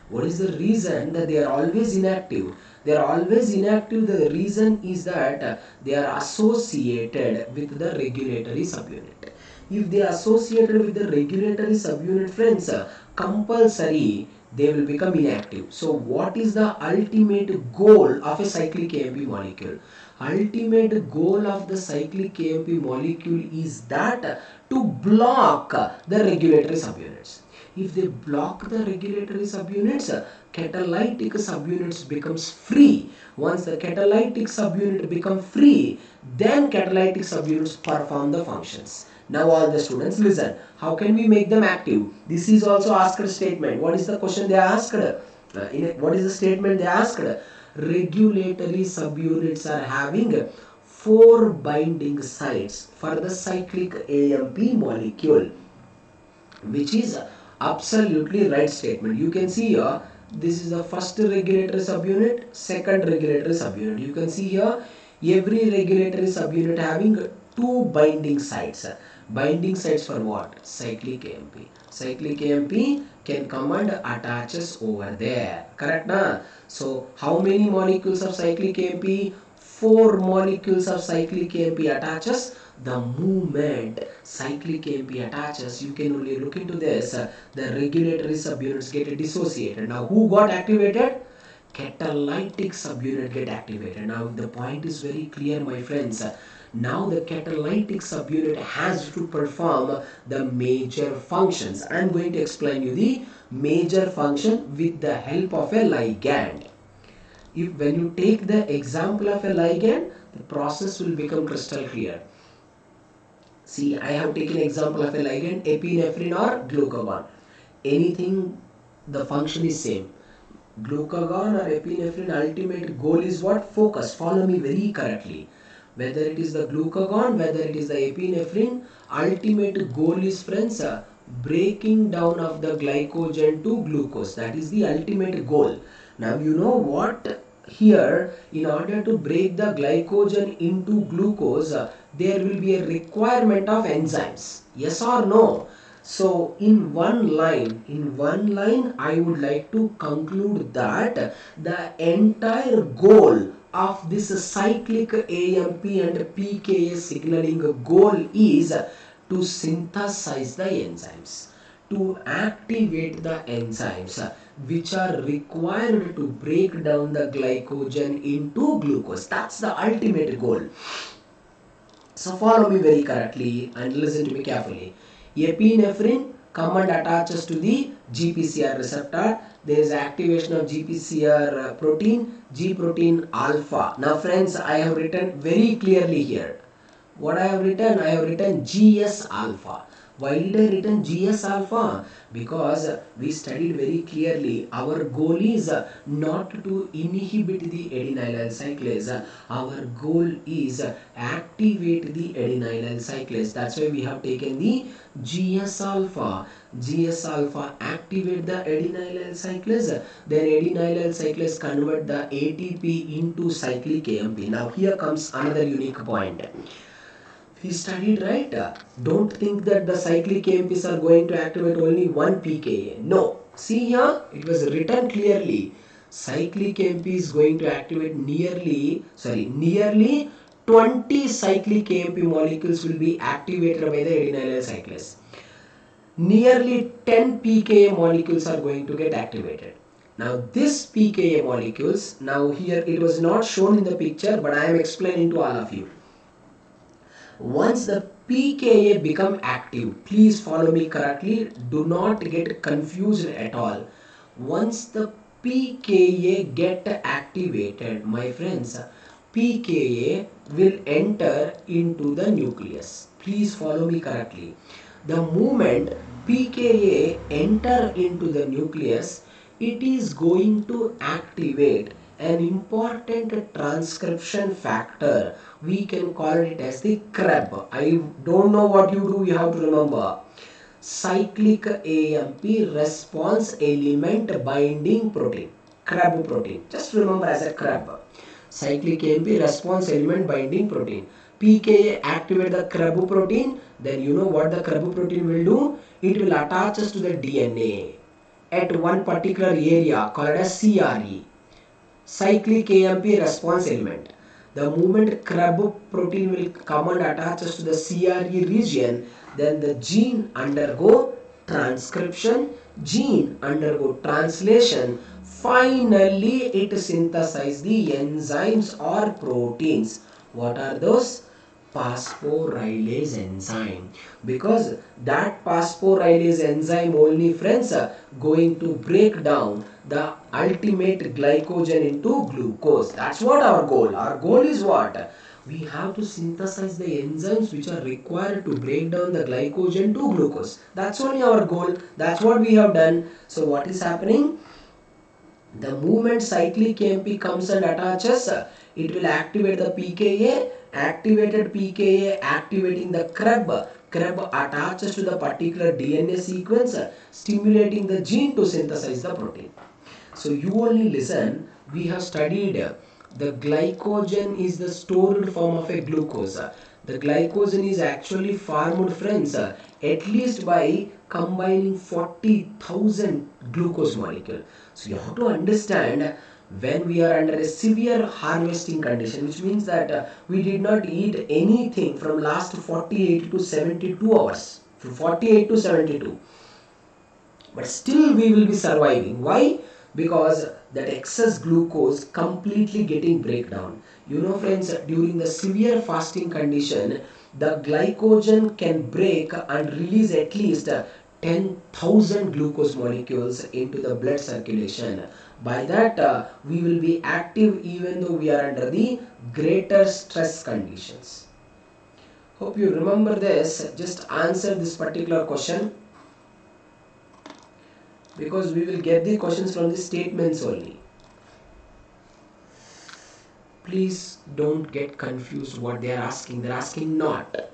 What is the reason that they are always inactive? They are always inactive. The reason is that they are associated with the regulatory subunit. If they are associated with the regulatory subunit, friends, compulsory they will become inactive. So what is the ultimate goal of a cyclic AMP molecule? Ultimate goal of the cyclic AMP molecule is that to block the regulatory subunits. If they block the regulatory subunits, catalytic subunits becomes free. Once the catalytic subunit becomes free, then catalytic subunits perform the functions. Now all the students listen. How can we make them active? This is also asked a statement. What is the question they asked? What is the statement they asked? Regulatory subunits are having 4 binding sites for the cyclic AMP molecule, which is absolutely right statement. You can see here, this is the first regulatory subunit, second regulatory subunit. You can see here, every regulatory subunit having 2 binding sites. Binding sites for what? Cyclic AMP. Cyclic AMP can come and attaches over there. Correct, na? So how many molecules of cyclic AMP? 4 molecules of cyclic AMP attaches. The moment cyclic AMP attaches, you can only look into this, the regulatory subunits get dissociated. Now who got activated? Catalytic subunit get activated. Now the point is very clear, my friends. Now the catalytic subunit has to perform the major functions. I am going to explain you the major function with the help of a ligand. When you take the example of a ligand, the process will become crystal clear. See, I have taken example of a ligand, epinephrine or glucagon. Anything, the function is same. Glucagon or epinephrine, ultimate goal is what? Focus. Follow me very correctly. Whether it is the glucagon, whether it is the epinephrine, ultimate goal is, friends, breaking down of the glycogen to glucose. That is the ultimate goal. Now you know what, here in order to break the glycogen into glucose, there will be a requirement of enzymes. Yes or no? So in one line I would like to conclude that the entire goal of this cyclic AMP and pKa signaling goal is to synthesize the enzymes, to activate the enzymes which are required to break down the glycogen into glucose. That's the ultimate goal. So follow me very correctly and listen to me carefully. Epinephrine come and attaches to the Gpcr receptor. There is activation of Gpcr protein, G protein alpha. Now friends, I have written very clearly here. What I have written? I have written GS alpha. Why did I written GS alpha? Because we studied very clearly. Our goal is not to inhibit the adenylyl cyclase. Our goal is activate the adenylyl cyclase. That's why we have taken the GS alpha. GS alpha activate the adenylyl cyclase. Then adenylyl cyclase convert the ATP into cyclic AMP. Now here comes another unique point. We studied, right? Don't think that the cyclic AMPs are going to activate only one pKa. No. See here, it was written clearly. Cyclic AMP is going to activate nearly 20 cyclic AMP molecules will be activated by the adenylyl cyclase. Nearly 10 pKa molecules are going to get activated. Now this pKa molecules, now here it was not shown in the picture, but I am explaining to all of you. Once the pKa become active, please follow me correctly, do not get confused at all. Once the pKa get activated, my friends, pKa will enter into the nucleus. Please follow me correctly. The moment pKa enter into the nucleus, it is going to activate an important transcription factor. We can call it as the CREB. I don't know what you do, you have to remember. Cyclic AMP response element binding protein. CREB protein. Just remember as a CREB. Cyclic AMP response element binding protein. pKa activate the CREB protein. Then you know what the CREB protein will do? It will attach us to the DNA at one particular area called as CRE. Cyclic AMP response element. The moment CREB protein will come and attach us to the CRE region, then the gene undergo transcription, gene undergo translation, finally it synthesizes the enzymes or proteins. What are those? Phosphorylase enzyme, because that phosphorylase enzyme only, friends, going to break down the ultimate glycogen into glucose. That's what our goal. Our goal is what? We have to synthesize the enzymes which are required to break down the glycogen to glucose. That's only our goal. That's what we have done. So what is happening? The moment cyclic AMP comes and attaches, it will activate the pKa. Activated pKa activating the CREB. CREB attaches to the particular DNA sequence, stimulating the gene to synthesize the protein. So you only listen. We have studied the glycogen is the stored form of a glucose. The glycogen is actually formed, friends, at least by combining 40,000 glucose molecule. So you have to understand, when we are under a severe harvesting condition, which means that we did not eat anything from last 48 to 72 hours, from 48 to 72, but still we will be surviving. Why? Because that excess glucose completely getting breakdown. You know, friends, during the severe fasting condition, the glycogen can break and release at least 10,000 glucose molecules into the blood circulation. By that, we will be active even though we are under the greater stress conditions. Hope you remember this. Just answer this particular question, because we will get the questions from the statements only. Please don't get confused what they are asking. They are asking not.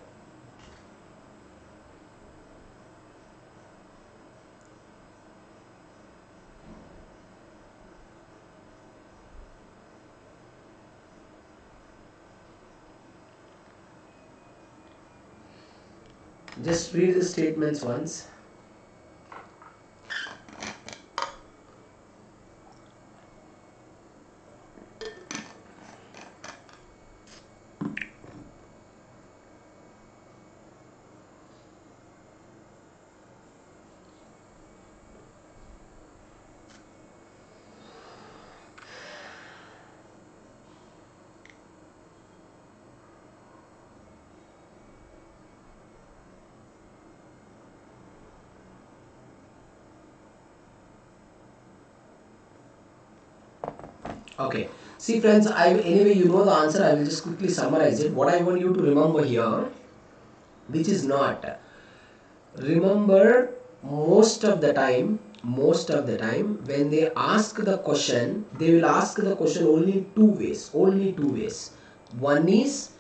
Just read the statements once. Okay, see friends, anyway you know the answer. I will just quickly summarize it. What I want you to remember here, which is not, remember most of the time when they ask the question, they will ask the question only two ways. One is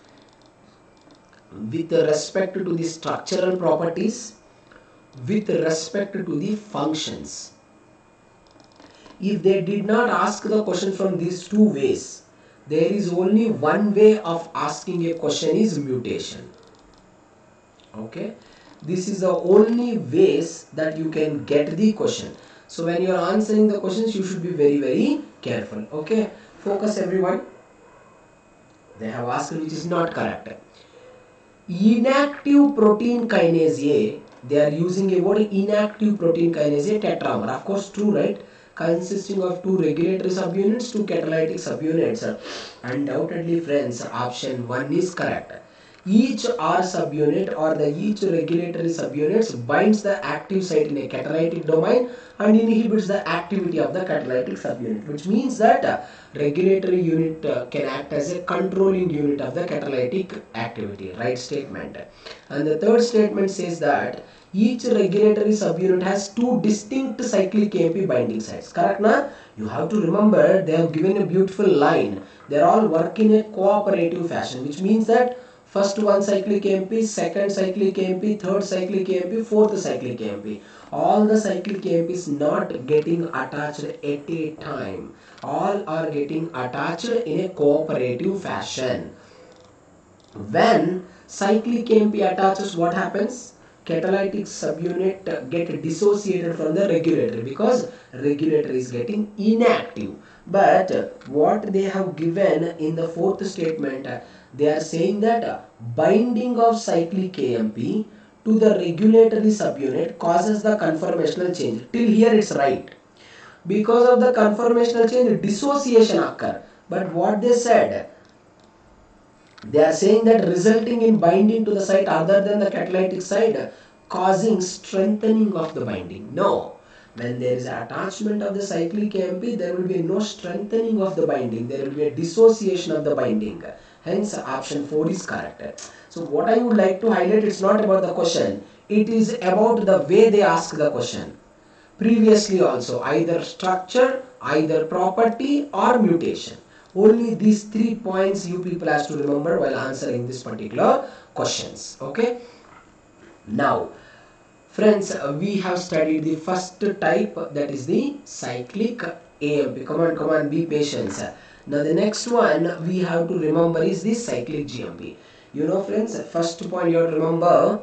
with respect to the structural properties, with respect to the functions. If they did not ask the question from these two ways, there is only one way of asking a question, is mutation. Okay, this is the only ways that you can get the question. So when you are answering the questions, you should be very careful. Okay, focus everyone. They have asked which is not correct. Inactive protein kinase A, they are using a word, inactive protein kinase A tetramer. Of course, true, right? Consisting of two regulatory subunits, two catalytic subunits. Undoubtedly, friends, option 1 is correct. Each R subunit or the each regulatory subunits binds the active site in a catalytic domain and inhibits the activity of the catalytic subunit, which means that regulatory unit can act as a controlling unit of the catalytic activity. Right statement. And the third statement says that each regulatory subunit has two distinct cyclic Gmp binding sites. Correct, na? You have to remember they have given a beautiful line. They are all working in a cooperative fashion, which means that first one cyclic Gmp, second cyclic Gmp, third cyclic Gmp, fourth cyclic Gmp. All the cyclic Gmps not getting attached at a time. All are getting attached in a cooperative fashion. When cyclic Gmp attaches, what happens? Catalytic subunit get dissociated from the regulatory because regulator is getting inactive. But what they have given in the fourth statement, they are saying that binding of cyclic Gmp to the regulatory subunit causes the conformational change. Till here it's right. Because of the conformational change, dissociation occur. But what they said, they are saying that resulting in binding to the site other than the catalytic site, causing strengthening of the binding. No. When there is attachment of the cyclic Gmp, there will be no strengthening of the binding. There will be a dissociation of the binding. Hence, option 4 is correct. So, what I would like to highlight, it's not about the question. It is about the way they ask the question. Previously also, either structure, either property or mutation. Only these 3 points you people have to remember while answering this particular questions. Okay. Now, friends, we have studied the first type, that is the cyclic AMP. Come on, be patient. Now, the next one we have to remember is the cyclic GMP. You know, friends, first point you have to remember,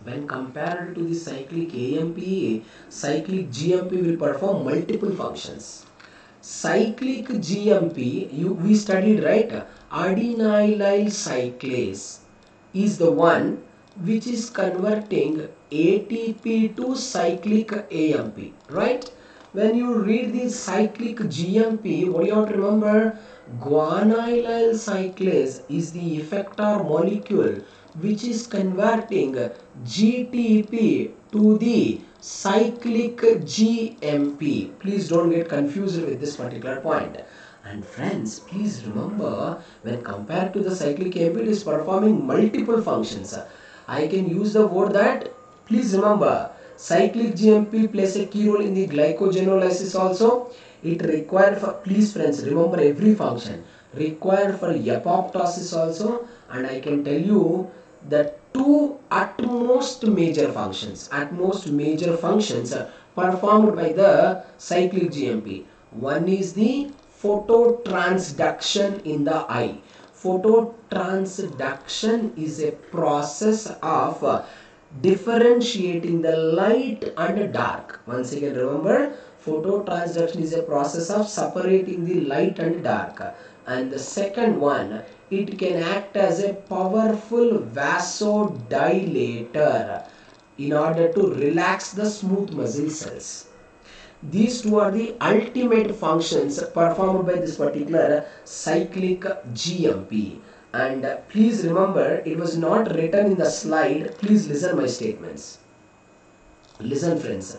when compared to the cyclic AMP, cyclic GMP will perform multiple functions. Cyclic GMP, we studied, right? Adenylyl cyclase is the one which is converting ATP to cyclic AMP, right? When you read the cyclic GMP, what you have to remember? Guanylyl cyclase is the effector molecule which is converting GTP to the cyclic GMP. Please don't get confused with this particular point. And friends, please remember, when compared to the cyclic AMP, it is performing multiple functions. I can use the word that, please remember, cyclic GMP plays a key role in the glycogenolysis also. It required for, please friends, remember every function, required for apoptosis also. And I can tell you that two utmost major functions performed by the cyclic GMP. One is the phototransduction in the eye. Phototransduction is a process of differentiating the light and dark. Once again remember, phototransduction is a process of separating the light and dark. And the second one, it can act as a powerful vasodilator in order to relax the smooth muscle cells. These two are the ultimate functions performed by this particular cyclic GMP. And please remember, it was not written in the slide. Please listen my statements. Listen friends.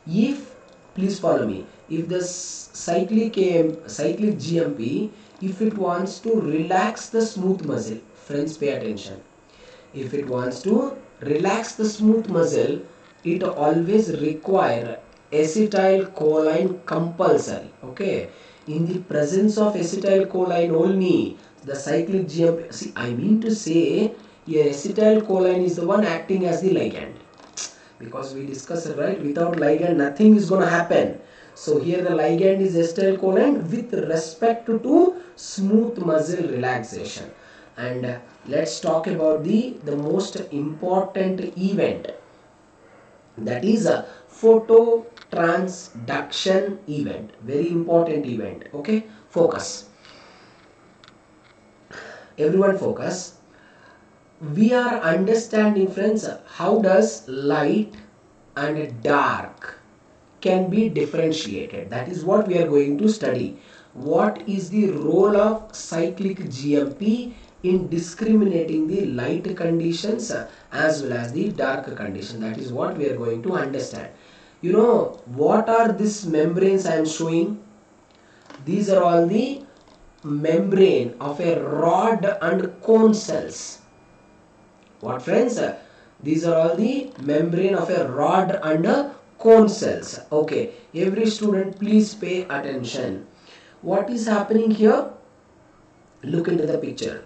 Please follow me. If the cyclic GMP, if it wants to relax the smooth muscle, friends pay attention. If it wants to relax the smooth muscle, it always require acetylcholine compulsory. Okay. In the presence of acetylcholine only, the cyclic GMP, see, I mean to say, here acetylcholine is the one acting as the ligand. Because we discussed it, right? Without ligand, nothing is going to happen. So here the ligand is acetylcholine with respect to smooth muscle relaxation. And let's talk about the most important event. That is a phototransduction event. Very important event. Okay, focus. Everyone focus. We are understanding, friends, how does light and dark can be differentiated. That is what we are going to study. What is the role of cyclic GMP in discriminating the light conditions as well as the dark condition? That is what we are going to understand. You know, what are these membranes I am showing? These are all the membrane of a rod and cone cells. What friends? These are all the membrane of a rod and a cone cells. Okay, every student please pay attention. What is happening here? Look into the picture.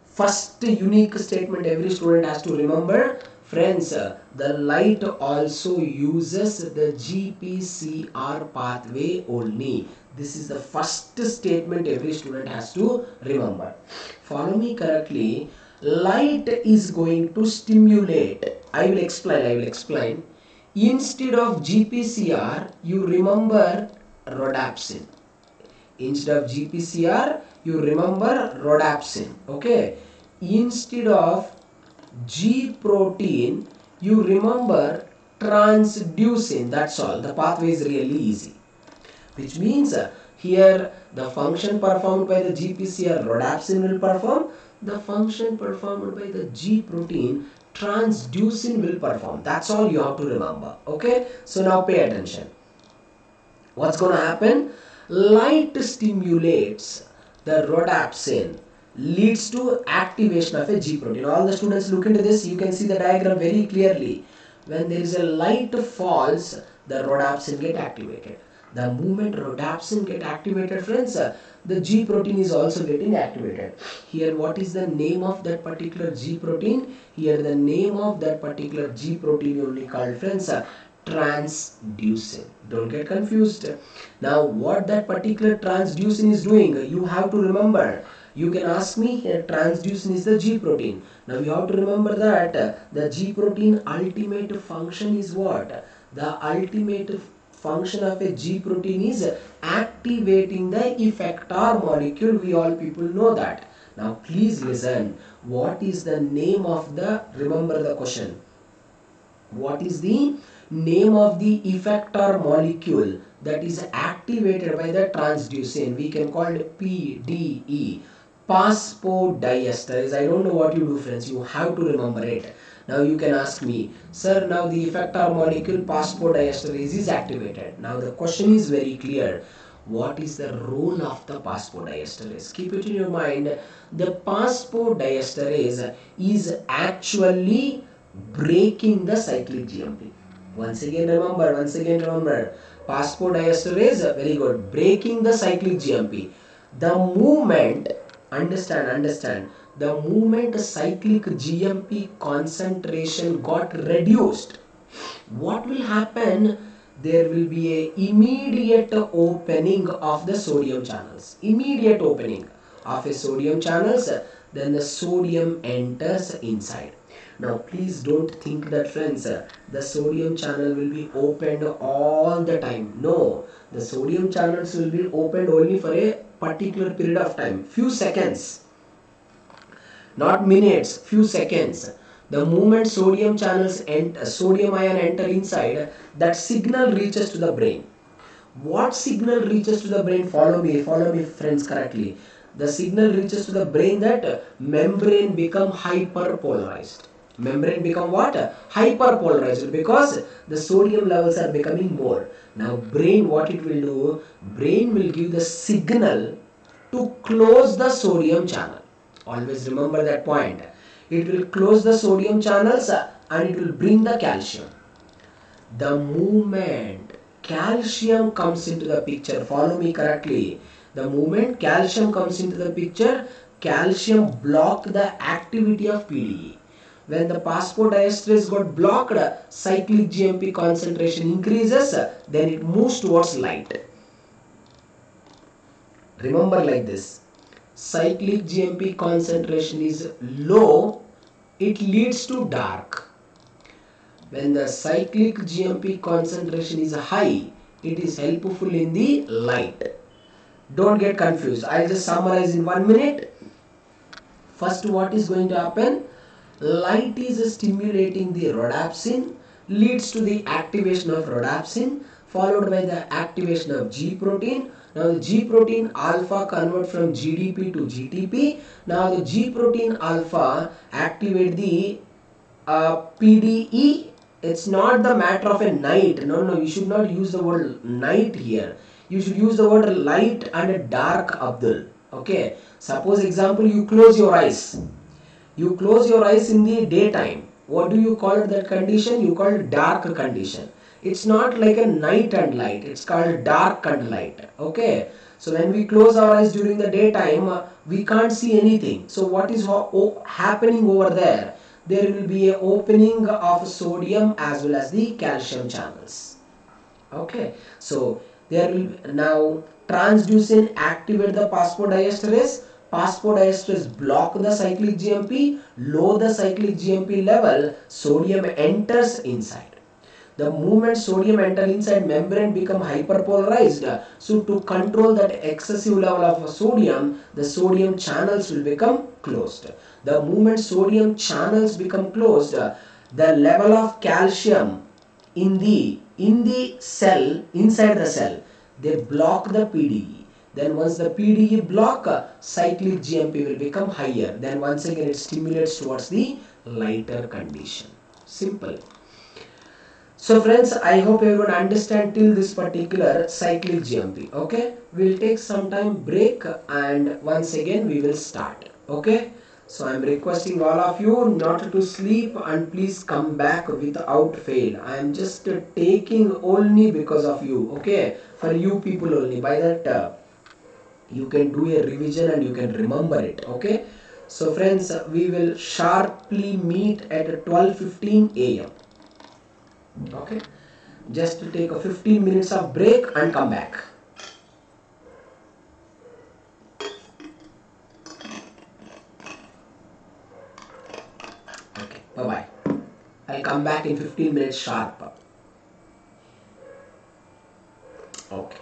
First unique statement every student has to remember. Friends, the light also uses the Gpcr pathway only. This is the first statement every student has to remember. Follow me correctly. Light is going to stimulate. I will explain. Instead of Gpcr, you remember rhodopsin. Instead of Gpcr, you remember rhodopsin. Okay. Instead of G protein, you remember transducin. That's all. The pathway is really easy. Which means here the function performed by the Gpcr rhodopsin will perform. The function performed by the G protein transducin will perform. That's all you have to remember. Okay. So now pay attention. What's going to happen? Light stimulates the rhodopsin, leads to activation of a G protein. All the students look into this. You can see the diagram very clearly. When there is a light falls, the rhodopsin get activated. The moment rhodopsin get activated, friends, the G protein is also getting activated. Here, what is the name of that particular G protein? Here, the name of that particular G protein only called, friends, transducin. Don't get confused. Now, what that particular transducin is doing, you have to remember. You can ask me, here transducin is the G protein. Now, you have to remember that the G protein ultimate function is what? The ultimate function of a G protein is activating the effector molecule. We all people know that. Now, please listen. What is the name of the, remember the question. What is the name of the effector molecule that is activated by the transducin? We can call it PDE. Phosphodiesterase. I don't know what you do, friends. You have to remember it. Now you can ask me, sir, now the effector molecule phosphodiesterase is activated. Now the question is very clear. What is the role of the phosphodiesterase? Keep it in your mind. The phosphodiesterase is actually breaking the cyclic GMP. Once again remember. Phosphodiesterase, very good. Breaking the cyclic GMP. The movement, understand. The moment cyclic GMP concentration got reduced, what will happen? There will be a immediate opening of the sodium channels. Immediate opening. of a sodium channels, then the sodium enters inside. Now please don't think that friends, the sodium channel will be opened all the time. No, the sodium channels will be opened only for a particular period of time, few seconds, not minutes, few seconds. The moment sodium channels and sodium ion enter inside, that signal reaches to the brain. What signal reaches to the brain? Follow me friends correctly. The signal reaches to the brain that membrane become hyperpolarized. Membrane become what? Hyperpolarized, because the sodium levels are becoming more. Now brain, what it will do? Brain will give the signal to close the sodium channel. Always remember that point. It will close the sodium channels and it will bring the calcium. The moment calcium comes into the picture, follow me correctly. The moment calcium comes into the picture, calcium block the activity of PDE. When the phosphodiesterase got blocked, cyclic GMP concentration increases, then it moves towards light. Remember like this. Cyclic GMP concentration is low, it leads to dark. When the cyclic GMP concentration is high, it is helpful in the light. Don't get confused. I'll just summarize in 1 minute. First, what is going to happen? Light is stimulating the rhodopsin, leads to the activation of rhodopsin, followed by the activation of G protein. Now the G protein alpha convert from GDP to GTP. Now the G protein alpha activate the PDE. It's not the matter of a night. No, you should not use the word night here. You should use the word light and a dark, Abdul. Okay. Suppose example, you close your eyes. You close your eyes in the daytime. What do you call that condition? You call it dark condition. It's not like a night and light. It's called dark and light. Okay. So when we close our eyes during the daytime, we can't see anything. So what is happening over there? There will be an opening of sodium as well as the calcium channels. Okay. So there will now transducin activate the phosphodiesterase. Phosphodiesterase block the cyclic GMP, lower the cyclic GMP level, sodium enters inside. The moment sodium enter inside, membrane become hyperpolarized. So to control that excessive level of sodium, the sodium channels will become closed. The moment sodium channels become closed, the level of calcium in the cell, inside the cell, they block the PDE. Then once the PDE block, cyclic GMP will become higher. Then once again it stimulates towards the lighter condition. Simple. So friends, I hope everyone understand till this particular cyclic GMP. Okay, we'll take some time break and once again we will start. Okay, so I'm requesting all of you not to sleep and please come back without fail. I am just taking only because of you. Okay, for you people only. By that you can do a revision and you can remember it. Okay, so friends, we will sharply meet at 12:15 a.m. Okay, just to take a 15 minutes of break and come back. Okay, bye bye. I'll come back in 15 minutes sharp. Okay.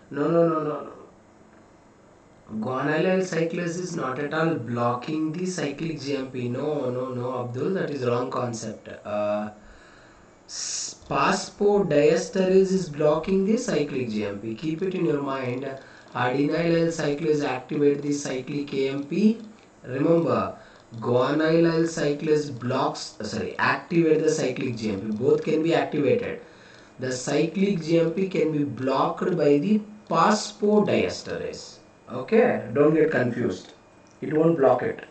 No. Guanylyl cyclase is not at all blocking the cyclic GMP. No, Abdul, that is wrong concept. Phosphodiesterase is blocking the cyclic GMP. Keep it in your mind. Adenylyl cyclase activate the cyclic AMP. Remember, guanylyl cyclase activate the cyclic GMP. Both can be activated. The cyclic GMP can be blocked by the phosphodiesterase. Okay, don't get confused. It won't block it.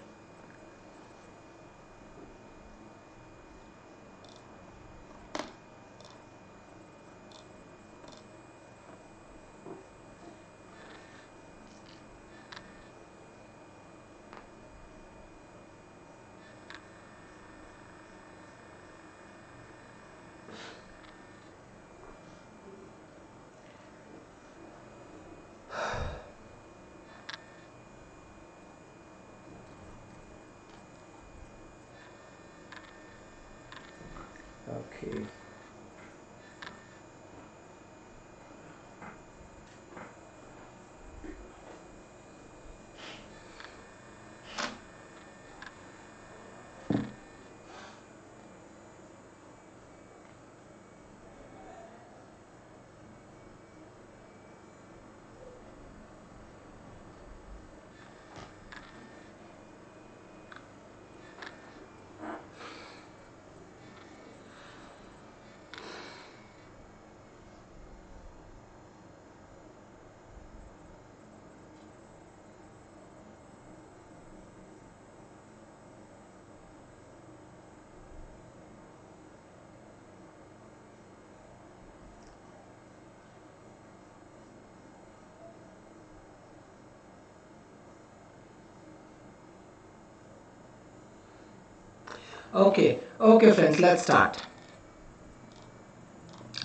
Okay. Okay, friends, let's start.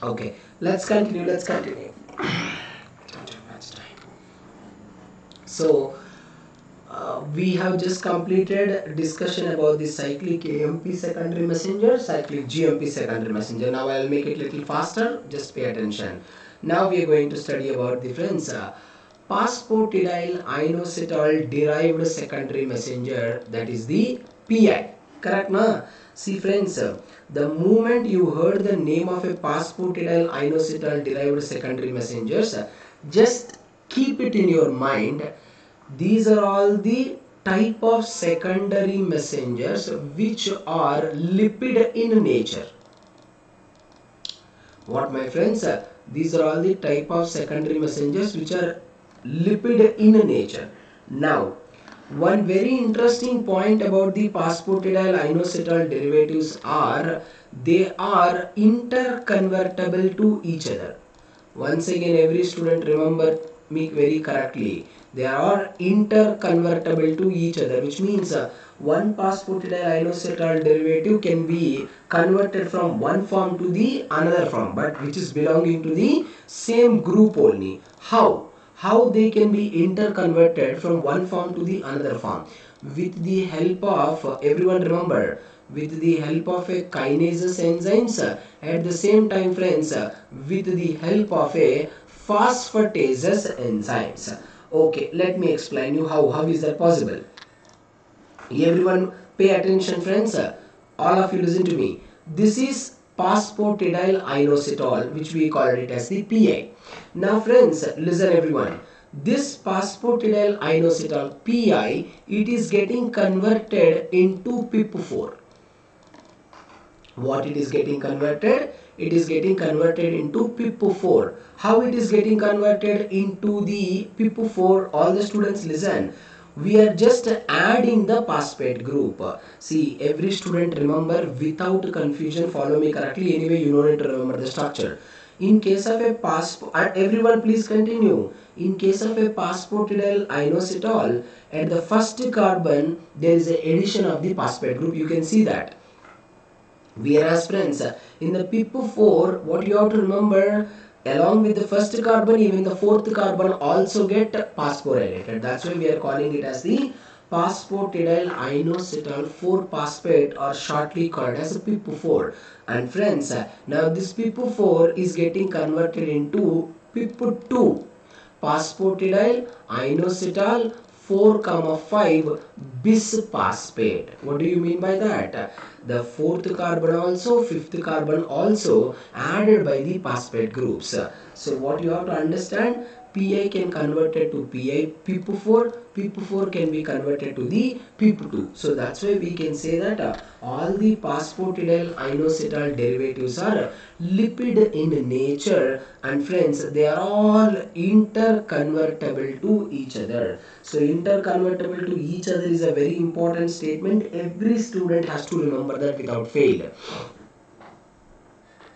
Okay, let's continue. Don't have much time. So, we have just completed discussion about the cyclic AMP secondary messenger, cyclic GMP secondary messenger. Now I'll make it a little faster. Just pay attention. Now we are going to study about the friends. Phosphatidyl inositol derived secondary messenger, that is the PI. Correct, na? See friends, the moment you heard the name of a phosphatidyl inositol derived secondary messengers, just keep it in your mind. These are all the type of secondary messengers which are lipid in nature. What, my friends? These are all the type of secondary messengers which are lipid in nature. Now, one very interesting point about the phosphatidyl inositol derivatives are they are interconvertible to each other. Once again, every student remember me very correctly. They are interconvertible to each other, which means one phosphatidyl inositol derivative can be converted from one form to the another form, but which is belonging to the same group only. How they can be interconverted from one form to the another form? With the help of, everyone remember, with the help of a kinases enzymes, at the same time friends, with the help of a phosphatases enzymes. Okay, let me explain you how is that possible. Everyone pay attention friends, all of you listen to me. This is phosphatidyl inositol, which we call it as the PI. Now friends, listen everyone. This phosphatidyl inositol PI, it is getting converted into PIP4. What it is getting converted? it is getting converted into PIP4. How it is getting converted into the PIP4? All the students listen. We are just adding the phosphate group. See, every student remember without confusion, follow me correctly. Anyway, you don't need to remember the structure. In case of a passport, and everyone please continue. In case of a phosphatidyl inositol, at the first carbon there is an addition of the phosphate group. You can see that. Whereas friends, in the PIP4, what you have to remember, along with the first carbon, even the fourth carbon also get phosphorylated. That's why we are calling it as the phosphatidyl inositol 4-phosphate, or shortly called as PIP4. And friends, now this PIP4 is getting converted into PIP2, phosphatidyl inositol 4,5 bisphosphate. What do you mean by that? The fourth carbon also, fifth carbon also added by the phosphate groups. So what you have to understand, Pi can convert it to Pi PIP4, PIP4 can be converted to the PIP2. So that's why we can say that all the phosphatidyl inositol derivatives are lipid in nature, and friends, they are all interconvertible to each other. So interconvertible to each other is a very important statement. Every student has to remember that without fail.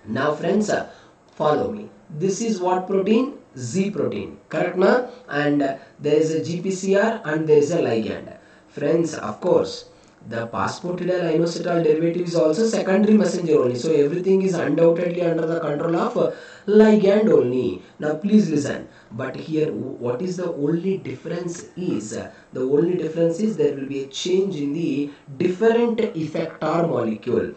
Now friends, follow me. This is what protein? Z protein, correct na? And there is a GPCR and there is a ligand. Friends, of course, the phosphatidyl inositol derivative is also secondary messenger only. So everything is undoubtedly under the control of ligand only. Now please listen. But here, what is the only difference is, the only difference is there will be a change in the different effector molecule.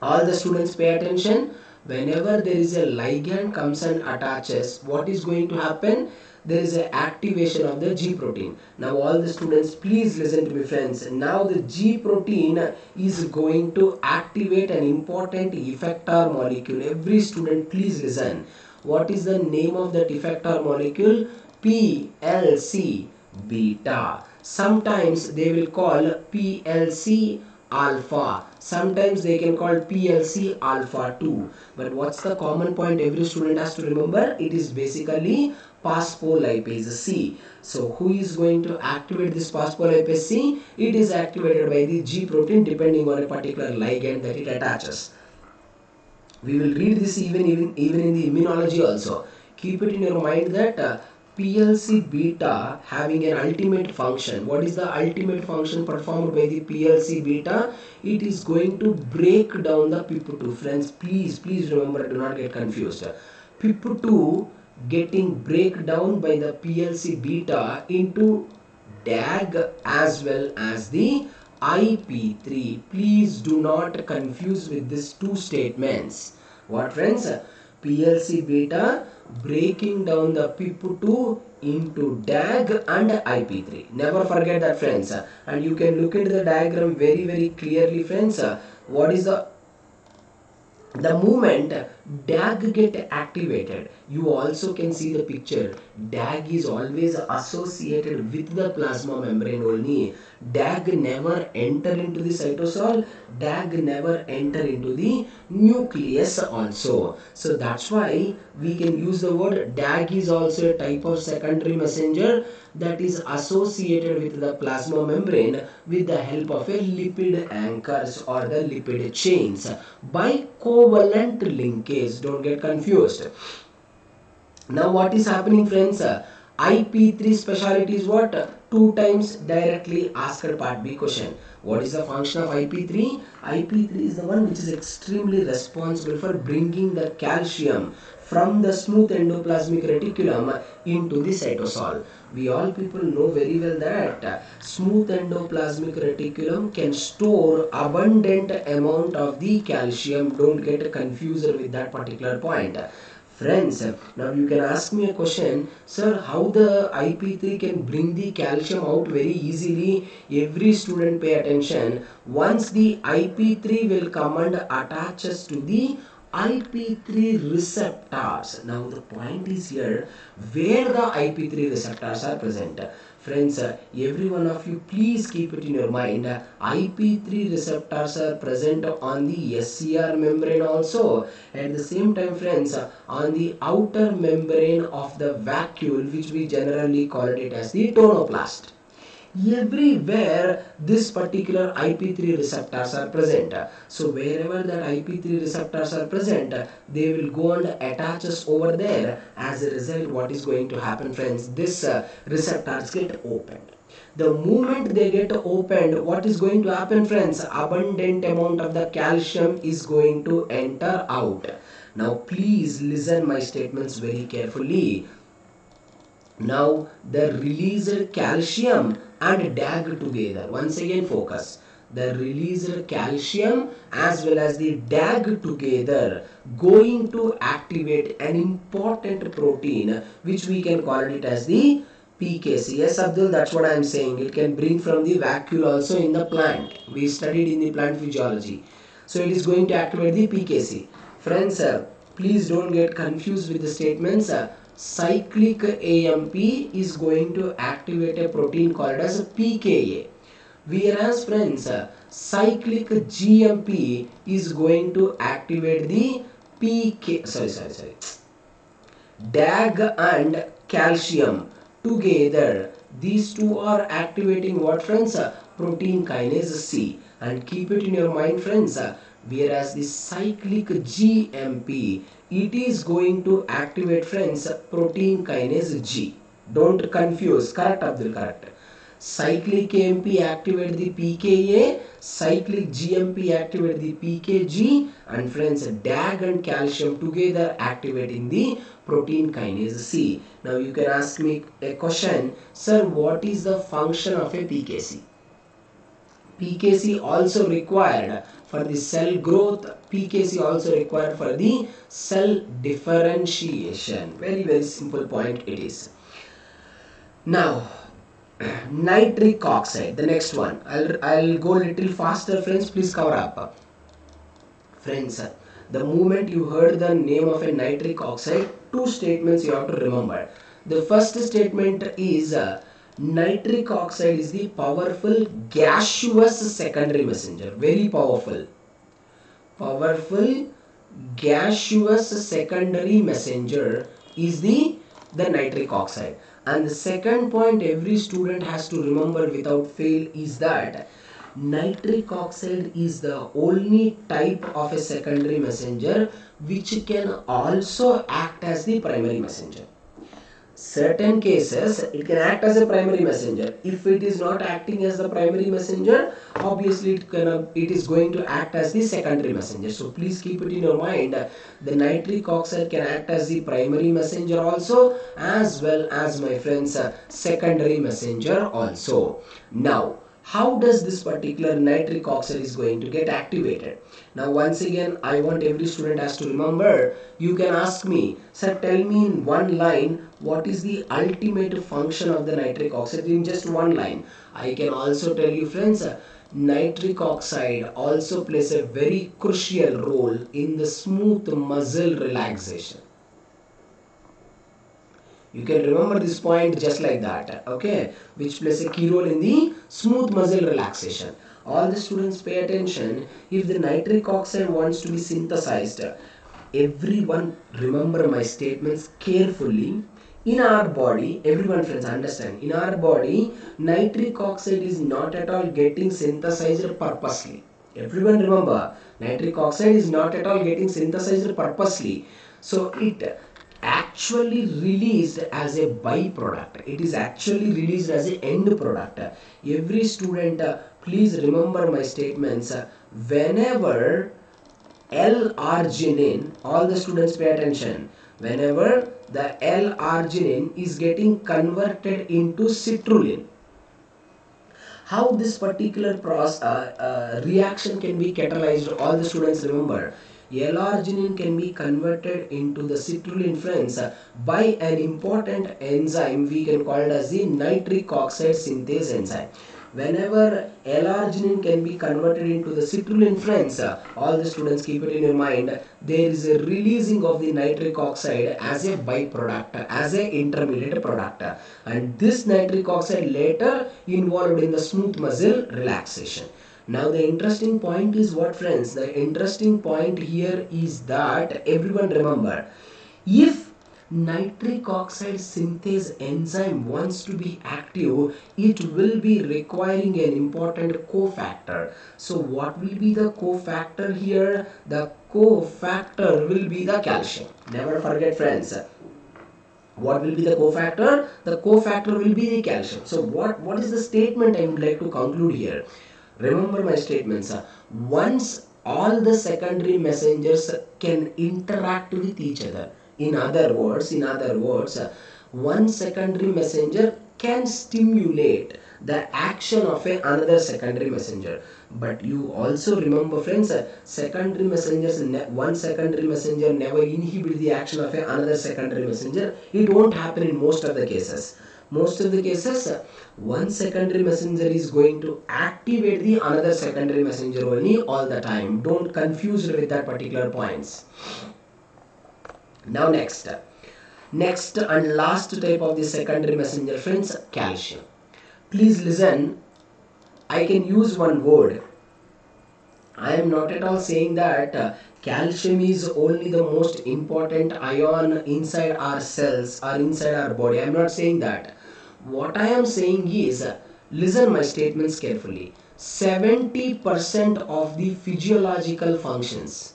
All the students pay attention. Whenever there is a ligand comes and attaches, what is going to happen? There is an activation of the G protein. Now all the students please listen to me friends. Now the G protein is going to activate an important effector molecule. Every student please listen. What is the name of that effector molecule? PLC beta. Sometimes they will call PLC alpha. Sometimes they can call PLC alpha 2. But what's the common point every student has to remember? It is basically phospholipase C. So who is going to activate this phospholipase C? It is activated by the G protein depending on a particular ligand that it attaches. We will read this even in the immunology also. Keep it in your mind that PLC beta having an ultimate function. What is the ultimate function performed by the PLC beta? It is going to break down the PIP2. Friends, please remember, do not get confused. PIP2 getting break down by the PLC beta into DAG as well as the IP3. Please do not confuse with these two statements. What friends? PLC beta breaking down the PIP2 into DAG and IP3. Never forget that friends. And you can look into the diagram very clearly friends. What is the moment DAG get activated, you also can see the picture. DAG is always associated with the plasma membrane only. DAG never enter into the cytosol. DAG never enter into the nucleus also. So that's why we can use the word DAG is also a type of secondary messenger that is associated with the plasma membrane with the help of a lipid anchors or the lipid chains by covalent linkage. Don't get confused. Now what is happening friends? IP3 specialty is what? 2 times directly asked part B question. What is the function of IP3? IP3 is the one which is extremely responsible for bringing the calcium from the smooth endoplasmic reticulum into the cytosol. We all people know very well that smooth endoplasmic reticulum can store abundant amount of the calcium. Don't get confused with that particular point. Friends, now you can ask me a question, sir, how the IP3 can bring the calcium out very easily? Every student pay attention. Once the IP3 will come and attaches to the IP3 receptors. Now the point is here where the IP3 receptors are present. Friends, every one of you please keep it in your mind. IP3 receptors are present on the SCR membrane also. At the same time, friends, on the outer membrane of the vacuole, which we generally call it as the tonoplast. Everywhere this particular IP3 receptors are present. So wherever that IP3 receptors are present, they will go and attaches over there. As a result, what is going to happen, friends? This receptors get opened. The moment they get opened, what is going to happen, friends? Abundant amount of the calcium is going to enter out. Now please listen my statements very carefully. Now the released calcium and DAG together. Once again focus. The released calcium as well as the DAG together going to activate an important protein which we can call it as the PKC. Yes, Abdul, that's what I am saying. It can bring from the vacuole also in the plant. We studied in the plant physiology. So it is going to activate the PKC. Friends, please don't get confused with the statements. Cyclic Gmp is going to activate a protein called as pKa. Whereas, friends, cyclic GMP is going to activate the DAG and calcium together. These two are activating what, friends? Protein kinase C. And keep it in your mind, friends. Whereas the cyclic GMP, it is going to activate, friends, protein kinase G. Don't confuse. Correct, Abdul, correct. Cyclic GMP activate the pKa, cyclic GMP activate the pKg, and friends, DAG and calcium together activating the protein kinase C. Now you can ask me a question, sir, what is the function of a PKC? PKC also required for the cell growth, PKC also required for the cell differentiation. Very simple point it is. Now nitric oxide, the next one. I'll go a little faster, friends, please cover up. Friends, the moment you heard the name of a nitric oxide, two statements you have to remember. The first statement is nitric oxide is the powerful gaseous secondary messenger. Very powerful. Powerful gaseous secondary messenger is the nitric oxide. And the second point every student has to remember without fail is that nitric oxide is the only type of a secondary messenger which can also act as the primary messenger. Certain cases it can act as a primary messenger. If it is not acting as the primary messenger, obviously it is going to act as the secondary messenger. So please keep it in your mind. The nitric oxide can act as the primary messenger also, as well as, my friends, secondary messenger also. Now how does this particular nitric oxide is going to get activated? Now once again I want every student has to remember. You can ask me, sir, tell me in one line what is the ultimate function of the nitric oxide in just one line. I can also tell you, friends, nitric oxide also plays a very crucial role in the smooth muscle relaxation. You can remember this point just like that, okay, which plays a key role in the smooth muscle relaxation. All the students pay attention. If the nitric oxide wants to be synthesized, everyone remember my statements carefully. In our body, everyone, friends, understand, in our body, nitric oxide is not at all getting synthesized purposely. Everyone remember, nitric oxide is not at all getting synthesized purposely. So it actually released as a byproduct. It is actually released as an end product. Every student, please remember my statements. Whenever L-arginine, all the students pay attention. Whenever the L-arginine is getting converted into citrulline, how this particular reaction can be catalyzed, all the students remember. L-arginine can be converted into the citrulline, friends, by an important enzyme we can call it as the nitric oxide synthase enzyme. Whenever L-arginine can be converted into the citrulline, friends, all the students keep it in your mind, there is a releasing of the nitric oxide as a byproduct, as a intermediate product, and this nitric oxide later involved in the smooth muscle relaxation. Now the interesting point is what, friends? The interesting point here is that everyone remember, if nitric oxide synthase enzyme wants to be active, it will be requiring an important cofactor. So what will be the cofactor here? The cofactor will be the calcium. Never forget, friends. What will be the cofactor? The cofactor will be the calcium. So what is the statement I would like to conclude here? Remember my statements. Once all the secondary messengers can interact with each other. In other words, one secondary messenger can stimulate the action of another secondary messenger. But you also remember, friends, one secondary messenger never inhibit the action of another secondary messenger. It won't happen in most of the cases. Most of the cases, one secondary messenger is going to activate the another secondary messenger only all the time. Don't confuse with that particular points. Now next and last type of the secondary messenger, friends, calcium. Please listen, I can use one word. I am not at all saying that calcium is only the most important ion inside our cells or inside our body. I am not saying that. What I am saying is, listen my statements carefully. 70% of the physiological functions,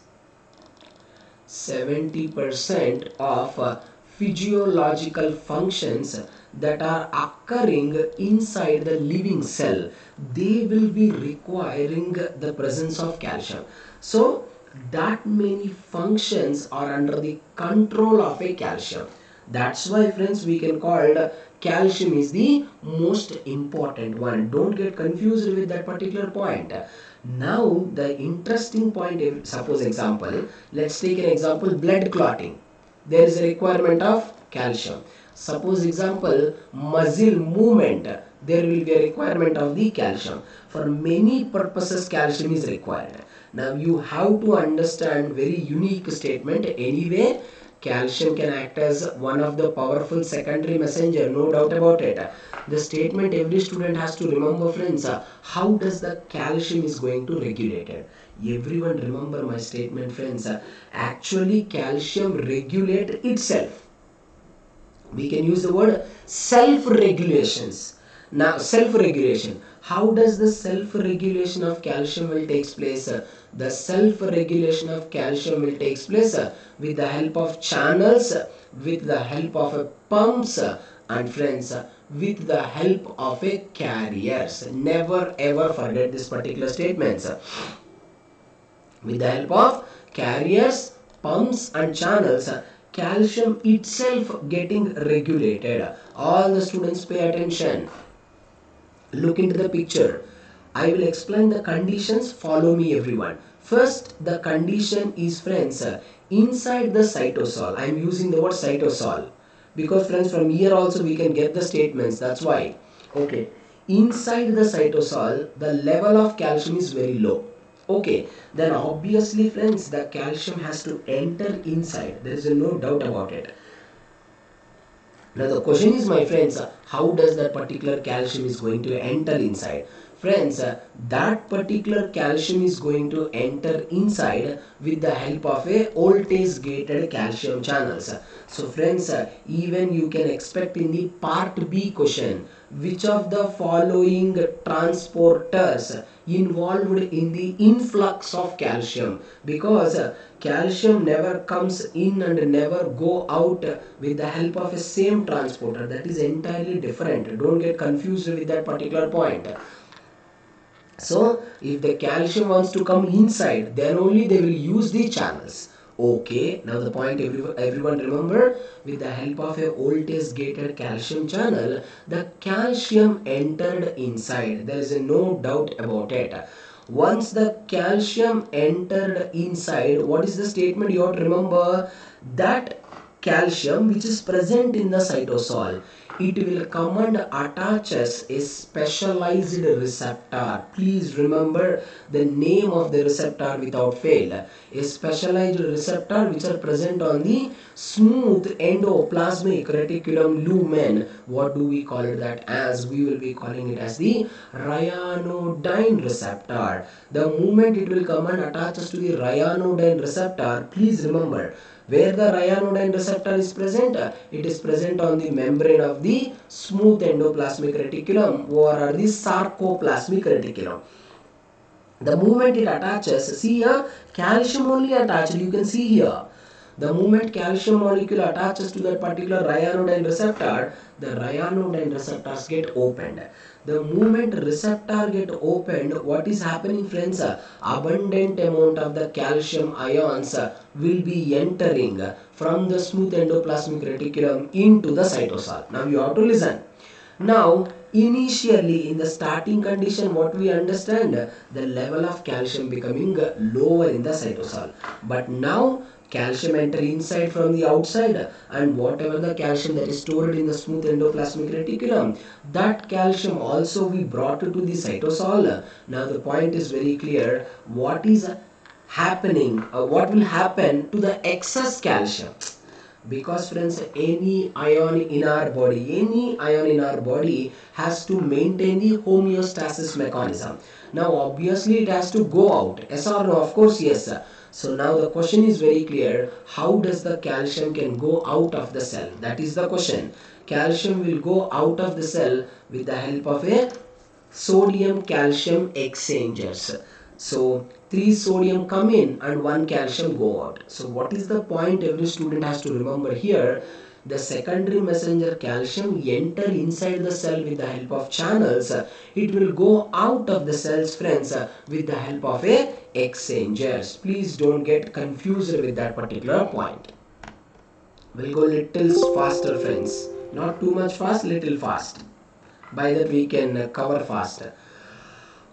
70% of physiological functions that are occurring inside the living cell, they will be requiring the presence of calcium. So that many functions are under the control of a calcium. That's why, friends, we can call calcium is the most important one. Don't get confused with that particular point. Now the interesting point, suppose example, let's take an example, blood clotting. There is a requirement of calcium. Suppose example, muscle movement, there will be a requirement of the calcium. For many purposes calcium is required. Now you have to understand very unique statement. Anyway, calcium can act as one of the powerful secondary messenger, no doubt about it. The statement every student has to remember, friends, how does the calcium is going to regulate it? Everyone remember my statement, friends. Actually calcium regulate itself. We can use the word self-regulations. Now self-regulation. How does the self-regulation of calcium will take place? The self-regulation of calcium will take place with the help of channels, with the help of pumps, and friends, with the help of carriers. Never ever forget this particular statements. With the help of carriers, pumps and channels, calcium itself getting regulated. All the students pay attention. Look into the picture. I will explain the conditions. Follow me, everyone. First, the condition is, friends, inside the cytosol. I am using the word cytosol because, friends, from here also we can get the statements. That's why. Okay. Inside the cytosol, the level of calcium is very low. Okay. Then obviously, friends, the calcium has to enter inside. There is no doubt about it. Now the question is, my friends, how does that particular calcium is going to enter inside? Friends, that particular calcium is going to enter inside with the help of a voltage gated calcium channels. So friends, even you can expect in the part B question, which of the following transporters involved in the influx of calcium? Because calcium never comes in and never go out with the help of a same transporter. That is entirely different. Don't get confused with that particular point. So if the calcium wants to come inside, then only they will use the channels. Okay, now the point everyone remember, with the help of a voltage gated calcium channel, the calcium entered inside. There is no doubt about it. Once the calcium entered inside, what is the statement you have to remember? That calcium which is present in the cytosol, it will come and attaches a specialized receptor. Please remember the name of the receptor without fail. A specialized receptor which are present on the smooth endoplasmic reticulum lumen. What do we call it that as? We will be calling it as the ryanodine receptor. The moment it will come and attaches to the ryanodine receptor, please remember where the ryanodine receptor is present. It is present on the membrane of the smooth endoplasmic reticulum or the sarcoplasmic reticulum. The moment it attaches, see here, calcium only attached, you can see here. The moment calcium molecule attaches to that particular ryanodine receptor, the ryanodine receptors get opened. The moment receptor get opened, what is happening, friends? Abundant amount of the calcium ions will be entering from the smooth endoplasmic reticulum into the cytosol. Now you have to listen. Now, initially in the starting condition, what we understand, the level of calcium becoming lower in the cytosol. But now calcium enter inside from the outside, and whatever the calcium that is stored in the smooth endoplasmic reticulum, that calcium also we brought to the cytosol. Now the point is very clear. What is happening? What will happen to the excess calcium? Because friends, any ion in our body has to maintain the homeostasis mechanism. Now obviously it has to go out. Yes or no? Of course yes. So now the question is very clear. How does the calcium can go out of the cell? That is the question. Calcium will go out of the cell with the help of a sodium calcium exchangers. So 3 sodium come in and 1 calcium go out. So what is the point every student has to remember here? The secondary messenger calcium enter inside the cell with the help of channels. It will go out of the cells, friends, with the help of a exchangers. Please don't get confused with that particular point. We'll go little faster, friends. Not too much fast, little fast. By that we can cover faster.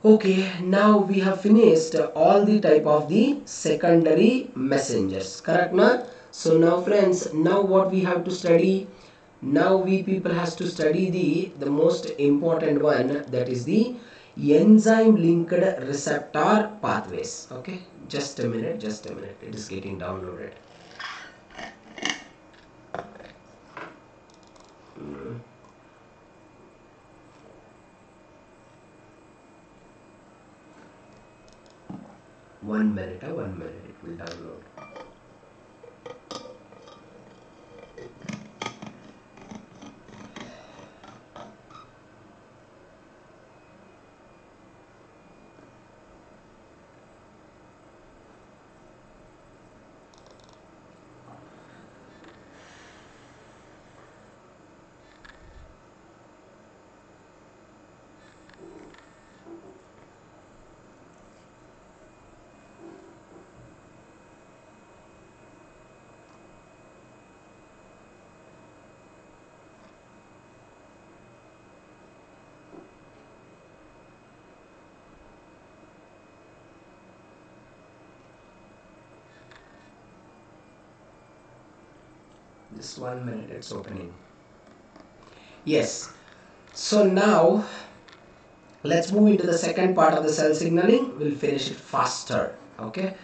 Okay, now we have finished all the type of the secondary messengers, correct na? So now friends, now what we have to study? Now we people has to study the most important one, that is the enzyme linked receptor pathways. Okay, just a minute, it is getting downloaded. One minute, it will download. Just 1 minute, it's opening. Yes. So now let's move into the second part of the cell signaling. We'll finish it faster. Okay.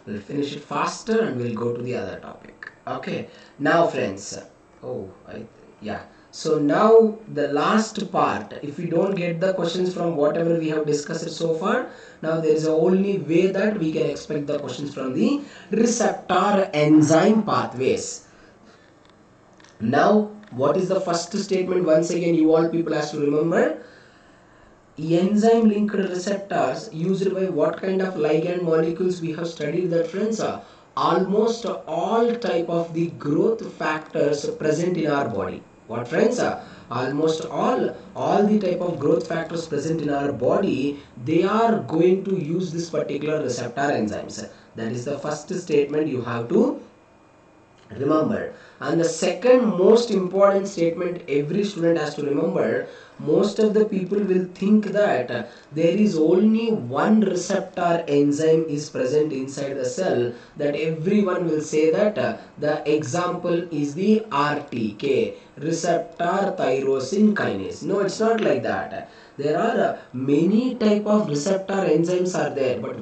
We'll finish it faster and we'll go to the other topic. Okay. Now friends. So now the last part, if we don't get the questions from whatever we have discussed so far, now there is a only way that we can expect the questions from the receptor enzyme pathways. Now, what is the first statement? Once again, you all people has to remember. Enzyme linked receptors used by what kind of ligand molecules we have studied that, friends? Almost all type of the growth factors present in our body. What, friends? Almost all the type of growth factors present in our body, they are going to use this particular receptor enzymes. That is the first statement you have to Remember. And the second most important statement every student has to remember, most of the people will think that there is only one receptor enzyme is present inside the cell, that everyone will say that the example is the RTK, receptor tyrosine kinase. No, it's not like that. There are many type of receptor enzymes are there, but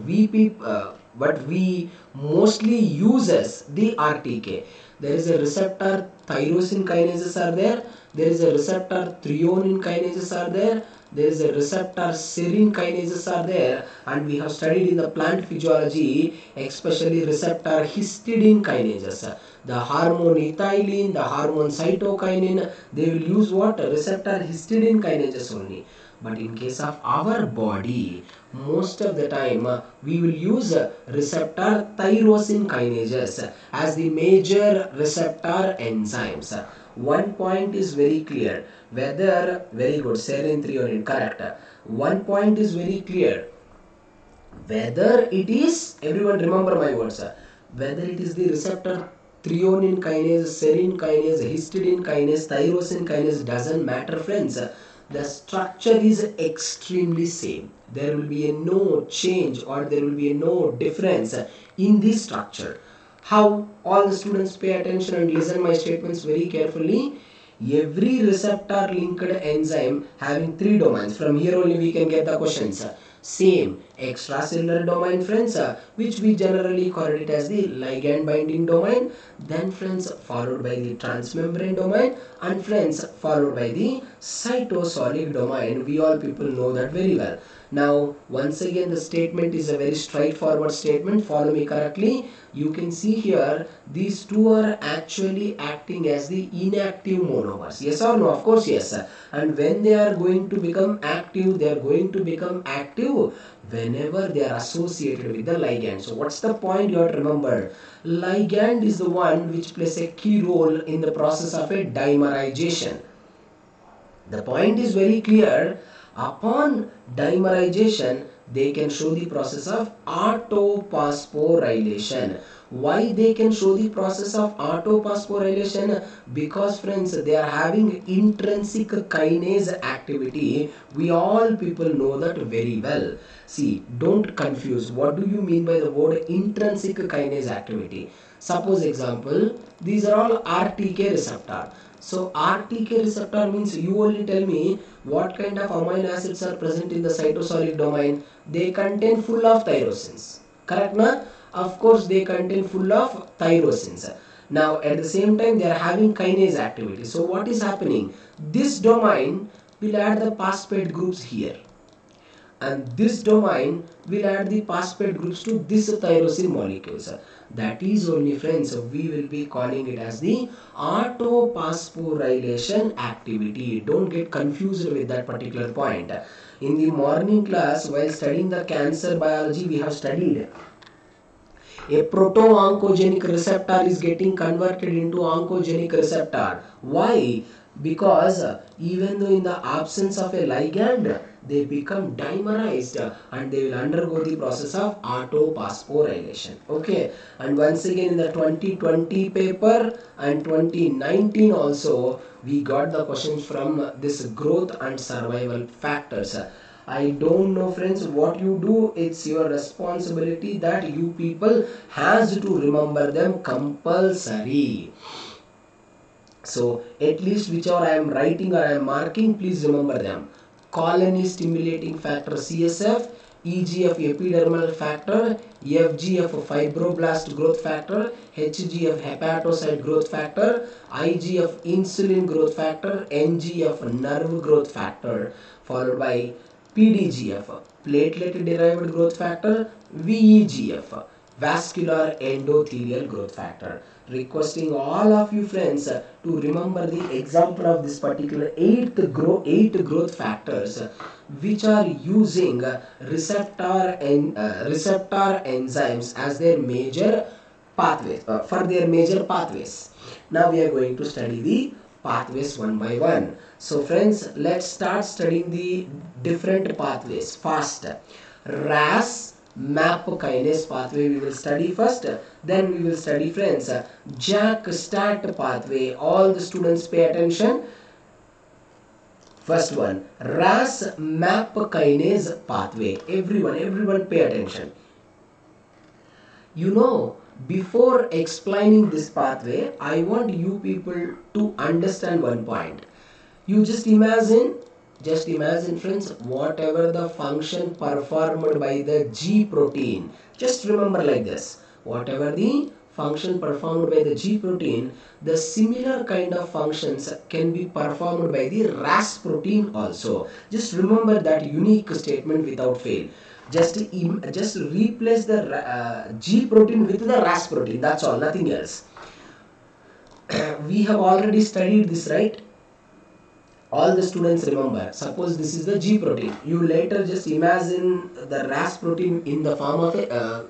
we mostly uses the RTK. There is a receptor tyrosine kinases are there. There is a receptor threonine kinases are there. There is a receptor serine kinases are there, and we have studied in the plant physiology, especially receptor histidine kinases. The hormone ethylene, the hormone cytokinin, they will use what? Receptor histidine kinases only. But in case of our body, most of the time we will use receptor tyrosine kinases as the major receptor enzymes. One point is very clear, whether, very good, serine threonine, correct. One point is very clear, whether it is, everyone remember my words, whether it is the receptor threonine kinase, serine kinase, histidine kinase, tyrosine kinase, doesn't matter, friends. The structure is extremely same. There will be a no change, or there will be a no difference in the structure. How? All the students pay attention and listen my statements very carefully. Every receptor linked enzyme having three domains. From here only we can get the questions. Same extracellular domain, friends, which we generally call it as the ligand binding domain. Then, friends, followed by the transmembrane domain, and friends, followed by the cytosolic domain. We all people know that very well. Now, once again, the statement is a very straightforward statement. Follow me correctly. You can see here, these two are actually acting as the inactive monomers. Yes or no? Of course, yes. And when they are going to become active, they are going to become active whenever they are associated with the ligand. So, what's the point you have to remember? Ligand is the one which plays a key role in the process of a dimerization. The point is very clear. Upon dimerization, they can show the process of autophosphorylation. Why they can show the process of autophosphorylation? Because, friends, they are having intrinsic kinase activity. We all people know that very well. See, don't confuse. What do you mean by the word intrinsic kinase activity? Suppose example, these are all RTK receptor. So RTK receptor means, you only tell me what kind of amino acids are present in the cytosolic domain. They contain full of tyrosines. Correct, na? Of course, they contain full of tyrosines. Now, at the same time, they are having kinase activity. So what is happening? This domain will add the phosphate groups here, and this domain will add the phosphate groups to this tyrosine molecules. That is only, friends, we will be calling it as the autophosphorylation activity. Don't get confused with that particular point. In the morning class, while studying the cancer biology, we have studied a proto-oncogenic receptor is getting converted into oncogenic receptor. Why? Because even though in the absence of a ligand, they become dimerized and they will undergo the process of autophosphorylation. Okay. And once again, in the 2020 paper and 2019 also, we got the questions from this growth and survival factors. I don't know, friends, what you do. It's your responsibility that you people has to remember them compulsory. So at least whichever I am writing or I am marking, please remember them. Colony stimulating factor CSF, EGF epidermal factor, FGF fibroblast growth factor, HGF hepatocyte growth factor, IGF insulin growth factor, NGF nerve growth factor, followed by PDGF platelet derived growth factor, VEGF vascular endothelial growth factor. Requesting all of you, friends, to remember the example of this particular eight growth factors which are using receptor enzymes as their major pathways, for their major pathways. Now we are going to study the pathways one by one. So friends, let's start studying the different pathways fast. Ras Map Kinase Pathway we will study first. Then we will study friends JAK-STAT pathway. All the students pay attention. First one, Ras Map Kinase Pathway. Everyone pay attention. You know, before explaining this pathway, I want you people to understand one point. You just imagine friends, whatever the function performed by the G protein. Just remember like this. Whatever the function performed by the G protein, the similar kind of functions can be performed by the Ras protein also. Just remember that unique statement without fail. Just replace the G protein with the Ras protein. That's all, nothing else. We have already studied this, right? All the students remember. Suppose this is the G protein. You later just imagine the Ras protein in the form of a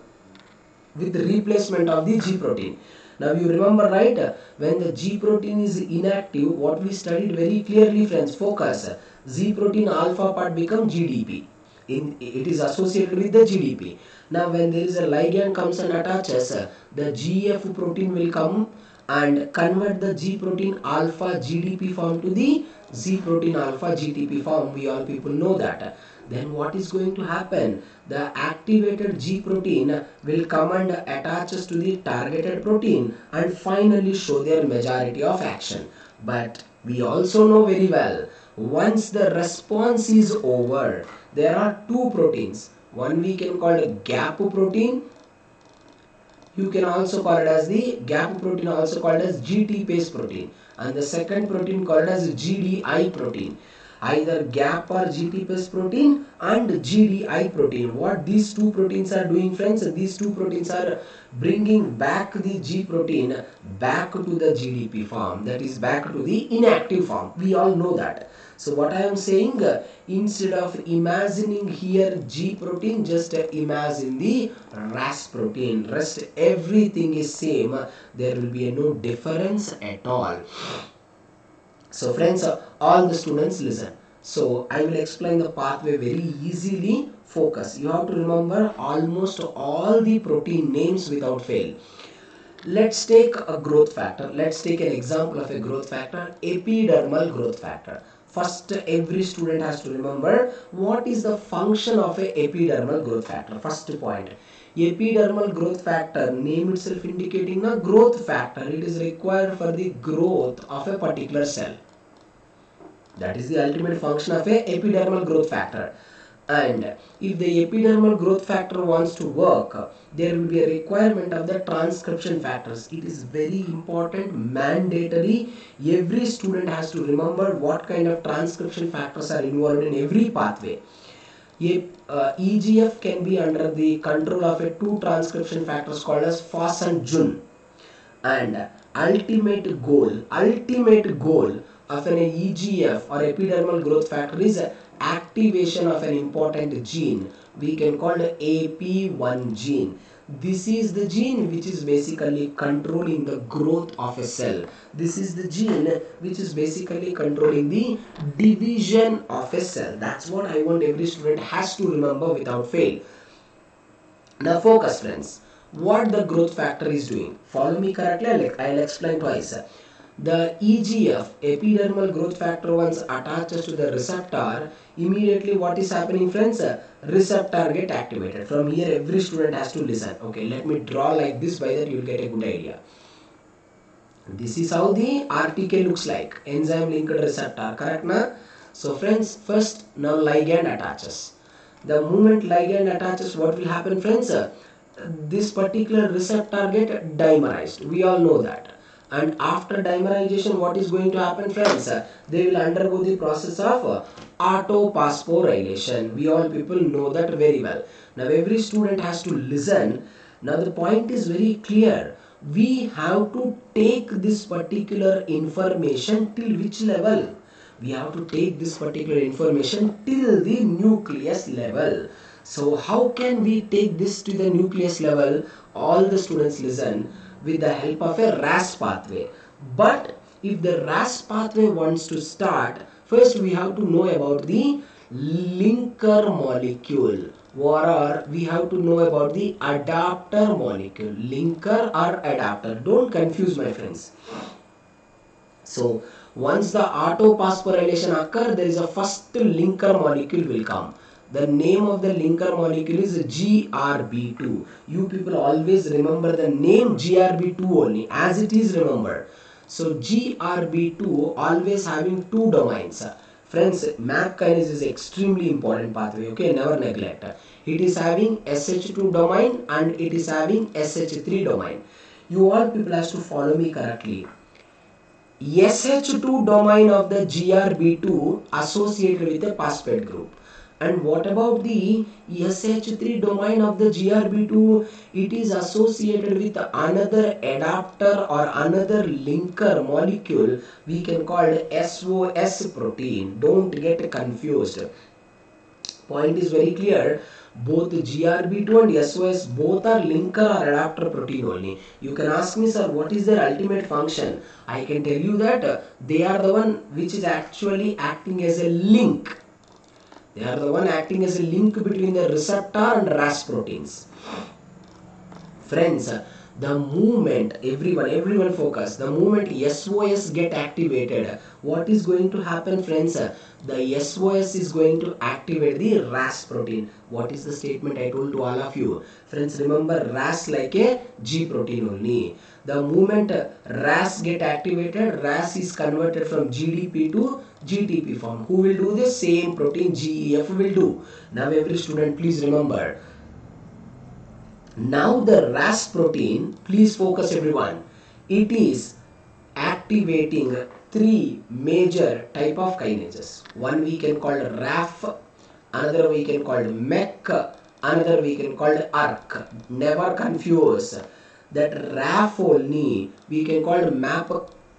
with the replacement of the G protein. Now you remember, right? When the G protein is inactive, what we studied very clearly, friends. Focus. Z protein alpha part become GDP. It is associated with the GDP. Now when there is a ligand comes and attaches, the GF protein will come and convert the G protein alpha GDP form to the Z protein alpha GTP form. We all people know that. Then what is going to happen? The activated G protein will come and attaches to the targeted protein and finally show their majority of action. But we also know very well, once the response is over, there are two proteins. One we can call a gap protein. You can also call it as the gap protein, also called as GT-base protein, and the second protein called as GDI protein. Either gap or GT-base protein and GDI protein. What these two proteins are doing, friends? These two proteins are bringing back the G protein back to the GDP form, that is back to the inactive form. We all know that. So what I am saying, instead of imagining here G protein, just imagine the Ras protein. Rest everything is same. There will be no difference at all. So friends, all the students listen. So I will explain the pathway very easily. Focus. You have to remember almost all the protein names without fail. Let's take a growth factor. Let's take an example of a growth factor, epidermal growth factor. First, every student has to remember what is the function of a epidermal growth factor. First point. Epidermal growth factor, name itself indicating a growth factor. It is required for the growth of a particular cell. That is the ultimate function of a epidermal growth factor. And if the epidermal growth factor wants to work, there will be a requirement of the transcription factors. It is very important, mandatory. Every student has to remember what kind of transcription factors are involved in every pathway. EGF can be under the control of a two transcription factors called as FOS and JUN. And ultimate goal of an EGF or epidermal growth factor is activation of an important gene. We can call it Ap1 gene. This is the gene which is basically controlling the growth of a cell. This is the gene which is basically controlling the division of a cell. That's what I want every student has to remember without fail. Now focus, friends. What the growth factor is doing. Follow me correctly. I'll explain twice. The EGF, epidermal growth factor, once attaches to the receptor, immediately what is happening, friends? Receptor get activated. From here every student has to listen. Okay, let me draw like this, by that you will get a good idea. This is how the RTK looks like, enzyme-linked receptor, correct na? So friends, first now ligand attaches. The moment ligand attaches, what will happen, friends? This particular receptor get dimerized. We all know that. And after dimerization, what is going to happen, friends? They will undergo the process of autophosphorylation. We all people know that very well. Now every student has to listen. Now the point is very clear. We have to take this particular information till which level? We have to take this particular information till the nucleus level. So how can we take this to the nucleus level? All the students listen. With the help of a Ras pathway. But if the Ras pathway wants to start, first we have to know about the linker molecule. or we have to know about the adapter molecule, linker or adapter. Don't confuse, my friends. So once the autophosphorylation occur, there is a first linker molecule will come. The name of the linker molecule is GRB2. You people always remember the name GRB2 only as it is remembered. So GRB2 always having two domains. Friends, MAP kinase is extremely important pathway. Okay, never neglect. It is having SH2 domain and it is having SH3 domain. You all people has to follow me correctly. SH2 domain of the GRB2 associated with a phosphate group. And what about the SH3 domain of the GRB2? It is associated with another adapter or another linker molecule we can call SOS protein. Don't get confused. Point is very clear. Both GRB2 and SOS both are linker or adapter protein only. You can ask me, sir, what is their ultimate function? I can tell you that they are the one which is actually acting as a link. They are the one acting as a link between the receptor and Ras proteins. Friends, the moment, everyone focus, the moment SOS get activated, what is going to happen, friends? The SOS is going to activate the Ras protein. What is the statement I told to all of you? Friends, remember Ras like a G protein only. The moment Ras get activated, Ras is converted from GDP to GTP form. Who will do the same protein? GEF will do. Now every student please remember. Now the Ras protein, please focus everyone. It is activating three major type of kinases. One we can call RAF, another we can call MEC, another we can call ARC. Never confuse. That RAF only we can call MAP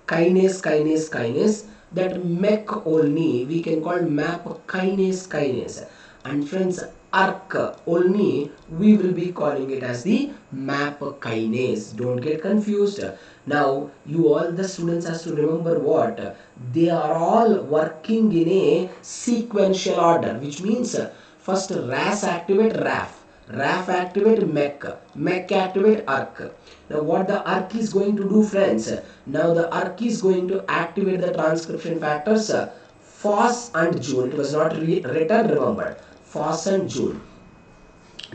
kinase. That MEC only we can call MAP kinase. And friends, ARC only we will be calling it as the MAP kinase. Don't get confused. Now you all the students has to remember what? They are all working in a sequential order, which means first RAS activate RAF, RAF activate MEC, MEC activate ARC. Now what the ARC is going to do, friends? Now the ARC is going to activate the transcription factors FOS and June. It was not written, remember. FOS and June.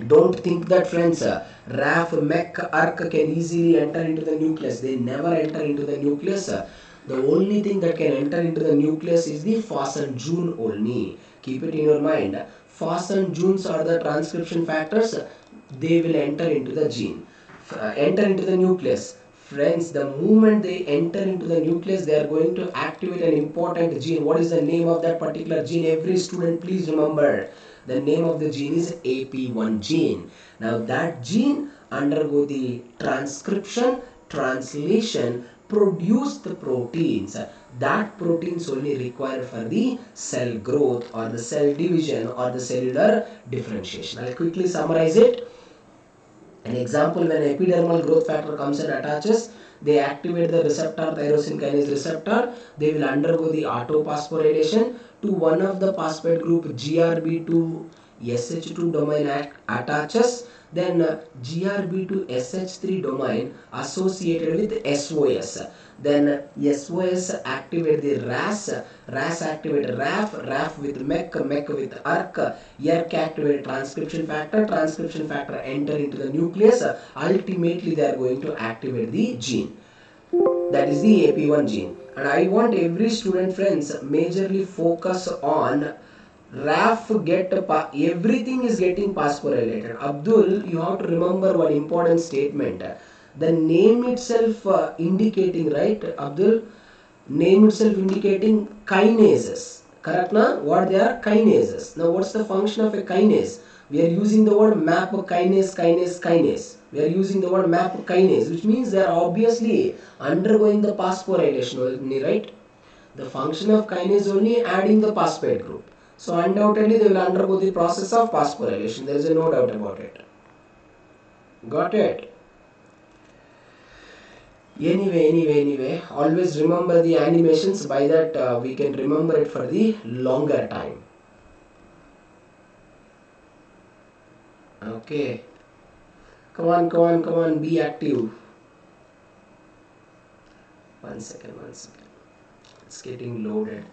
Don't think that, friends, RAF, MEC, ARC can easily enter into the nucleus. They never enter into the nucleus. The only thing that can enter into the nucleus is the FOS and June only. Keep it in your mind. FOS and Junes are the transcription factors. They will enter into the gene, enter into the nucleus. Friends, the moment they enter into the nucleus, they are going to activate an important gene. What is the name of that particular gene? Every student, please remember. The name of the gene is Ap1 gene. Now that gene undergo the transcription, translation, produce the proteins. That proteins only required for the cell growth or the cell division or the cellular differentiation. I'll quickly summarize it. An example, when epidermal growth factor comes and attaches, they activate the receptor, tyrosine kinase receptor. They will undergo the autophosphorylation to one of the phosphate group GRB2 SH2 domain attaches. Then GRB2 SH3 domain associated with SOS. Then SOS activate the RAS, RAS activate RAF, RAF with MEC, MEC with ARC, ERK activate transcription factor enter into the nucleus. Ultimately they are going to activate the gene. That is the Ap1 gene. And I want every student, friends, majorly focus on RAF everything is getting phosphorylated. Abdul, you have to remember one important statement. The name itself indicating, right, Abdul? Name itself indicating kinases. Correct, na? What they are? Kinases. Now, what's the function of a kinase? We are using the word map kinase. We are using the word map kinase, which means they are obviously undergoing the phosphorylation only, right? The function of kinase only adding the phosphate group. So undoubtedly they will undergo the process of phosphorylation. There is no doubt about it. Got it? Anyway, always remember the animations. By that we can remember it for the longer time. Okay. Come on, come on, come on, be active. One second. It's getting loaded.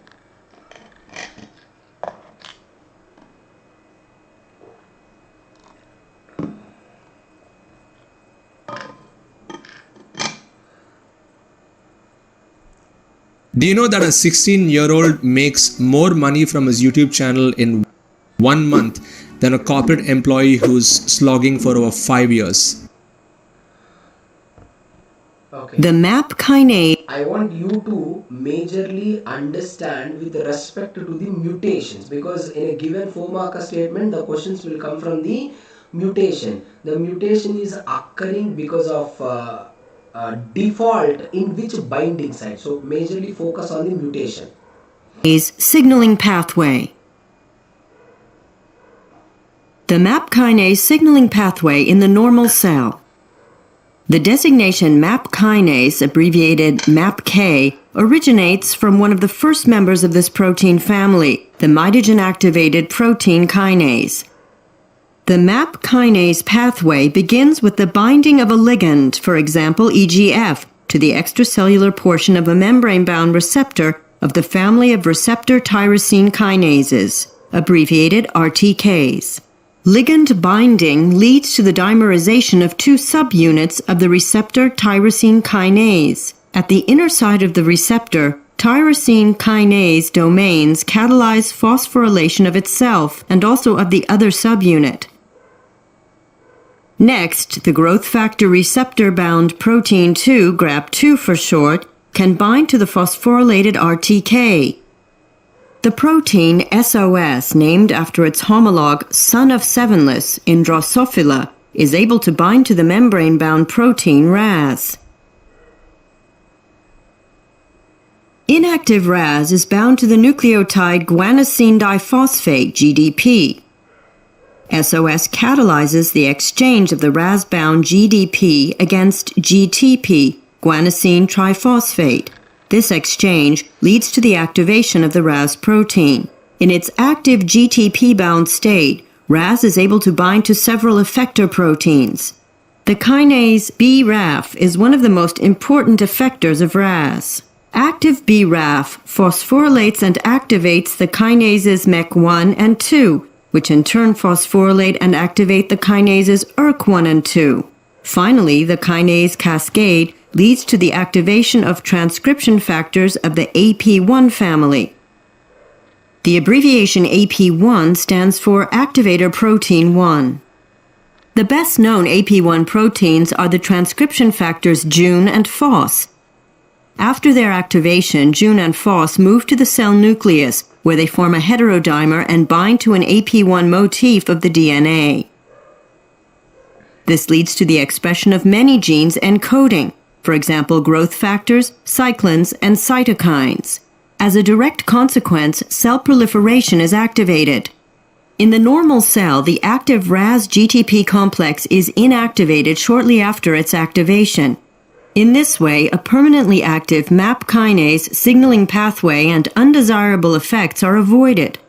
Do you know that a 16-year-old makes more money from his YouTube channel in 1 month than a corporate employee who's slogging for over 5 years? Okay. The MAP kinase. I want you to majorly understand with respect to the mutations, because in a given 4-marker statement the questions will come from the mutation. The mutation is occurring because of default in which binding site. So majorly focus on the mutation. Signaling pathway. The MAP kinase signaling pathway in the normal cell. The designation MAP kinase, abbreviated MAPK, originates from one of the first members of this protein family, the mitogen-activated protein kinase. The MAP kinase pathway begins with the binding of a ligand, for example EGF, to the extracellular portion of a membrane-bound receptor of the family of receptor tyrosine kinases, abbreviated RTKs. Ligand binding leads to the dimerization of 2 subunits of the receptor tyrosine kinase. At the inner side of the receptor, tyrosine kinase domains catalyze phosphorylation of itself and also of the other subunit. Next, the growth factor receptor-bound protein 2, GRAP2 for short, can bind to the phosphorylated RTK. The protein SOS, named after its homologue son of sevenless in Drosophila, is able to bind to the membrane-bound protein Ras. Inactive Ras is bound to the nucleotide guanosine diphosphate, GDP. SOS catalyzes the exchange of the Ras-bound GDP against GTP, guanosine triphosphate. This exchange leads to the activation of the Ras protein. In its active GTP-bound state, Ras is able to bind to several effector proteins. The kinase BRAF is one of the most important effectors of Ras. Active BRAF phosphorylates and activates the kinases MEK1 and 2, which in turn phosphorylate and activate the kinases ERK1 and 2. Finally, the kinase cascade leads to the activation of transcription factors of the Ap1 family. The abbreviation Ap1 stands for activator protein 1. The best-known Ap1 proteins are the transcription factors Jun and Phos. After their activation, Jun and Phos move to the cell nucleus, where they form a heterodimer and bind to an Ap1 motif of the DNA. This leads to the expression of many genes encoding, for example, growth factors, cyclins, and cytokines. As a direct consequence, cell proliferation is activated. In the normal cell, the active Ras-GTP complex is inactivated shortly after its activation. In this way, a permanently active MAP kinase signaling pathway and undesirable effects are avoided.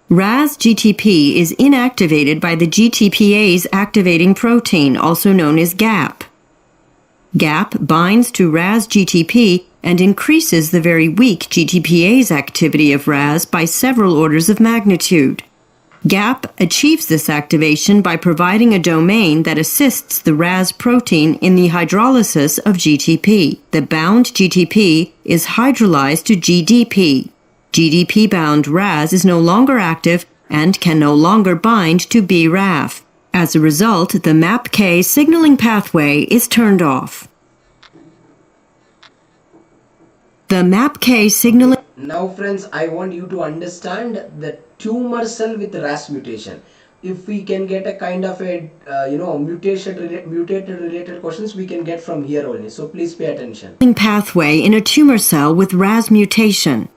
Ras-GTP is inactivated by the GTPase activating protein, also known as GAP. GAP binds to Ras-GTP and increases the very weak GTPase activity of Ras by several orders of magnitude. GAP achieves this activation by providing a domain that assists the Ras protein in the hydrolysis of GTP. The bound GTP is hydrolyzed to GDP. GDP-bound Ras is no longer active and can no longer bind to BRAF. As a result, the MAPK signaling pathway is turned off. The MAPK signaling... Now friends, I want you to understand the tumor cell with Ras mutation. If we can get a kind of a mutated related questions, we can get from here only. So please pay attention. Pathway in a tumor cell with Ras mutation.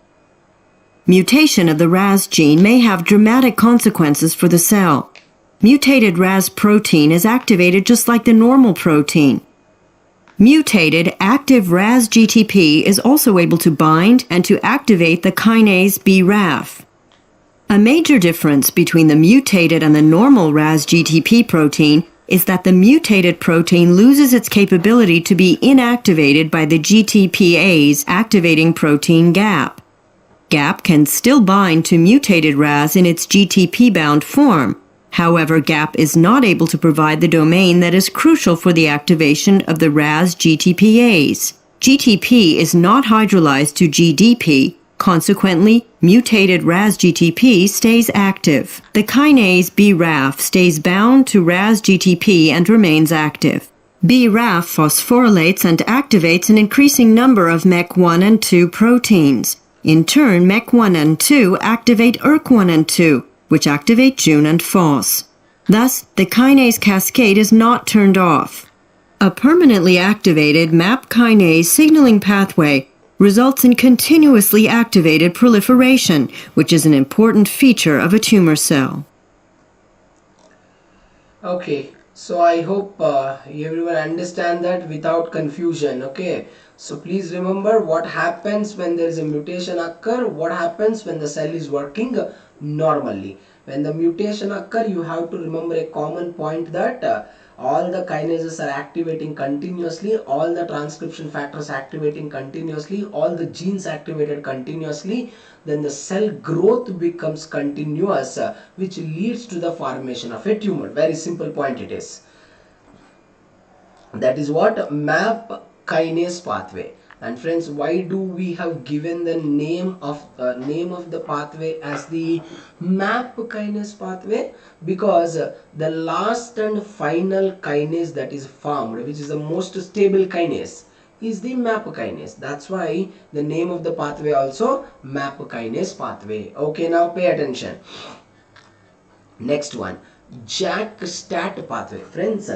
Mutation of the Ras gene may have dramatic consequences for the cell. Mutated Ras protein is activated just like the normal protein. Mutated active Ras-GTP is also able to bind and to activate the kinase BRAF. A major difference between the mutated and the normal Ras-GTP protein is that the mutated protein loses its capability to be inactivated by the GTPase activating protein GAP. GAP can still bind to mutated Ras in its GTP-bound form. However, GAP is not able to provide the domain that is crucial for the activation of the Ras-GTPase. GTP is not hydrolyzed to GDP. Consequently, mutated Ras-GTP stays active. The kinase BRAF stays bound to Ras-GTP and remains active. BRAF phosphorylates and activates an increasing number of MEK1 and 2 proteins. In turn, MEK1 and 2 activate ERK1 and 2, which activate Jun and Phos. Thus, the kinase cascade is not turned off. A permanently activated MAP kinase signaling pathway results in continuously activated proliferation, which is an important feature of a tumor cell. Okay, so I hope everyone understand that without confusion. Okay, so please remember what happens when there is a mutation occur, what happens when the cell is working normally. When the mutation occur, you have to remember a common point that all the kinases are activating continuously, all the transcription factors activating continuously, all the genes activated continuously, then the cell growth becomes continuous, which leads to the formation of a tumor. Very simple point it is. That is what MAP kinase pathway. And friends, why do we have given the name of the pathway as the MAP kinase pathway? Because the last and final kinase that is formed, which is the most stable kinase, is the MAP kinase. That's why the name of the pathway also MAP kinase pathway. Okay, now pay attention. Next one, JAK-STAT pathway. Friends,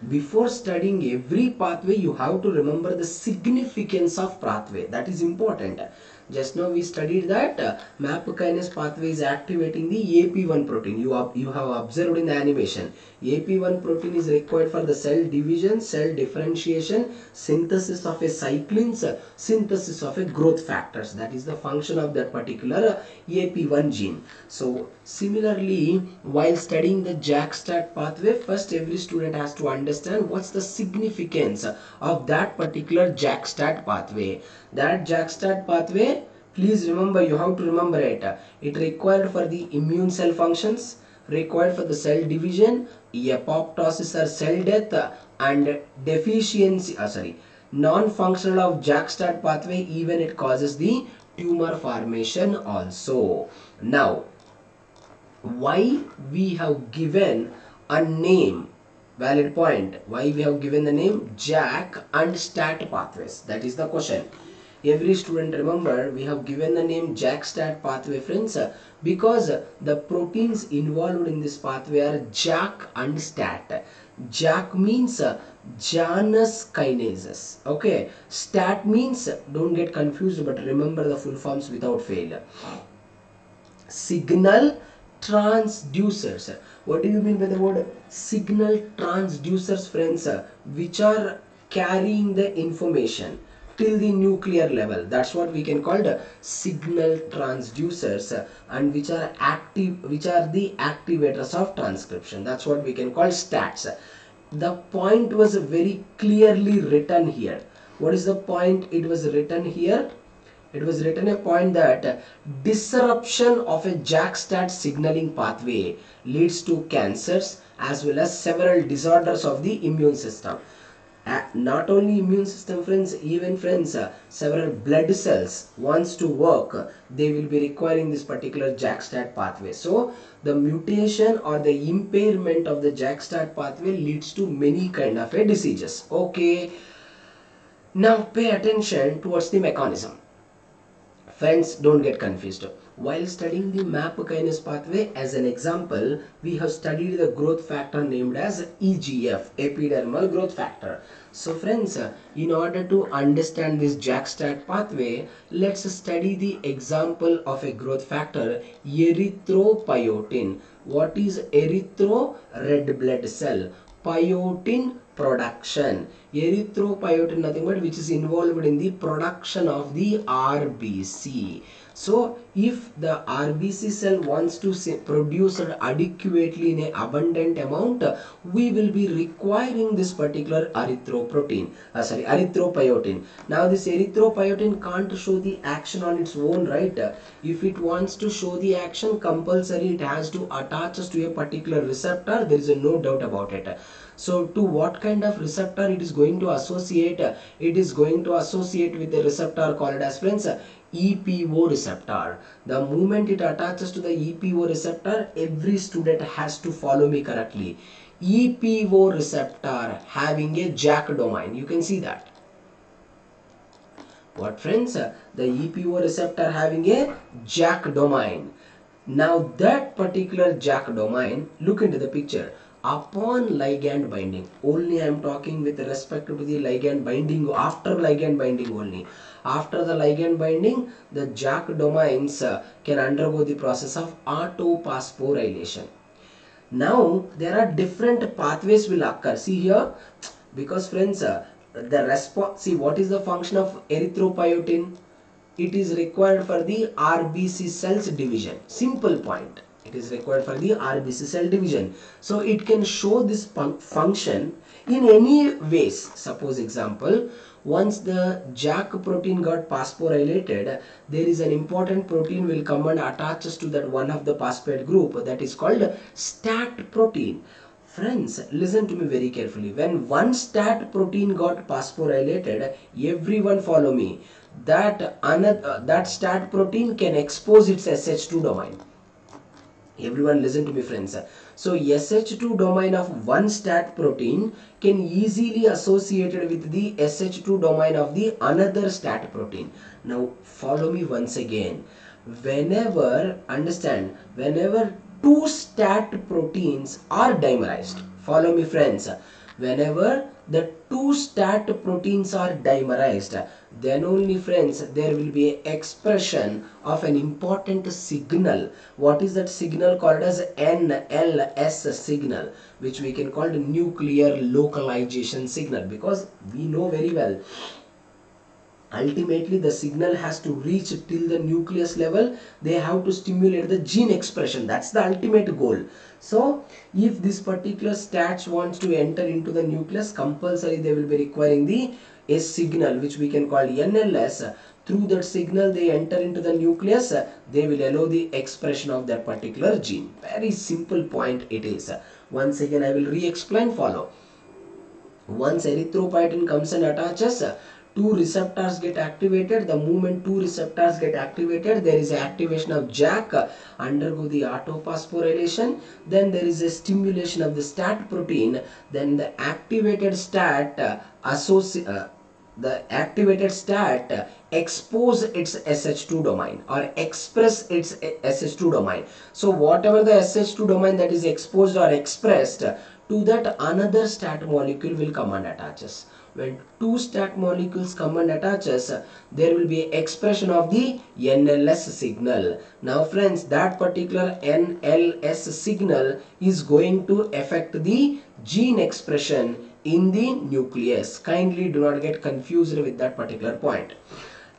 before studying every pathway, you have to remember the significance of pathway. That is important. Just now we studied that MAP kinase pathway is activating the AP1 protein. You have observed in the animation. AP1 protein is required for the cell division, cell differentiation, synthesis of a cyclins, synthesis of a growth factors. That is the function of that particular AP1 gene. So similarly, while studying the JAK-STAT pathway, first every student has to understand what's the significance of that particular JAK-STAT pathway. That JAK-STAT pathway, please remember, you have to remember it. It required for the immune cell functions, required for the cell division, apoptosis or cell death, and deficiency, non-functional of JAK-STAT pathway, even it causes the tumor formation also. Now, why we have given a name, valid point, why we have given the name JAK and STAT pathways? That is the question. Every student remember, we have given the name JAK-STAT pathway, friends, because the proteins involved in this pathway are JAK and STAT. JAK means Janus kinases. Okay, STAT means, don't get confused, but remember the full forms without fail. Signal transducers. What do you mean by the word signal transducers, friends? Which are carrying the information till the nuclear level. That's what we can call the signal transducers, and which are the activators of transcription. That's what we can call stats. The point was very clearly written here. What is the point? It was written here. It was written a point that disruption of a JAK-STAT signaling pathway leads to cancers as well as several disorders of the immune system. Not only immune system, friends, even friends, several blood cells wants to work, they will be requiring this particular JAK-STAT pathway. So the mutation or the impairment of the JAK-STAT pathway leads to many kind of diseases. Okay, now pay attention towards the mechanism. Friends, don't get confused. While studying the MAP kinase pathway, as an example, we have studied the growth factor named as EGF, epidermal growth factor. So friends, in order to understand this JAK-STAT pathway, let's study the example of a growth factor, erythropoietin. What is erythro? Red blood cell. Poietin, production. Erythropoietin nothing but which is involved in the production of the RBC. So if the RBC cell wants to produce it adequately in an abundant amount, we will be requiring this particular erythropoietin. Now this erythropoietin can't show the action on its own, right? If it wants to show the action, compulsory it has to attach us to a particular receptor. There is no doubt about it. So to what kind of receptor it is going to associate? It is going to associate with the receptor called as, friends, EPO receptor. The moment it attaches to the EPO receptor, every student has to follow me correctly. EPO receptor having a JAK domain. You can see that. What, friends? The EPO receptor having a JAK domain. Now that particular JAK domain, look into the picture. Upon ligand binding, only I am talking with respect to the ligand binding, after ligand binding only. After the ligand binding, the JAK domains can undergo the process of autophosphorylation. Now there are different pathways will occur. See here, because friends, the response. See, what is the function of erythropoietin? It is required for the RBC cells division. Simple point. It is required for the RBC cell division. So it can show this function in any ways. Suppose example, once the JAK protein got phosphorylated, there is an important protein will come and attaches to that one of the phosphate group, that is called STAT protein. Friends, listen to me very carefully. When one STAT protein got phosphorylated, everyone follow me. That STAT protein can expose its SH2 domain. Everyone listen to me, friends. So SH2 domain of one STAT protein can easily associated with the SH2 domain of the another STAT protein. Now follow me once again. Whenever two STAT proteins are dimerized, follow me, friends. Whenever the two STAT proteins are dimerized, then only, friends, there will be an expression of an important signal. What is that signal? Called as NLS signal, which we can call the nuclear localization signal, because we know very well, ultimately the signal has to reach till the nucleus level. They have to stimulate the gene expression. That's the ultimate goal. So if this particular STAT wants to enter into the nucleus, compulsory they will be requiring the a signal which we can call NLS. Through that signal they enter into the nucleus, they will allow the expression of that particular gene. Very simple point it is. Once again I will re-explain, follow. Once erythropoietin comes and attaches, two receptors get activated. The moment two receptors get activated, there is activation of JAK, undergo the autophosphorylation. Then there is a stimulation of the STAT protein. Then the activated STAT expose its SH2 domain or express its SH2 domain. So whatever the SH2 domain that is exposed or expressed, to that another STAT molecule will come and attaches. When two STAT molecules come and attaches, there will be expression of the NLS signal. Now friends, that particular NLS signal is going to affect the gene expression in the nucleus. Kindly do not get confused with that particular point.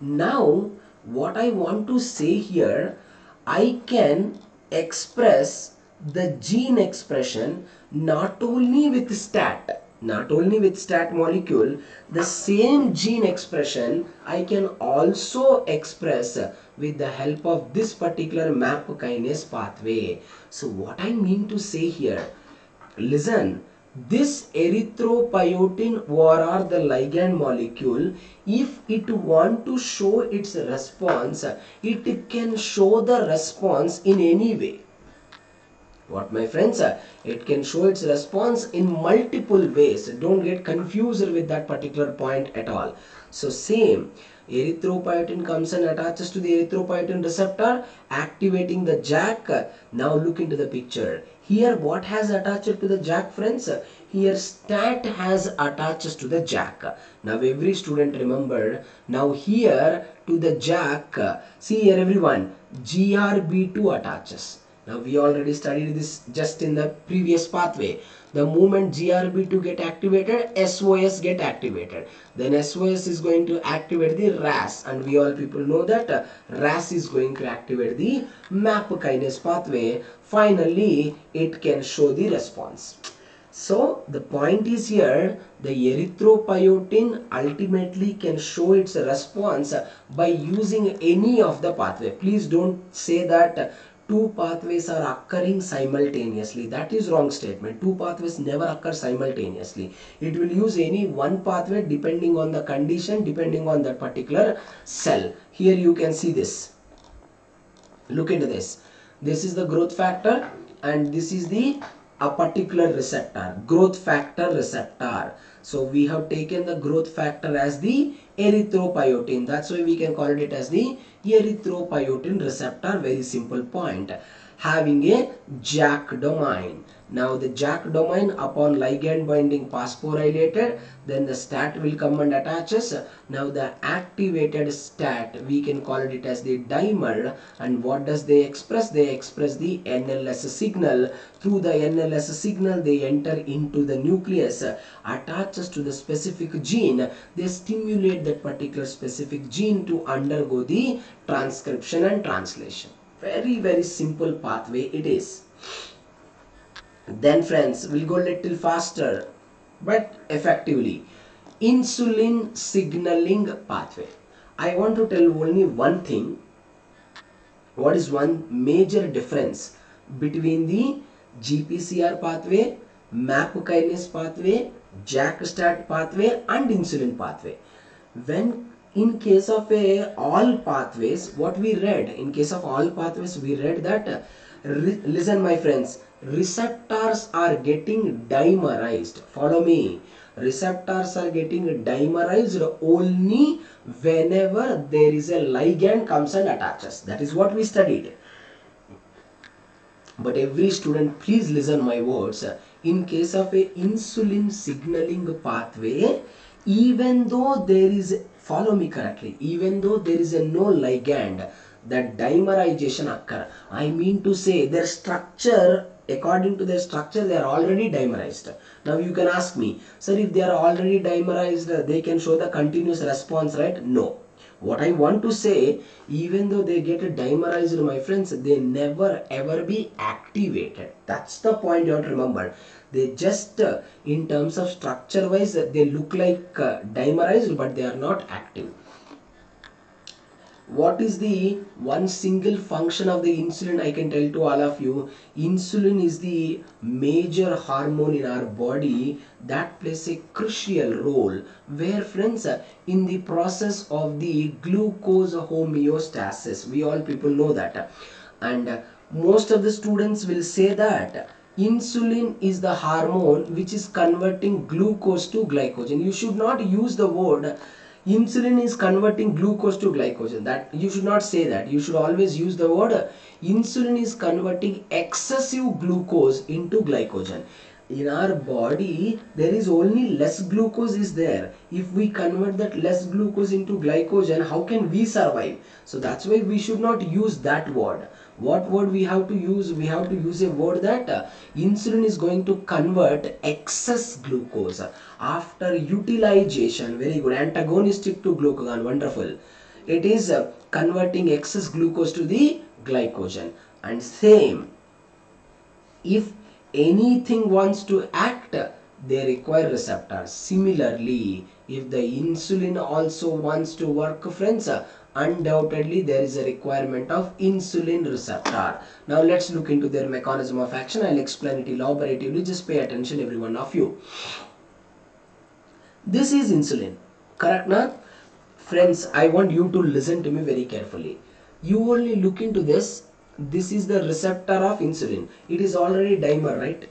Now what I want to say here, I can express the gene expression not only with STAT molecule, the same gene expression I can also express with the help of this particular MAP kinase pathway. So what I mean to say here, listen, this erythropoietin or the ligand molecule, if it want to show its response, it can show the response in any way. What, my friends? It can show its response in multiple ways. Don't get confused with that particular point at all. So same, erythropoietin comes and attaches to the erythropoietin receptor, activating the JAK. Now look into the picture. Here what has attached to the JAK, friends? Here STAT has attached to the JAK. Now every student remembered. Now here to the JAK, see here everyone, GRB2 attaches. Now we already studied this just in the previous pathway. The moment GRB2 get activated, SOS get activated. Then SOS is going to activate the Ras, and we all people know that Ras is going to activate the MAP kinase pathway. Finally, it can show the response. So the point is here, the erythropoietin ultimately can show its response by using any of the pathway. Please don't say that two pathways are occurring simultaneously. That is wrong statement. Two pathways never occur simultaneously. It will use any one pathway depending on the condition, depending on that particular cell. Here you can see this. Look into this. This is the growth factor and this is the a particular receptor, growth factor receptor. So we have taken the growth factor as the erythropoietin. That's why we can call it as the erythropoietin receptor. Very simple point. Having a JAK domain. Now the JAK domain, upon ligand binding phosphorylated, then the STAT will come and attaches. Now the activated STAT, we can call it as the dimer. And what does they express? They express the NLS signal. Through the NLS signal, they enter into the nucleus, attaches to the specific gene. They stimulate that particular specific gene to undergo the transcription and translation. Very, very simple pathway it is. Then friends, we'll go a little faster but effectively. Insulin signaling pathway. I want to tell only one thing. What is one major difference between the Gpcr pathway, MAP kinase pathway, JAK-STAT pathway and insulin pathway? When in case of all pathways, what we read, in case of all pathways, we read that, listen my friends, receptors are getting dimerized. Follow me. Receptors are getting dimerized only whenever there is a ligand comes and attaches. That is what we studied. But every student, please listen my words. In case of a insulin signaling pathway, even though there is, follow me correctly, even though there is a no ligand, that dimerization occur. I mean to say their structure, according to their structure, they are already dimerized. Now you can ask me, sir, if they are already dimerized, they can show the continuous response, right? No. What I want to say, even though they get dimerized, my friends, they never ever be activated. That's the point you have to remember. They just, in terms of structure wise, they look like dimerized, but they are not active. What is the one single function of the insulin? I can tell to all of you, insulin is the major hormone in our body that plays a crucial role, where friends, in the process of the glucose homeostasis, we all people know that, and most of the students will say that insulin is the hormone which is converting glucose to glycogen. You should not use the word insulin is converting glucose to glycogen. That you should not say that. You should always use the word insulin is converting excessive glucose into glycogen. In our body, there is only less glucose is there. If we convert that less glucose into glycogen, how can we survive? So that's why we should not use that word. What word we have to use? We have to use a word that insulin is going to convert excess glucose after utilization. Very good. Antagonistic to glucagon. Wonderful. It is converting excess glucose to the glycogen. And same, if anything wants to act, they require receptors. Similarly, if the insulin also wants to work, friends, undoubtedly there is a requirement of insulin receptor. Now let's look into their mechanism of action. I'll explain it elaboratively. Just pay attention, every one of you. This is insulin, correct now? Friends, I want you to listen to me very carefully. You only look into this. This is the receptor of insulin. It is already dimer, right?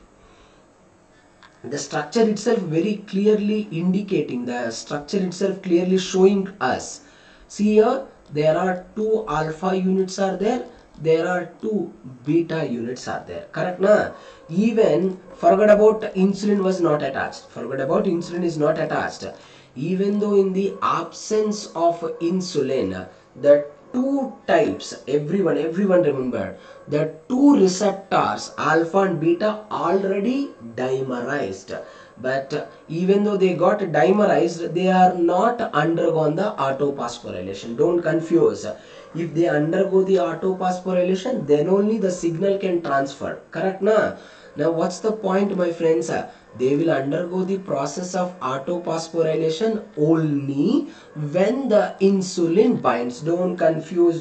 The structure itself very clearly indicating, the structure itself clearly showing us. See here, there are two alpha units are there. There are two beta units are there. Correct na? Even forget about insulin was not attached. Forget about insulin is not attached. Even though in the absence of insulin, that two types. Everyone remember, the two receptors alpha and beta already dimerized, but even though they got dimerized, they are not undergone the autophosphorylation. Don't confuse. If they undergo the autophosphorylation, then only the signal can transfer. Correct na? Now what's the point, my friends? They will undergo the process of autophosphorylation only when the insulin binds. Don't confuse.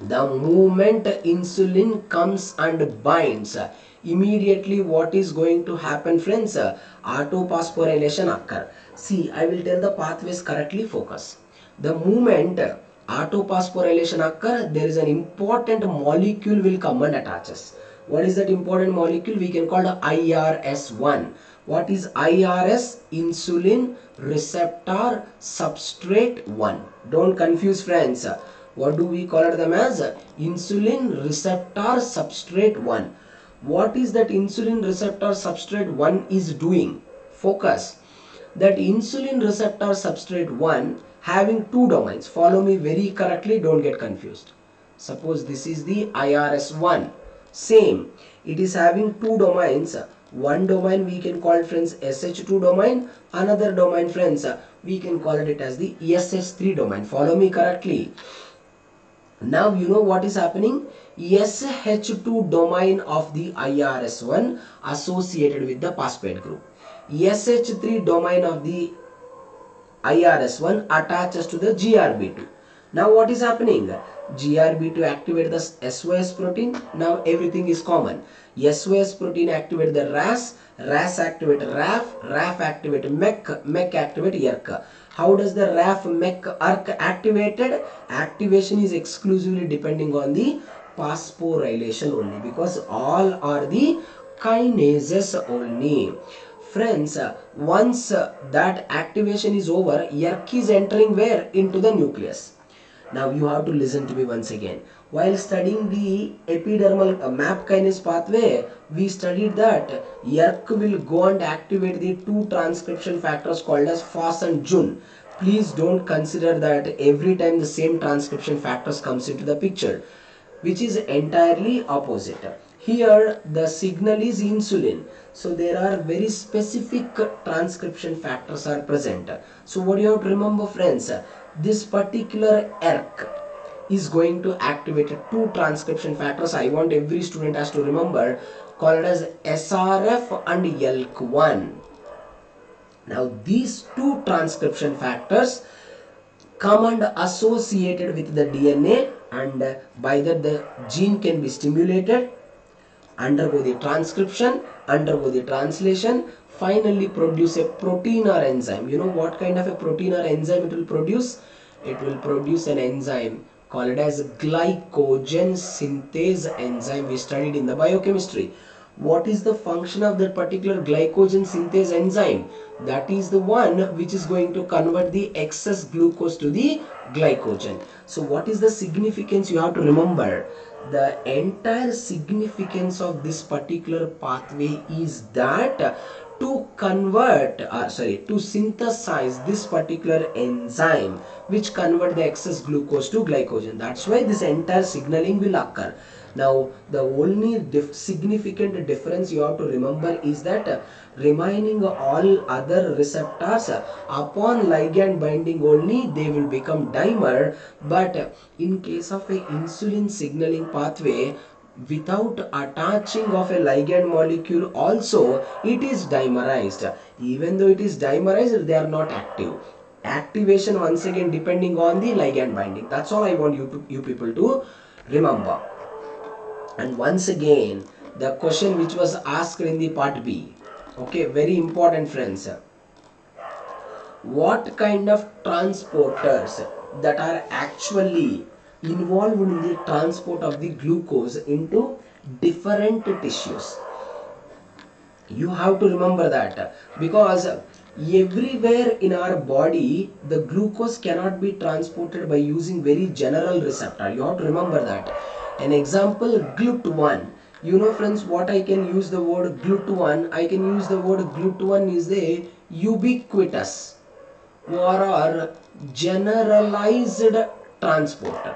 The moment insulin comes and binds, immediately what is going to happen, friends? Autophosphorylation occur. See, I will tell the pathways correctly. Focus. The moment autophosphorylation occur, there is an important molecule will come and attaches. What is that important molecule? We can call the IRS1. What is IRS? Insulin receptor substrate 1. Don't confuse, friends. What do we call them as? Insulin receptor substrate 1. What is that insulin receptor substrate 1 is doing? Focus. That insulin receptor substrate 1 having two domains. Follow me very correctly, don't get confused. Suppose this is the IRS1. Same, it is having two domains. One domain we can call, friends, SH2 domain. Another domain, friends, we can call it as the SH3 domain. Follow me correctly. Now you know what is happening. SH2 domain of the IRS1 associated with the phosphate group. SH3 domain of the IRS1 attaches to the GRB2. Now what is happening? GRB2 activate the SOS protein. Now everything is common. SOS protein activate the RAS, RAS activate RAF, RAF activate MEC, MEC activate ERK. How does the RAF MEC ERK activated? Activation is exclusively depending on the phosphorylation only, because all are the kinases only. Friends, once that activation is over, ERK is entering where? Into the nucleus. Now you have to listen to me once again. While studying the epidermal map kinase pathway, we studied that ERK will go and activate the two transcription factors called as FOS and JUN. Please don't consider that every time the same transcription factors comes into the picture, which is entirely opposite. Here the signal is insulin, so there are very specific transcription factors are present. So what you have to remember, friends, this particular ERK is going to activate two transcription factors. I want every student has to remember, called as SRF and ELK1. Now these two transcription factors come and associated with the DNA, and by that the gene can be stimulated, undergo the transcription, undergo the translation, finally produce a protein or enzyme. You know what kind of a protein or enzyme it will produce? It will produce an enzyme called as glycogen synthase enzyme. We studied in the biochemistry. What is the function of that particular glycogen synthase enzyme? That is the one which is going to convert the excess glucose to the glycogen. So what is the significance? You have to remember, the entire significance of this particular pathway is that to convert, to synthesize this particular enzyme which convert the excess glucose to glycogen. That's why this entire signaling will occur. Now the only significant difference you have to remember is that remaining all other receptors, upon ligand binding only they will become dimer, but in case of a insulin signaling pathway, without attaching of a ligand molecule also it is dimerized. Even though it is dimerized, they are not active. Activation once again depending on the ligand binding. That's all I want you people to remember. And once again, the question which was asked in the part B, okay, very important, friends. What kind of transporters that are actually involved in the transport of the glucose into different tissues? You have to remember that, because everywhere in our body the glucose cannot be transported by using very general receptor. You have to remember that. An example, GLUT1. You know, friends, what I can use the word GLUT1? I can use the word GLUT1 is a ubiquitous. or generalized transporter,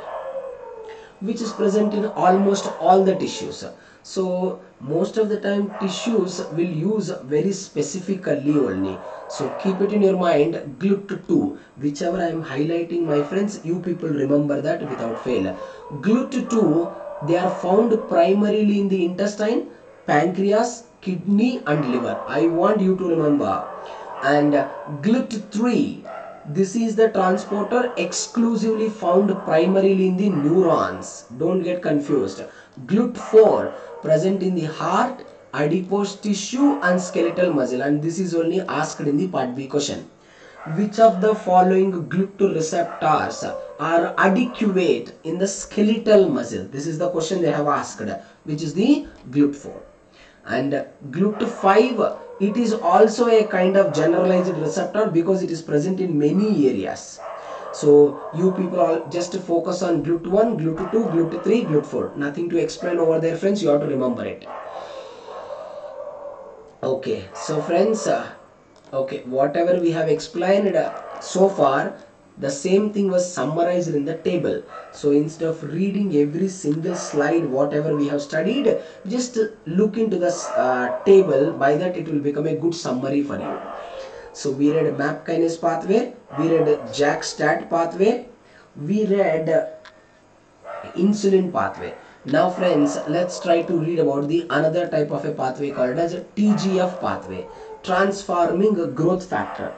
which is present in almost all the tissues. So most of the time tissues will use very specifically only. So keep it in your mind, GLUT2, whichever I am highlighting, my friends, you people remember that without fail. GLUT2, they are found primarily in the intestine, pancreas, kidney and liver. I want you to remember. And GLUT3, this is the transporter exclusively found primarily in the neurons. Don't get confused. GLUT4 present in the heart, adipose tissue and skeletal muscle, and this is only asked in the part B question. Which of the following GLUT2 receptors are adequate in the skeletal muscle? This is the question they have asked, which is the GLUT4. And GLUT5, it is also a kind of generalized receptor because it is present in many areas. So you people all just focus on GLUT1, GLUT2, GLUT3, GLUT4. Nothing to explain over there, friends. You have to remember it. Okay, so friends, okay, whatever we have explained so far, the same thing was summarized in the table. So instead of reading every single slide whatever we have studied, just look into the table. By that it will become a good summary for you. So we read MAP kinase pathway, we read JAK-STAT pathway, we read insulin pathway. Now friends, let's try to read about the another type of a pathway called as a TGF pathway, transforming growth factor.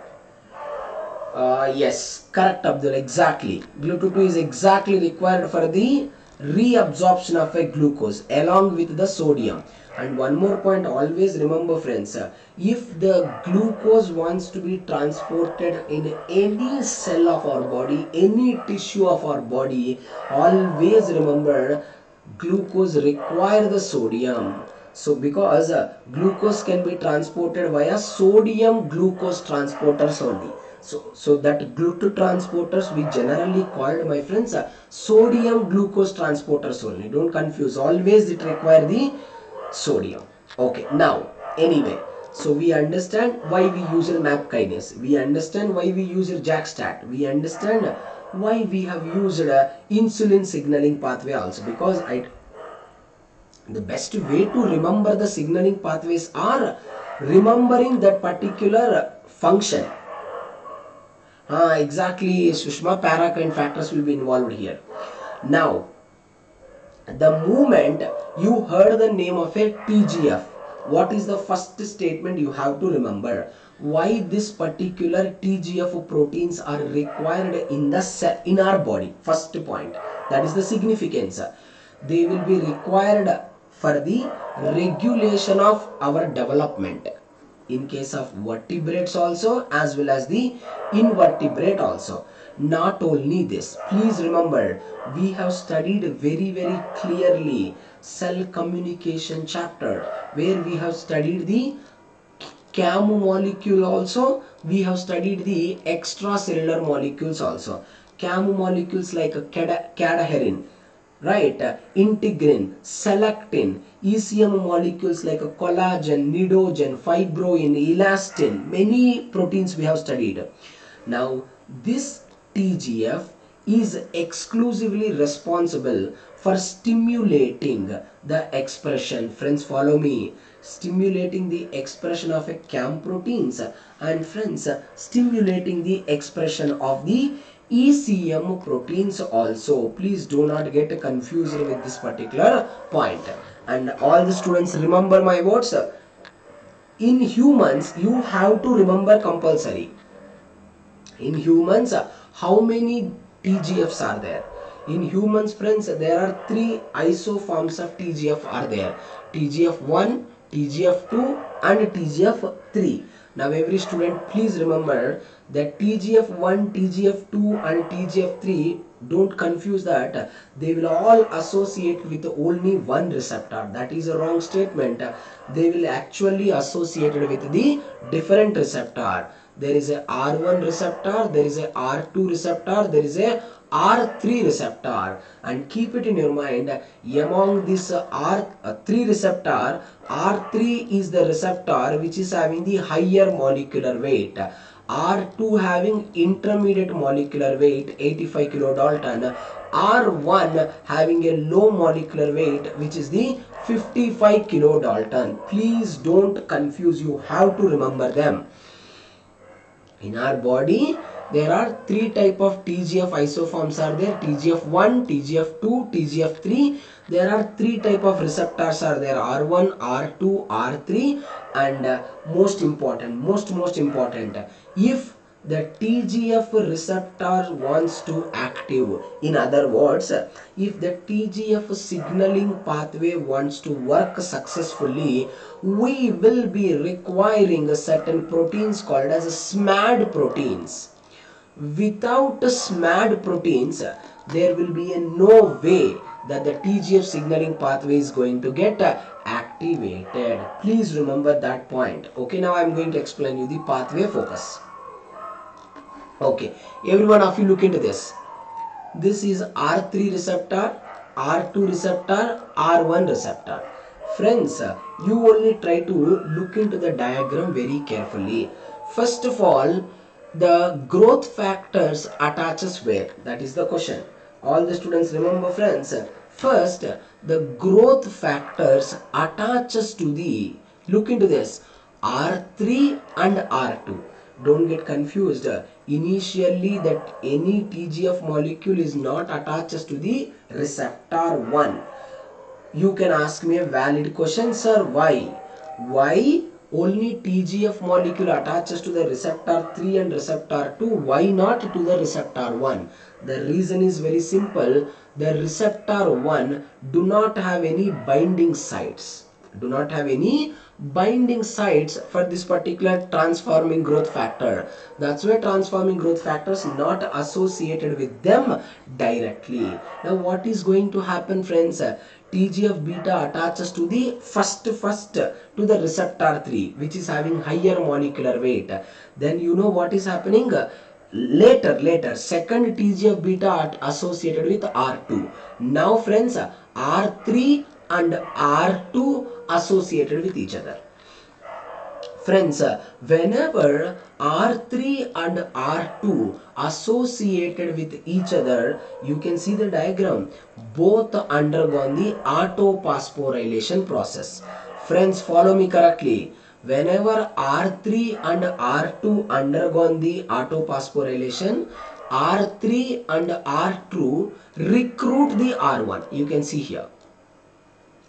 Yes, correct Abdul, exactly. GLUT2 is exactly required for the reabsorption of a glucose along with the sodium. And one more point, always remember friends, if the glucose wants to be transported in any cell of our body, any tissue of our body, always remember glucose require the sodium. So because glucose can be transported via sodium glucose transporters only. So that GLUT transporters we generally called, my friends, sodium glucose transporters only. Don't confuse. Always it require the sodium. Okay. Now, anyway, so we understand why we use MAP kinase. We understand why we use JAK-STAT. We understand why we have used insulin signaling pathway also, because the best way to remember the signaling pathways are remembering that particular function. Exactly, Sushma, paracrine factors will be involved here. Now, the moment you heard the name of a TGF, what is the first statement you have to remember? Why this particular TGF proteins are required in the cell, in our body? First point, that is the significance. They will be required for the regulation of our development, in case of vertebrates also as well as the invertebrate also. Not only this, please remember, we have studied very clearly cell communication chapter, where we have studied the CAM molecule also, we have studied the extracellular molecules also. CAM molecules like cadaherin, right, integrin, selectin, ECM molecules like collagen, nidogen, fibroin, elastin, many proteins we have studied. Now this TGF is exclusively responsible for stimulating the expression, friends follow me, stimulating the expression of a CAM proteins, and friends, stimulating the expression of the ECM proteins also. Please do not get confused with this particular point. And all the students remember my words. In humans, you have to remember compulsory. In humans, how many TGFs are there? In humans, friends, there are 3 isoforms of TGF are there. TGF1, TGF2 and TGF3. Now every student, please remember that TGF1, TGF2 and TGF3, don't confuse that. They will all associate with only one receptor. That is a wrong statement. They will actually associate with the different receptor. There is a R1 receptor, there is a R2 receptor, there is a R3 receptor, and keep it in your mind, among this R3 receptor, R3 is the receptor which is having the higher molecular weight. R2 having intermediate molecular weight 85 kilodalton, R1 having a low molecular weight which is the 55 kilodalton. Please don't confuse, you have to remember them. In our body, there are three type of TGF isoforms are there: TGF1, TGF2, TGF3. There are three type of receptors are there: R1, R2, R3, and most important, most important, if the TGF receptor wants to active, in other words, if the TGF signaling pathway wants to work successfully, we will be requiring certain proteins called as SMAD proteins. Without SMAD proteins, there will be no way that the TGF signaling pathway is going to get activated. Please remember that point. Okay, now I am going to explain you the pathway focus. Okay, every one of you look into this. This is R3 receptor, R2 receptor, R1 receptor. Friends, you only try to look into the diagram very carefully. First of all, the growth factors attaches where? That is the question. All the students remember, friends. First, the growth factors attaches to the, look into this, R3 and R2. Don't get confused. Initially, that any TGF molecule is not attached to the receptor 1. You can ask me a valid question, sir, why? Why only TGF molecule attaches to the receptor 3 and receptor 2? Why not to the receptor 1? The reason is very simple. The receptor 1 do not have any binding sites. Do not have any binding sites for this particular transforming growth factor. That's why transforming growth factors not associated with them directly. Now what is going to happen, friends? TGF beta attaches to the first to the receptor 3, which is having higher molecular weight. Then you know what is happening? Later second TGF beta associated with R2. Now friends, R3 and R2 associated with each other. Friends, whenever R3 and R2 associated with each other, you can see the diagram. Both undergone the autophosphorylation process. Friends, follow me correctly. Whenever R3 and R2 undergone the autophosphorylation, R3 and R2 recruit the R1. You can see here.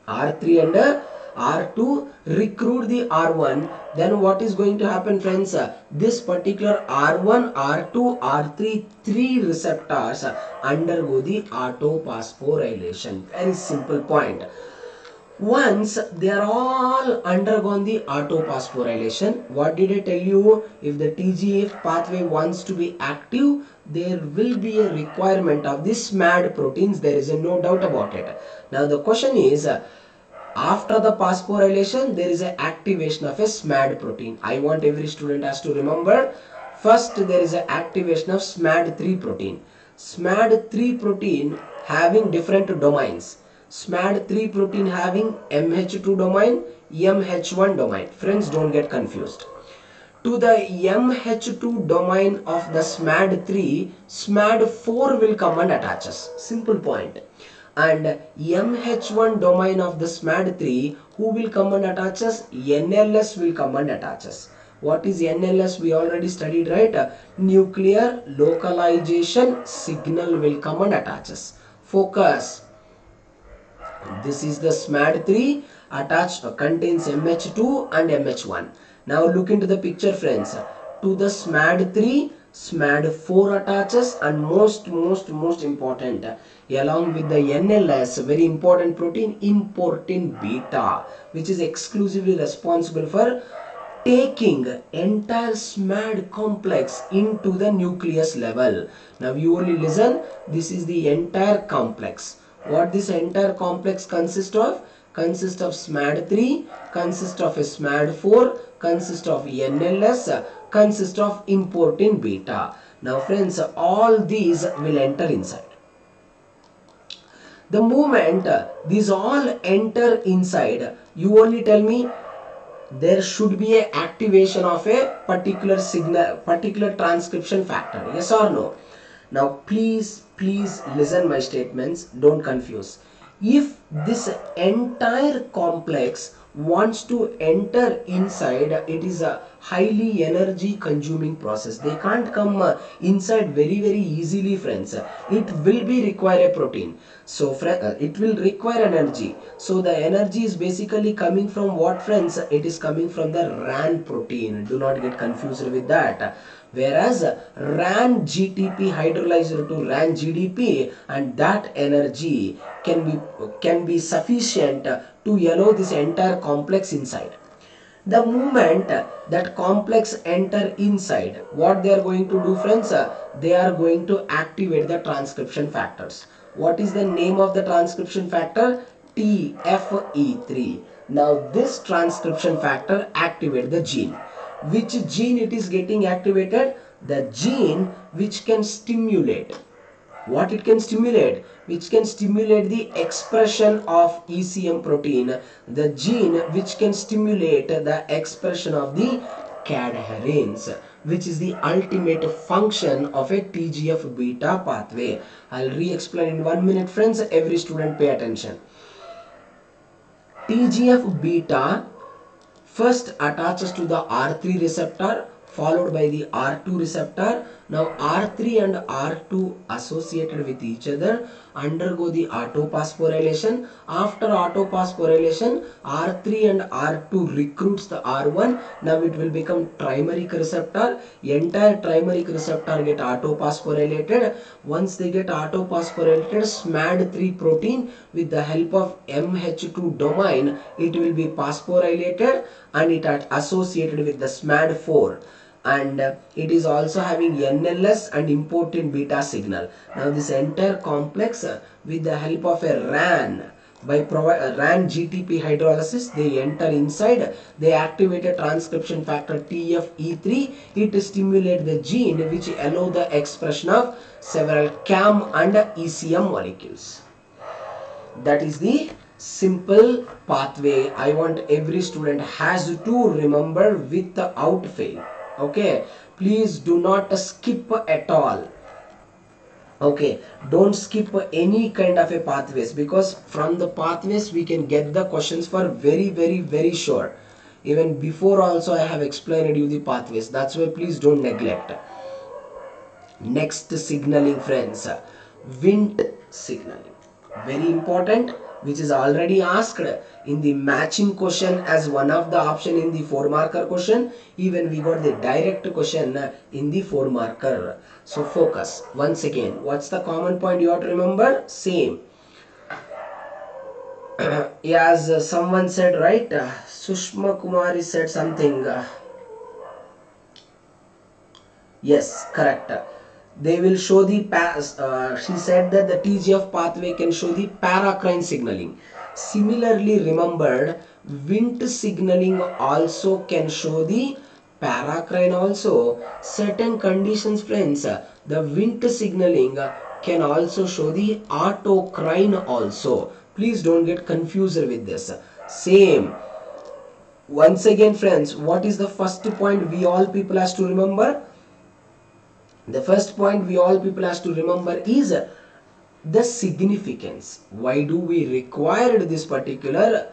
R3 and R2 recruit the R1. Then what is going to happen, friends? This particular R1, R2, R3, three receptors undergo the autophosphorylation. Very simple point. Once they are all undergone the autophosphorylation, what did I tell you? If the TGF pathway wants to be active, there will be a requirement of the SMAD proteins. There is no doubt about it. Now the question is, after the phosphorylation, there is an activation of a SMAD protein. I want every student has to remember. First, there is an activation of SMAD3 protein. SMAD3 protein having different domains. SMAD3 protein having MH2 domain, MH1 domain. Friends, don't get confused. To the MH2 domain of the SMAD3, SMAD4 will come and attaches. Simple point. And MH1 domain of the SMAD3, who will come and attaches? NLS will come and attaches. What is NLS? We already studied, right? Nuclear localization signal will come and attaches. Focus. This is the SMAD3 attached, contains MH2 and MH1. Now look into the picture, friends. To the SMAD3, SMAD4 attaches, and most important, along with the NLS, very important protein, importin beta, which is exclusively responsible for taking entire SMAD complex into the nucleus level. Now you only listen, this is the entire complex. What this entire complex consists of? Consists of SMAD3, consists of SMAD4, consists of NLS, consists of importin beta. Now friends, all these will enter inside. The moment these all enter inside, you only tell me there should be a activation of a particular signal, particular transcription factor. Yes or no? Now please listen my statements, don't confuse. If this entire complex wants to enter inside, it is a highly energy consuming process. They can't come inside very easily, friends. It will be require a protein, so it will require energy. So the energy is basically coming from what, friends? It is coming from the ran protein. Do not get confused with that. Whereas ran GTP hydrolyzed to ran GDP, and that energy can be sufficient to allow this entire complex inside. The moment that complex enter inside, what they are going to do, friends? They are going to activate the transcription factors. What is the name of the transcription factor? TFE3. Now this transcription factor activate the gene. Which gene it is getting activated? The gene which can stimulate. What it can stimulate? Which can stimulate the expression of ECM protein. The gene which can stimulate the expression of the cadherins, which is the ultimate function of a TGF beta pathway. I'll re-explain in 1 minute, friends. Every student pay attention. TGF beta first attaches to the R3 receptor, followed by the R2 receptor. Now R3 and R2 associated with each other undergo the autophosphorylation. After autophosphorylation, R3 and R2 recruits the R1. Now it will become trimeric receptor. Entire trimeric receptor get autophosphorylated. Once they get autophosphorylated, SMAD3 protein with the help of MH2 domain, it will be phosphorylated and it is associated with the SMAD4. And it is also having NLS and important beta signal. Now this entire complex with the help of a RAN, by RAN GTP hydrolysis, they enter inside, they activate a transcription factor TFE3. It stimulates the gene which allow the expression of several CAM and ECM molecules. That is the simple pathway I want every student has to remember without fail. Okay, please do not skip at all. Okay, don't skip any kind of a pathways, because from the pathways we can get the questions for very sure. Even before also I have explained you the pathways. That's why please don't neglect. Next signaling, friends, Wnt signaling, very important, which is already asked in the matching question as one of the option in the 4-marker question. Even we got the direct question in the 4-marker. So focus once again. What's the common point you have to remember? Same. As someone said, right? Sushma Kumari said something. Yes, correct. They will show the she said that the TGF pathway can show the paracrine signaling. Similarly, remembered, Wnt signaling also can show the paracrine also. Certain conditions, friends, the Wnt signaling can also show the autocrine also. Please don't get confused with this. Same. Once again, friends, what is the first point we all people has to remember? The first point we all people has to remember is the significance. Why do we require this particular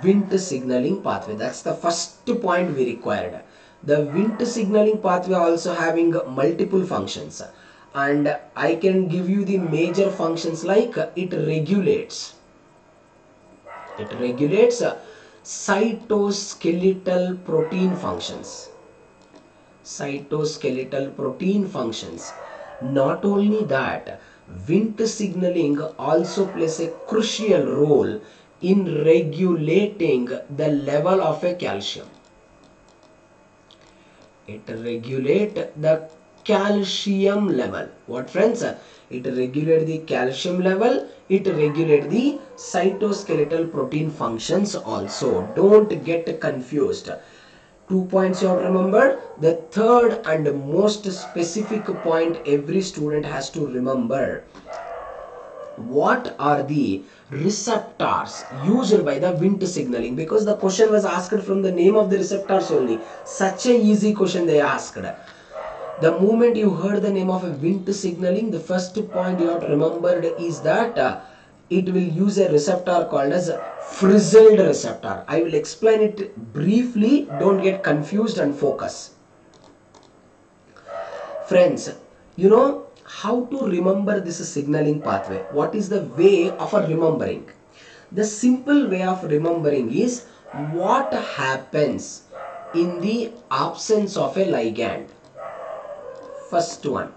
Wnt signaling pathway? That's the first point we required. The Wnt signaling pathway also having multiple functions, and I can give you the major functions like it regulates cytoskeletal protein functions. Cytoskeletal protein functions. Not only that, Wnt signaling also plays a crucial role in regulating the level of a calcium. It regulates the calcium level. What, friends? It regulates the calcium level. It regulates the cytoskeletal protein functions also. Don't get confused. 2 points you have to remember. The third and most specific point every student has to remember. What are the receptors used by the Wnt signaling? Because the question was asked from the name of the receptors only. Such a easy question they asked. The moment you heard the name of a Wnt signaling, the first point you have to remember is that it will use a receptor called as frizzled receptor. I will explain it briefly. Don't get confused and focus. Friends, you know how to remember this signaling pathway. What is the way of remembering? The simple way of remembering is what happens in the absence of a ligand. First one,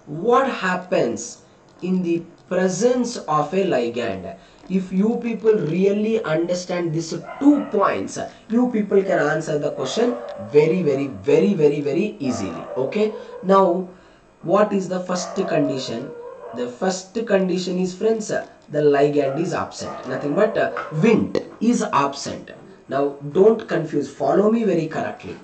what happens in the presence of a ligand? If you people really understand these 2 points, you people can answer the question very easily. Okay, now what is the first condition? The first condition is, friends, the ligand is absent, nothing but Wnt is absent. Now don't confuse, follow me very correctly.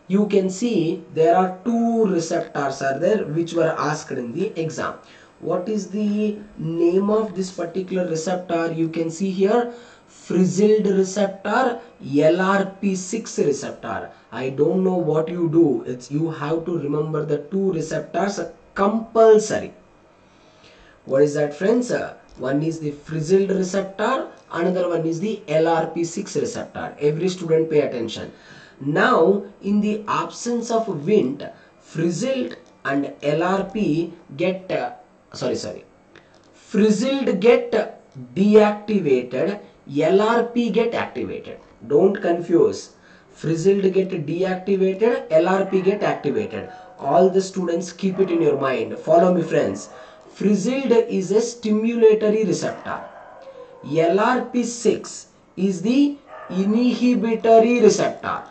You can see there are 2 receptors are there which were asked in the exam. What is the name of this particular receptor? You can see here, frizzled receptor, LRP6 receptor. I don't know what you do. It's you have to remember the 2 receptors compulsory. What is that, friends? One is the frizzled receptor, another one is the LRP6 receptor. Every student pay attention. Now, in the absence of Wnt, frizzled and LRP get frizzled get deactivated, LRP get activated. Don't confuse. Frizzled get deactivated, LRP get activated. All the students keep it in your mind. Follow me, friends. Frizzled is a stimulatory receptor. LRP6 is the inhibitory receptor.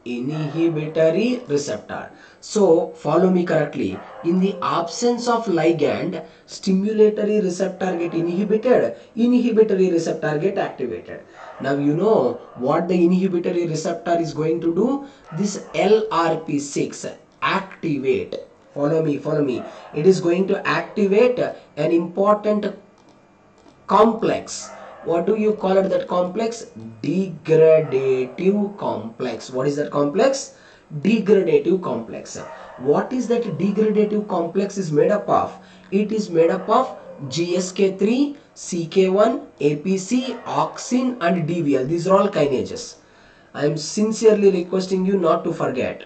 Inhibitory receptor. So follow me correctly. In the absence of ligand, stimulatory receptor get inhibited, inhibitory receptor get activated. Now you know what the inhibitory receptor is going to do. This LRP6 activate. Follow me. It is going to activate an important complex. What do you call it, that complex? Degradative complex. What is that complex? Degradative complex. What is that degradative complex is made up of? It is made up of GSK3, CK1, APC, auxin and DVL. These are all kinases. I am sincerely requesting you not to forget.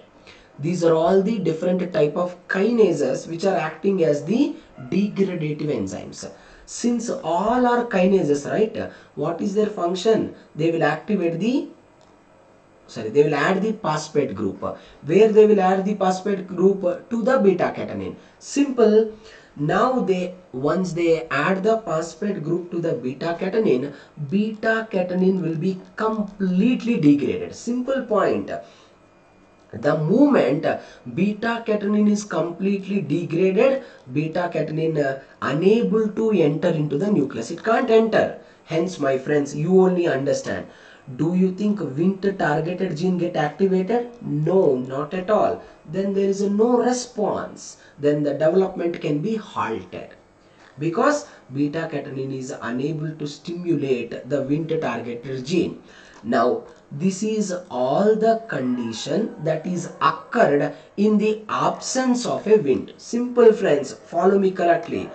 These are all the different type of kinases which are acting as the degradative enzymes. Since all are kinases, right? What is their function? They will activate the they will add the phosphate group. Where they will add the phosphate group? To the beta catenin. Simple. Now once they add the phosphate group to the beta catenin will be completely degraded. Simple point. The moment beta catenin is completely degraded, beta catenin unable to enter into the nucleus. It can't enter. Hence, my friends, you only understand. Do you think Wnt targeted gene get activated? No, not at all. Then there is no response. Then the development can be halted. Because beta catenin is unable to stimulate the Wnt targeted gene. Now, this is all the condition that is occurred in the absence of a Wnt. Simple, friends, follow me correctly.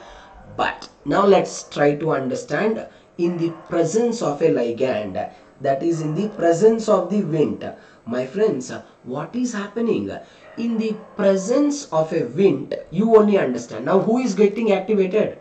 But now let's try to understand in the presence of a ligand, that is in the presence of the Wnt. My friends, what is happening? In the presence of a Wnt, you only understand. Now who is getting activated?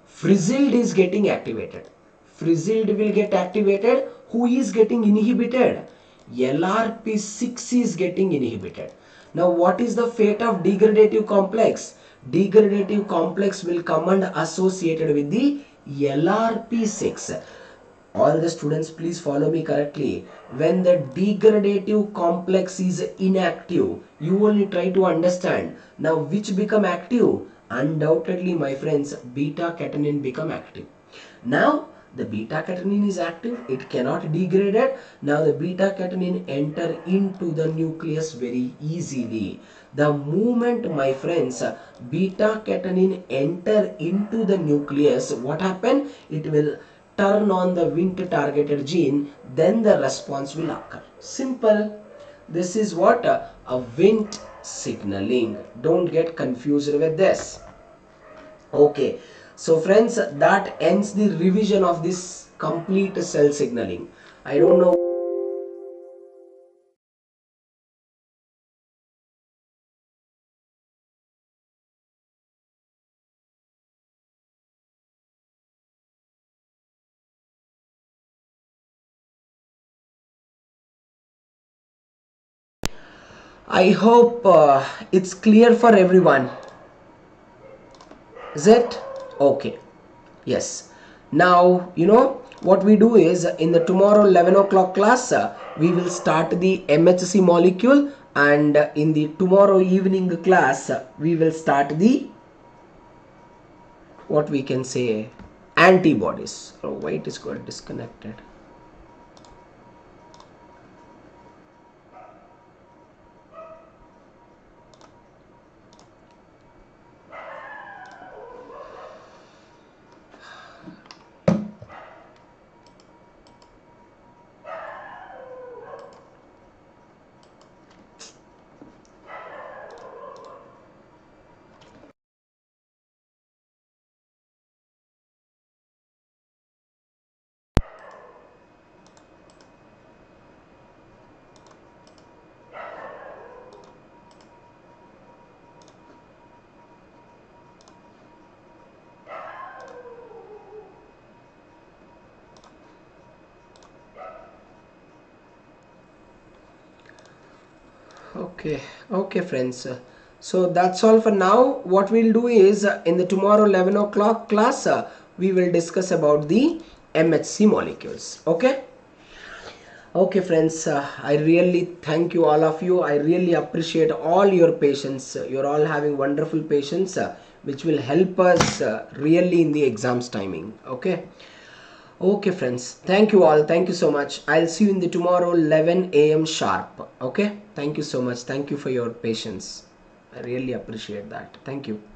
Frizzled is getting activated. Frizzled will get activated. Who is getting inhibited? LRP6 is getting inhibited. Now what is the fate of degradative complex? Degradative complex will come and associated with the LRP6. All the students, please follow me correctly. When the degradative complex is inactive, you only try to understand. Now which become active? Undoubtedly, my friends, beta catenin become active. Now The beta catenin is active, it cannot degrade it. Now the beta catenin enter into the nucleus very easily. The moment, my friends, beta catenin enter into the nucleus, what happen? It will turn on the Wnt targeted gene, then the response will occur. Simple. This is what a Wnt signaling. Don't get confused with this. Okay, so friends, that ends the revision of this complete cell signaling. I don't know. I hope it's clear for everyone. Is it? Okay. Yes. Now, what we do is in the tomorrow 11 o'clock class, we will start the MHC molecule, and in the tomorrow evening class, we will start the, what we can say, antibodies. Oh, why it is got disconnected? Okay friends, so that's all for now. What we'll do is in the tomorrow 11 o'clock class, we will discuss about the MHC molecules. Okay friends, I really thank you, all of you. I really appreciate all your patience. You're all having wonderful patience, which will help us really in the exams timing. Okay friends, thank you all. Thank you so much. I'll see you in the tomorrow 11 a.m. sharp. Okay, thank you so much. Thank you for your patience. I really appreciate that. Thank you.